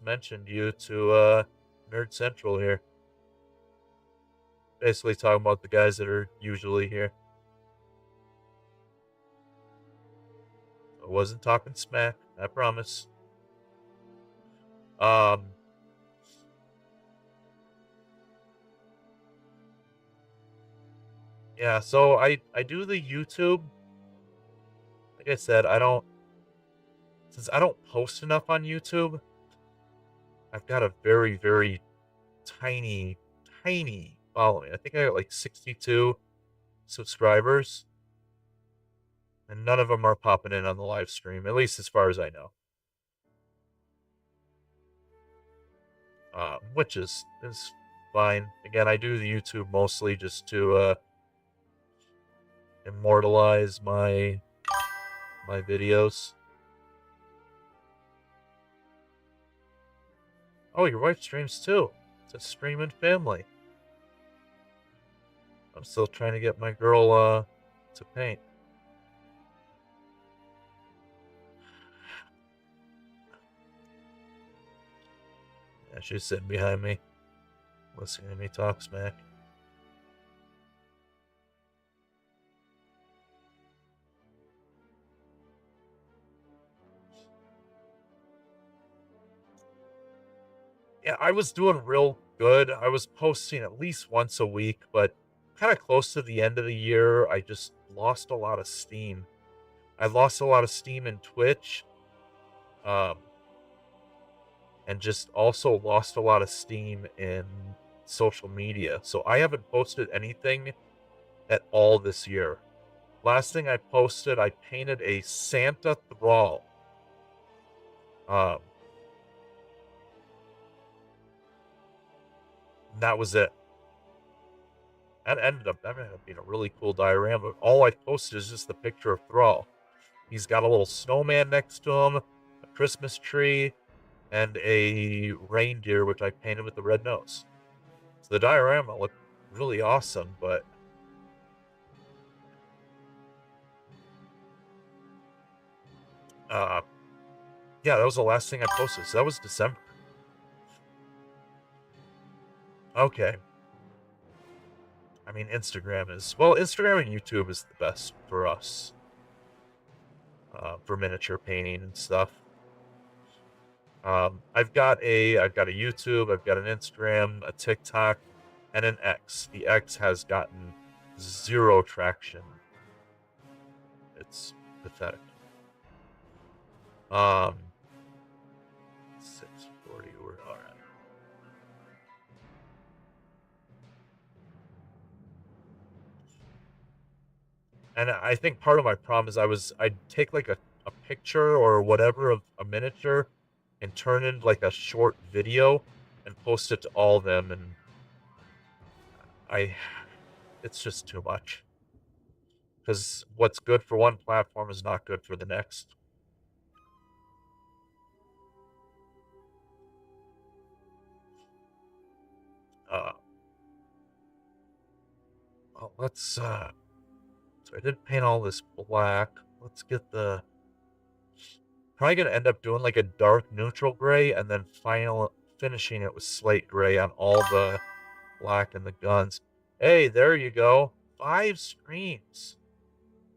mentioned you to Nerd Central here. Basically talking about the guys that are usually here. I wasn't talking smack, I promise. Yeah, so I do the YouTube. Like I said, since I don't post enough on YouTube, I've got a very, very tiny following. I think I got like 62 subscribers, and none of them are popping in on the live stream, at least as far as I know. Which is fine. Again, I do the YouTube mostly just to immortalize my videos. Oh, your wife streams too. It's a streaming family. I'm still trying to get my girl to paint. Yeah, she's sitting behind me, listening to me talk smack. Yeah, I was doing real good. I was posting at least once a week, but kind of close to the end of the year, I just lost a lot of steam. I lost a lot of steam in Twitch, um, and just also lost a lot of steam in social media. So I haven't posted anything at all this year. Last thing I posted, I painted a Santa Thrall. That was it. That ended up being a really cool diorama. All I posted is just the picture of Thrall. He's got a little snowman next to him, a Christmas tree, and a reindeer, which I painted with the red nose. So the diorama looked really awesome, but yeah, that was the last thing I posted. So that was December. Okay. I mean, Instagram and YouTube is the best for us, for miniature painting and stuff. I've got a YouTube, I've got an Instagram, a TikTok, and an X. The X has gotten 0 traction. It's pathetic. 640, we're all right. And I think part of my problem is I'd take like a picture or whatever of a miniature and turn it into like a short video and post it to all of them, and it's just too much. Because what's good for one platform is not good for the next. Well, let's, so I did paint all this black. Let's get the, probably gonna end up doing like a dark neutral gray and then finishing it with slate gray on all the black and the guns. Hey, there you go. 5 streams.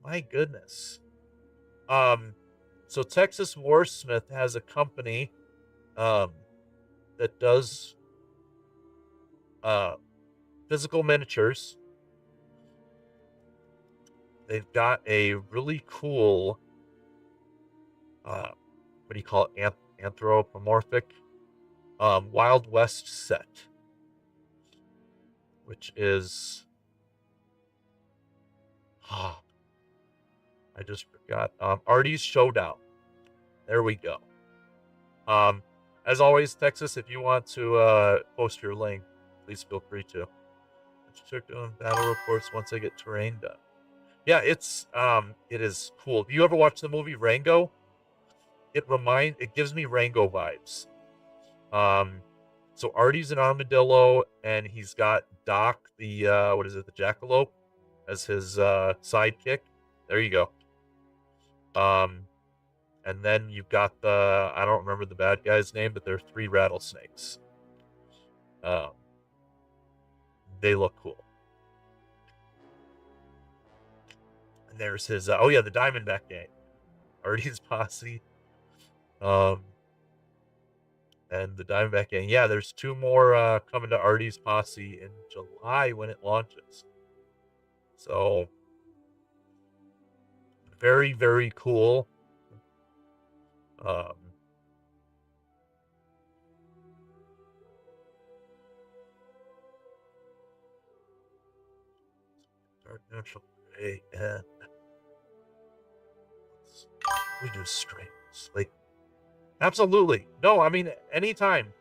My goodness. So Texas Warsmith has a company, that does, physical miniatures. They've got a really cool, what do you call it? Anthropomorphic, Wild West set, which is, I just forgot, Artie's Showdown. There we go. As always, Texas, if you want to, post your link, please feel free to. Let's start doing battle reports once I get terrain done. Yeah, it is cool. Do you ever watch the movie Rango? It gives me Rango vibes. So Artie's an armadillo, and he's got Doc, the, the jackalope, as his, sidekick. There you go. And then you've got I don't remember the bad guy's name, but there are 3 rattlesnakes. They look cool. And there's his, the Diamondback gang. Artie's posse. And the Diamondback gang. Yeah, there's 2 more, coming to Artie's posse in July when it launches. So, very, very cool. Dark neutral gray, and we do straight slate. Absolutely. No, I mean, anytime.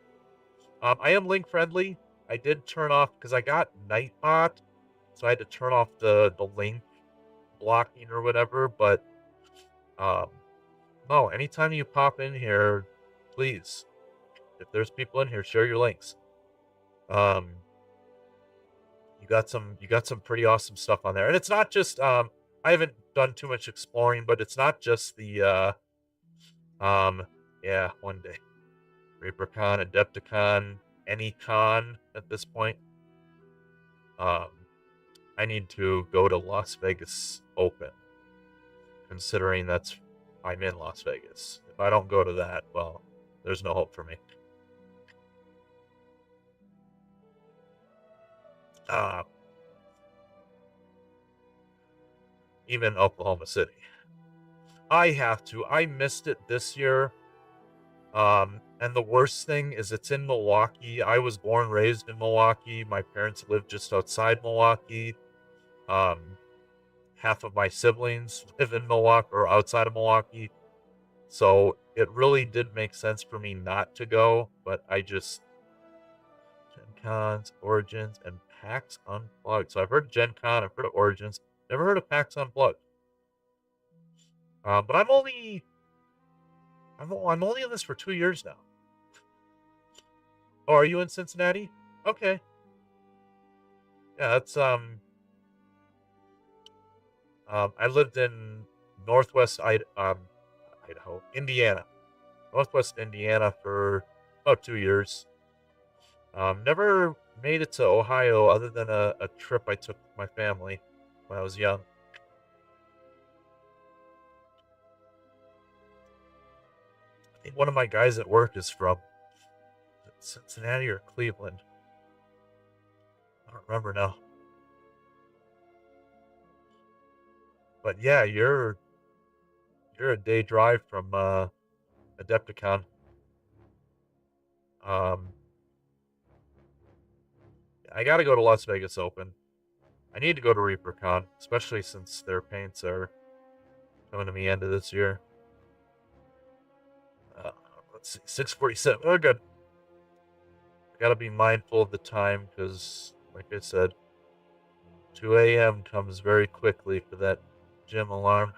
I am link friendly. I did turn off, because I got Nightbot, so I had to turn off the link blocking or whatever, but, no, anytime you pop in here, please, if there's people in here, share your links. You got some pretty awesome stuff on there. And it's not just, I haven't done too much exploring, but it's not just the, yeah, one day. ReaperCon, Adepticon, any con at this point. I need to go to Las Vegas Open, considering I'm in Las Vegas. If I don't go to that, well, there's no hope for me. Even Oklahoma City. I have to. I missed it this year. And the worst thing is it's in Milwaukee. I was born, raised in Milwaukee. My parents lived just outside Milwaukee. Half of my siblings live in Milwaukee or outside of Milwaukee. So it really did make sense for me not to go, but I just, Gen Cons, Origins, and PAX Unplugged. So I've heard of Gen Con, I've heard of Origins, never heard of PAX Unplugged. But I'm only in this for 2 years now. Oh, are you in Cincinnati? Okay. Yeah, that's I lived in Northwest Idaho, Indiana, Northwest Indiana for about 2 years. Never made it to Ohio other than a trip I took with my family when I was young. I think one of my guys at work is from Cincinnati or Cleveland. I don't remember now. But yeah, you're a day drive from Adepticon. Um, I got to go to Las Vegas Open. I need to go to ReaperCon, especially since their paints are coming to the end of this year. Uh, let's see, 6:47. Oh, good. I got to be mindful of the time because, like I said, 2 a.m. comes very quickly for that gym alarm.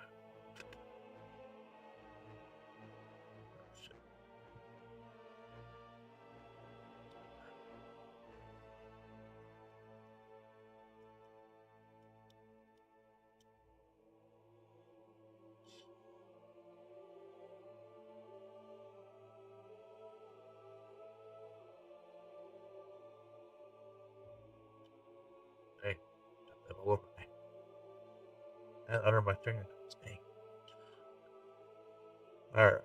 Hey, got that all over me. And under my fingernails. Dang. All right.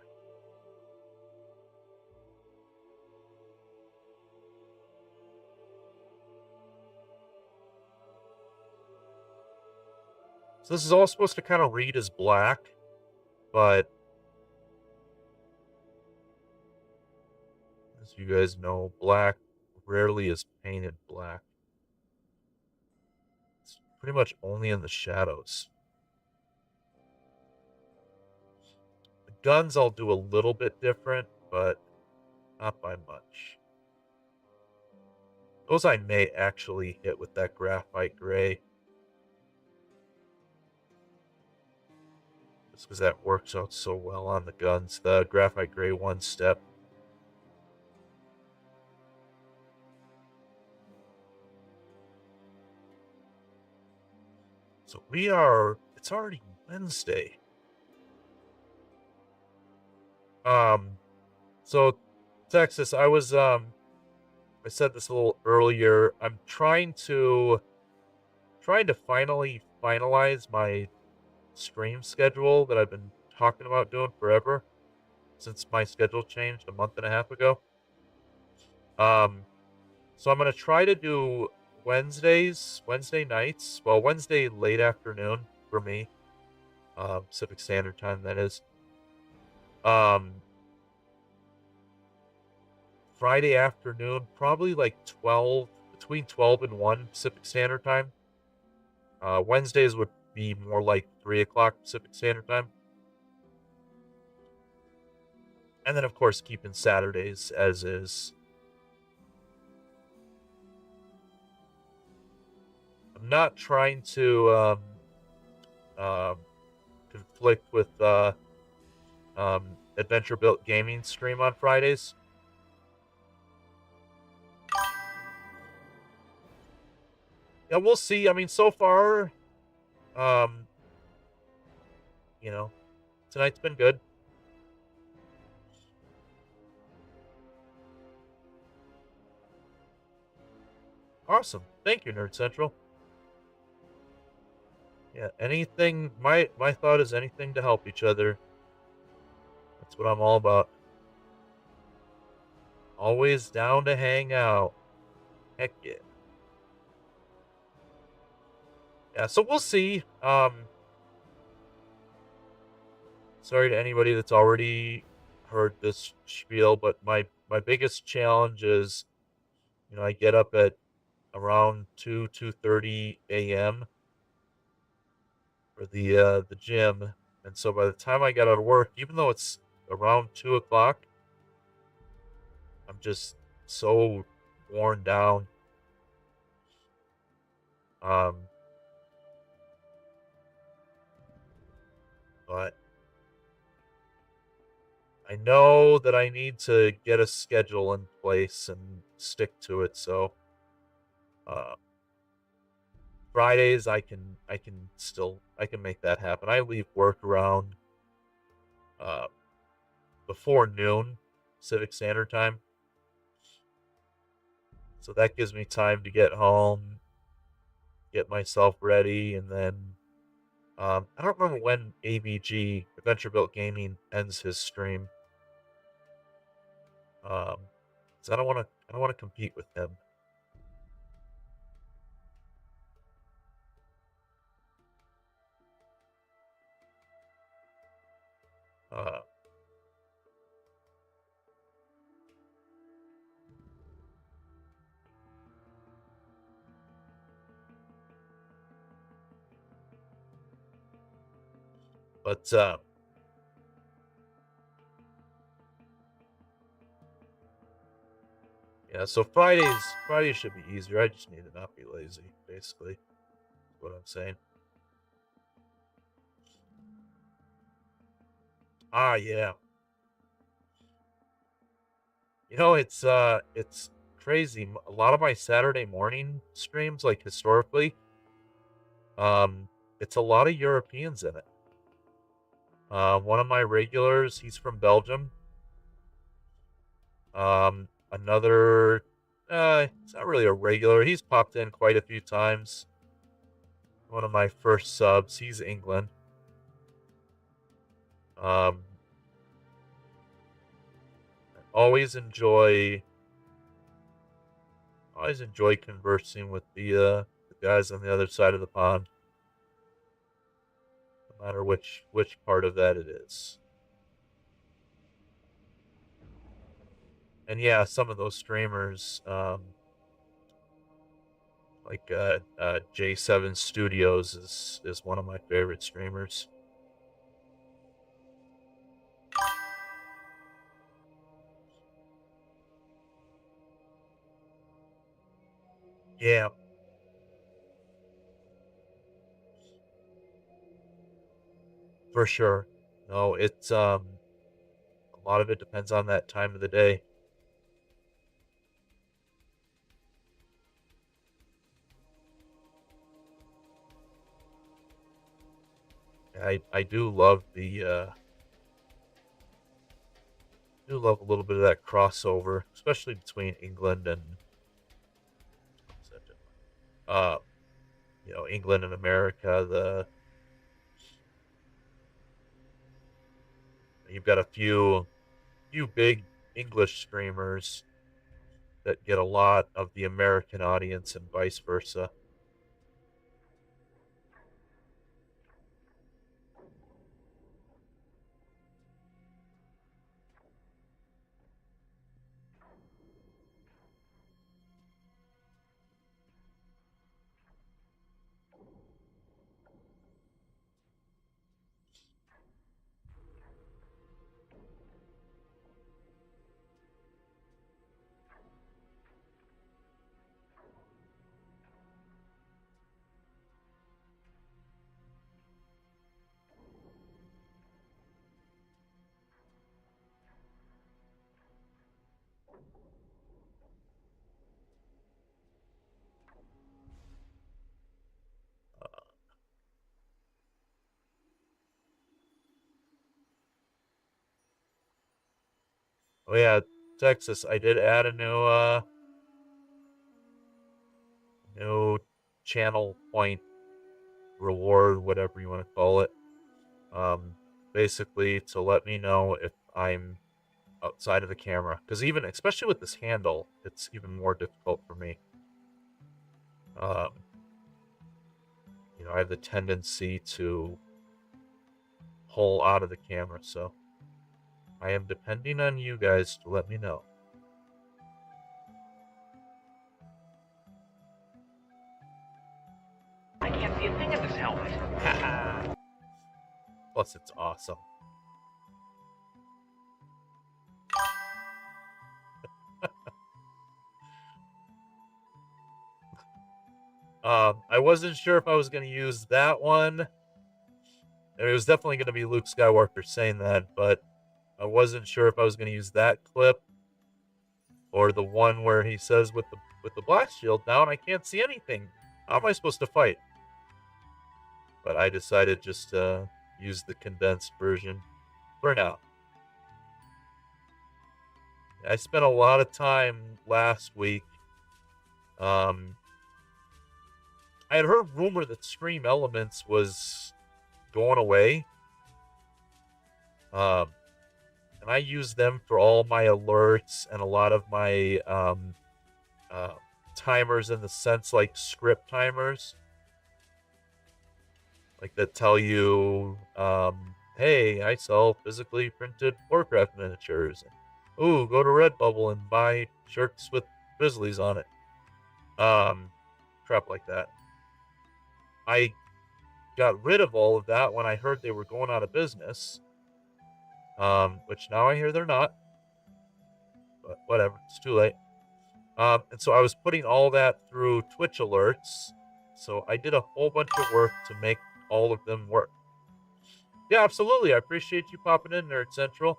So this is all supposed to kind of read as black, but as you guys know, black rarely is painted black. It's pretty much only in the shadows. The guns I'll do a little bit different, but not by much. Those I may actually hit with that graphite gray. Just because that works out so well on the guns. The graphite gray one step. So it's already Wednesday. So Texas, I said this a little earlier. I'm trying to finally finalize my stream schedule that I've been talking about doing forever since my schedule changed a month and a half ago. Um, so I'm gonna try to do Wednesday nights, well, Wednesday late afternoon for me, Pacific Standard Time, that is. Um, Friday afternoon, probably like between 12 and 1 Pacific Standard Time. Wednesdays would be more like 3 o'clock Pacific Standard Time. And then, of course, keeping Saturdays as is. I'm not trying to um, conflict with Adventure Built Gaming stream on Fridays. Yeah, we'll see. I mean, so far, um, you know, tonight's been good. Awesome. Thank you, Nerd Central. Yeah, anything. My thought is anything to help each other. That's what I'm all about. Always down to hang out. Heck yeah. Yeah, so we'll see. Sorry to anybody that's already heard this spiel, but my biggest challenge is, I get up at around 2:30 a.m. for the gym, and so by the time I get out of work, even though it's around 2 o'clock, I'm just so worn down. Um, but I know that I need to get a schedule in place and stick to it. So uh, Fridays I can make that happen. I leave work around uh, before noon Pacific Standard Time, so that gives me time to get home, get myself ready, and then I don't remember when ABG Adventure Built Gaming ends his stream. Um, 'Cause I don't want to compete with him. Uh, but yeah, so Fridays should be easier. I just need to not be lazy, basically. Is what I'm saying. Ah, yeah. You know, it's crazy. A lot of my Saturday morning streams, like historically, um, it's a lot of Europeans in it. One of my regulars, he's from Belgium. Another, it's not really a regular. He's popped in quite a few times. One of my first subs, he's England. Um, always enjoy, always enjoy conversing with the guys on the other side of the pond, no matter which part of that it is. And yeah, some of those streamers, like J7 Studios is one of my favorite streamers. Yeah, for sure. No, it's a lot of it depends on that time of the day. I do love a little bit of that crossover, especially between England and uh England and America. The You've got a few big English streamers that get a lot of the American audience and vice versa. Oh yeah, Texas. I did add a new channel point reward, whatever you want to call it. Um, Basically to let me know if I'm outside of the camera, because even especially with this handle, it's even more difficult for me. Um, I have the tendency to pull out of the camera, so I am depending on you guys to let me know. I can't see a thing in this helmet. Plus, it's awesome. I wasn't sure if I was going to use that one. It was definitely going to be Luke Skywalker saying that, but I wasn't sure if I was going to use that clip or the one where he says with the blast shield down, I can't see anything. How am I supposed to fight? But I decided just to use the condensed version for now. I spent a lot of time last week. I had heard rumor that Stream Elements was going away. And I use them for all my alerts and a lot of my uh, timers in the sense like script timers, like that tell you, hey, I sell physically printed Warcraft miniatures. Ooh, go to Redbubble and buy shirts with grizzlies on it. Crap like that. I got rid of all of that when I heard they were going out of business. Which now I hear they're not. But whatever, it's too late. And so I was putting all that through Twitch alerts. So I did a whole bunch of work to make all of them work. Yeah, absolutely. I appreciate you popping in, Nerd Central.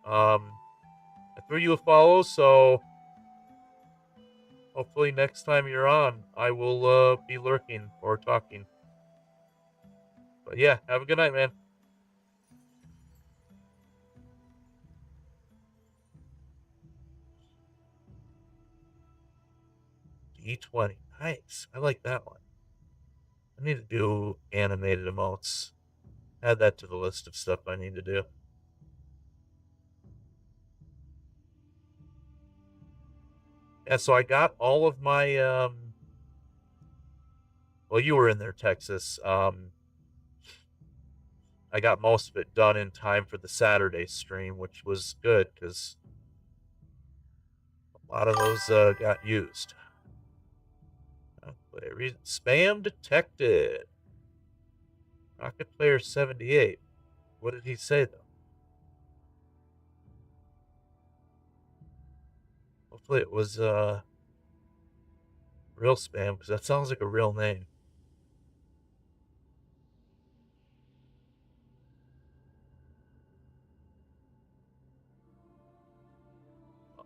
I threw you a follow, so hopefully next time you're on, I will be lurking or talking. But yeah, have a good night, man. D20. Nice. I like that one. I need to do animated emotes. Add that to the list of stuff I need to do. Yeah, so I got all of my well, you were in there, Texas. I got most of it done in time for the Saturday stream, which was good because a lot of those got used. Spam detected. Rocket Player 78. What did he say, though? Hopefully it was real spam, because that sounds like a real name.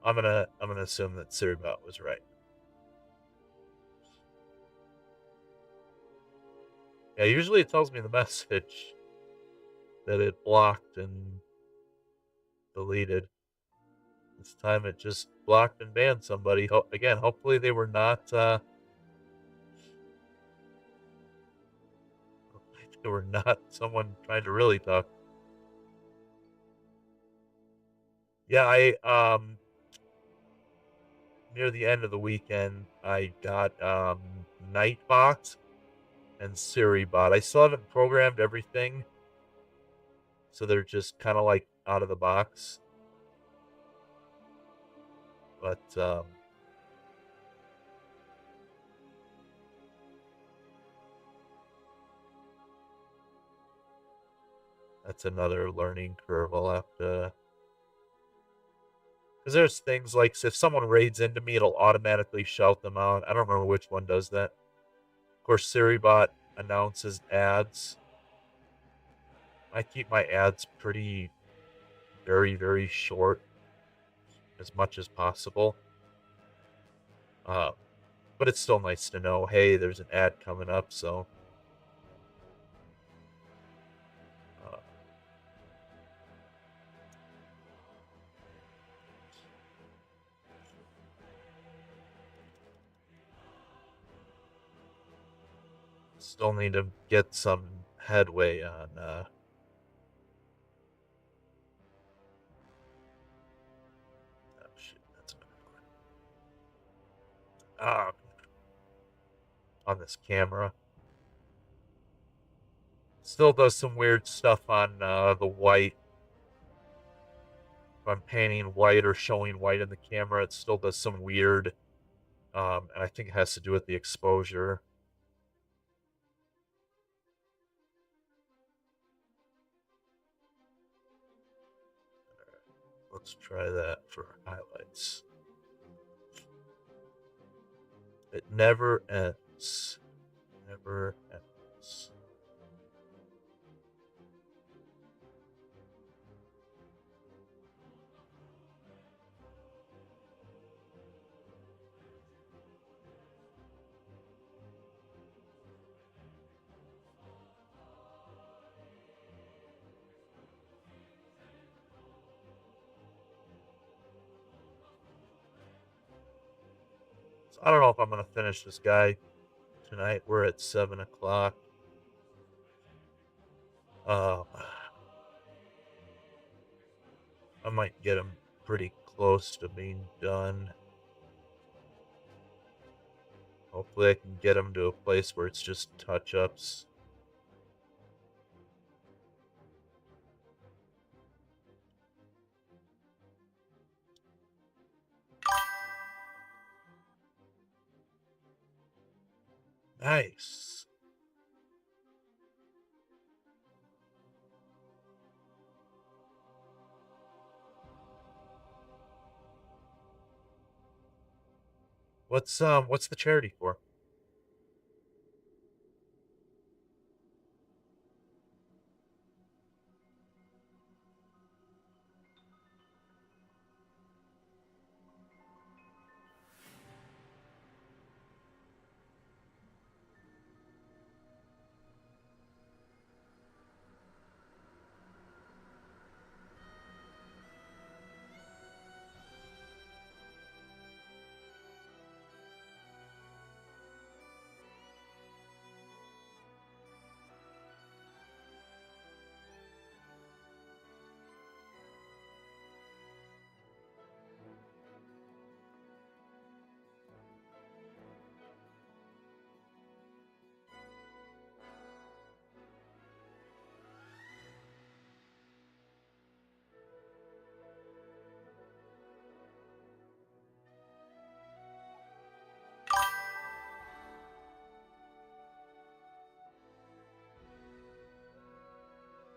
I'm gonna assume that Siribot was right. Yeah, usually it tells me the message that it blocked and deleted. This time it just blocked and banned somebody. Again, hopefully they were not someone trying to really talk. Yeah, I near the end of the weekend I got Nightbot and Siribot. I still haven't programmed everything, so they're just kind of like out of the box. But that's another learning curve I'll have to. Because there's things like if someone raids into me, it'll automatically shout them out. I don't remember which one does that. Of course, Siribot announces ads. I keep my ads pretty, very, very short as much as possible. But it's still nice to know, hey, there's an ad coming up, so. Still need to get some headway on oh shit, that's on this camera. Still does some weird stuff on the white. If I'm painting white or showing white in the camera, it still does some weird, and I think it has to do with the exposure. Let's try that for highlights. It never ends. Never ends. I don't know if I'm gonna finish this guy tonight. We're at 7 o'clock. Um, I might get him pretty close to being done. Hopefully, I can get him to a place where it's just touch ups. Nice. What's the charity for?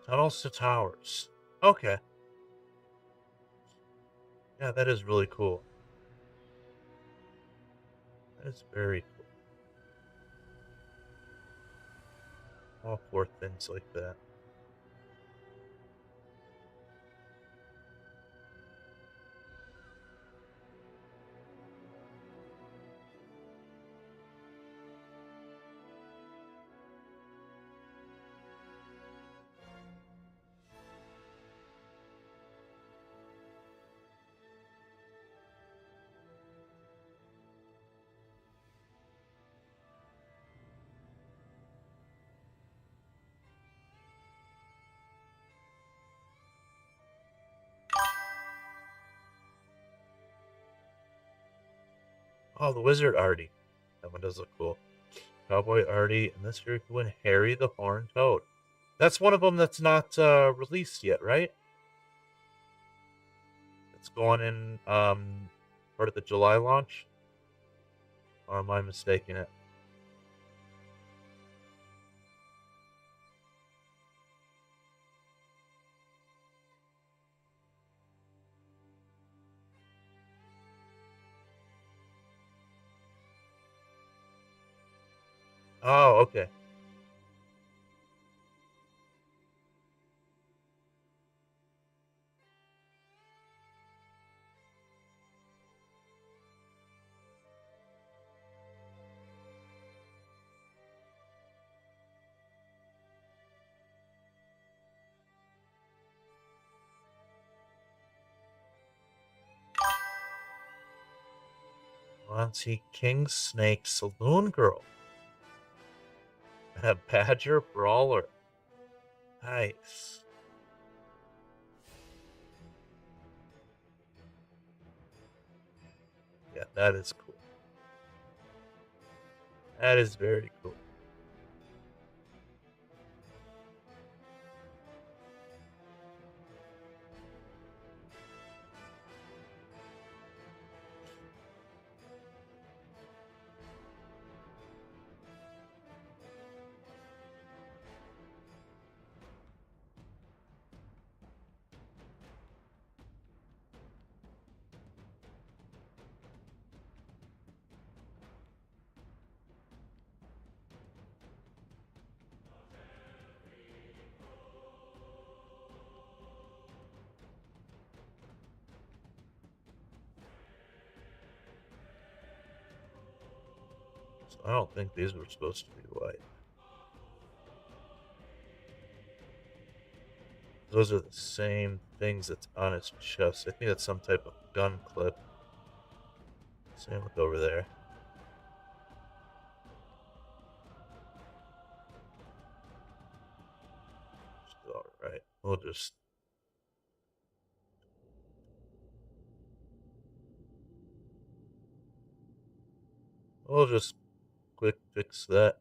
Tunnels to towers. Okay. Yeah, that is really cool. That is very cool. All for things like that. Oh, the wizard Artie. That one does look cool. Cowboy Artie, and this year you win Harry the Horned Toad. That's one of them that's not released yet, right? It's going in part of the July launch. Or am I mistaking it? Oh, okay. Monty King Snake Saloon Girl. And a Badger Brawler. Nice. Yeah, that is cool. That is very cool. So I don't think these were supposed to be white. Those are the same things that's on his chest. I think that's some type of gun clip. Same with over there. All right. We'll just. We'll just quick fix that.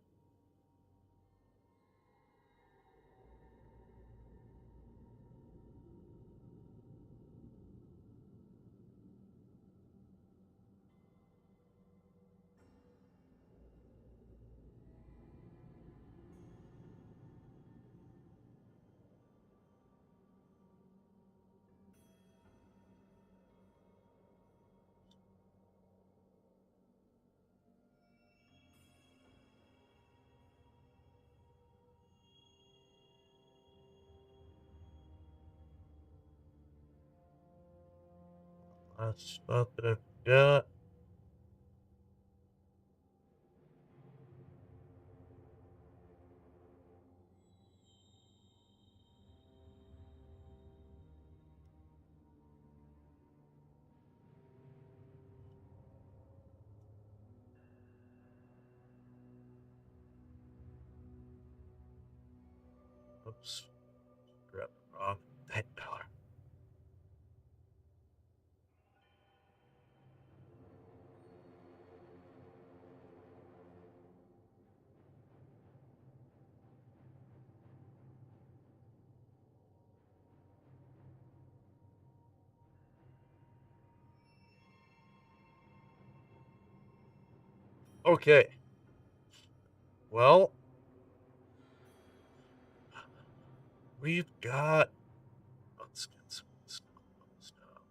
That's not that I've got. Oops. Grab the wrong $10. Okay. Well, we've got. Let's get some stuff closed up.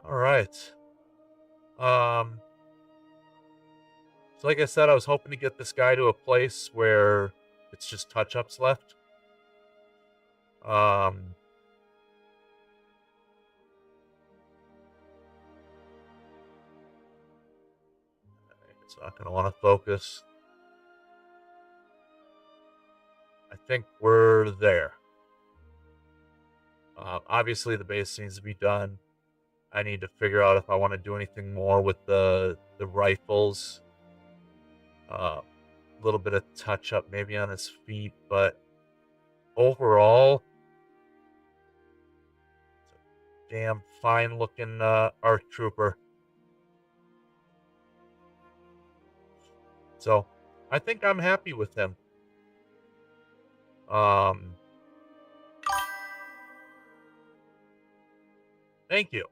All right. So like I said, I was hoping to get this guy to a place where it's just touch-ups left. Um, it's not going to want to focus. I think we're there. Obviously, the base needs to be done. I need to figure out if I want to do anything more with the rifles. A little bit of touch-up maybe on his feet, but overall, it's a damn fine-looking ARC trooper. So, I think I'm happy with him. Thank you.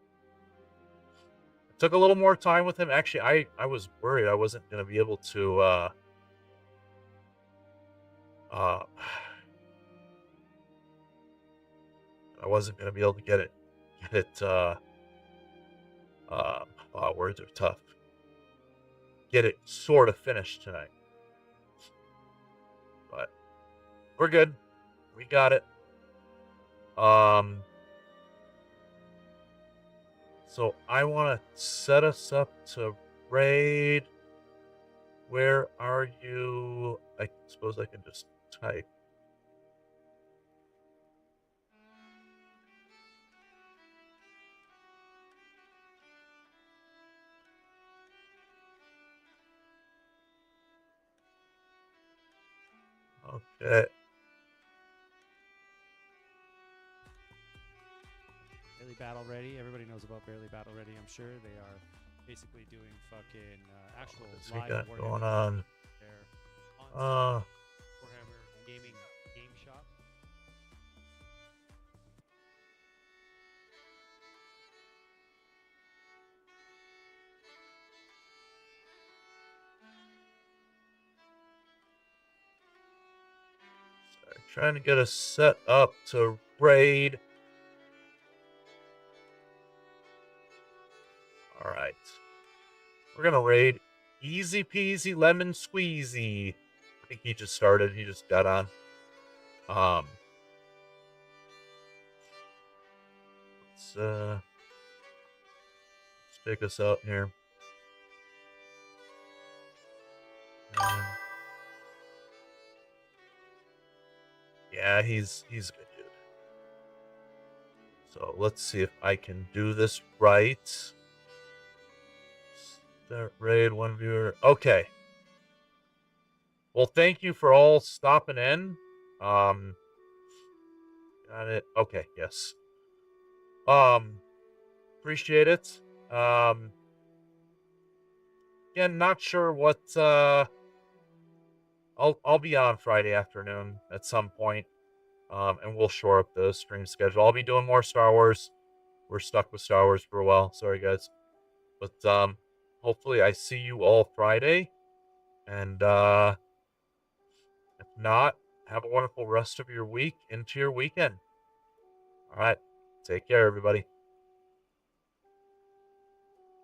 It took a little more time with him. Actually, I was worried I wasn't going to be able to, I wasn't going to be able to get it, wow, words are tough. Get it sort of finished tonight. But we're good. We got it. So I want to set us up to raid. Where are you? I suppose I can just type. Okay. Barely Battle Ready. Everybody knows about Barely Battle Ready, I'm sure. They are basically doing fucking actual What's we live got Warhammer. going on? Their on Warhammer gaming game shop. Sorry, trying to get us set up to raid. All right. We're going to raid easy peasy lemon squeezy. I think he just started. He just got on. Let's let's take us out here. Yeah, he's a good dude. So let's see if I can do this right. Start raid, one viewer. Okay. Well, thank you for all stopping in. Got it. Okay, yes. Appreciate it. Again, not sure what I'll be on Friday afternoon at some point. And we'll shore up the stream schedule. I'll be doing more Star Wars. We're stuck with Star Wars for a while. Sorry guys. But hopefully I see you all Friday. And if not, have a wonderful rest of your week into your weekend. All right. Take care, everybody.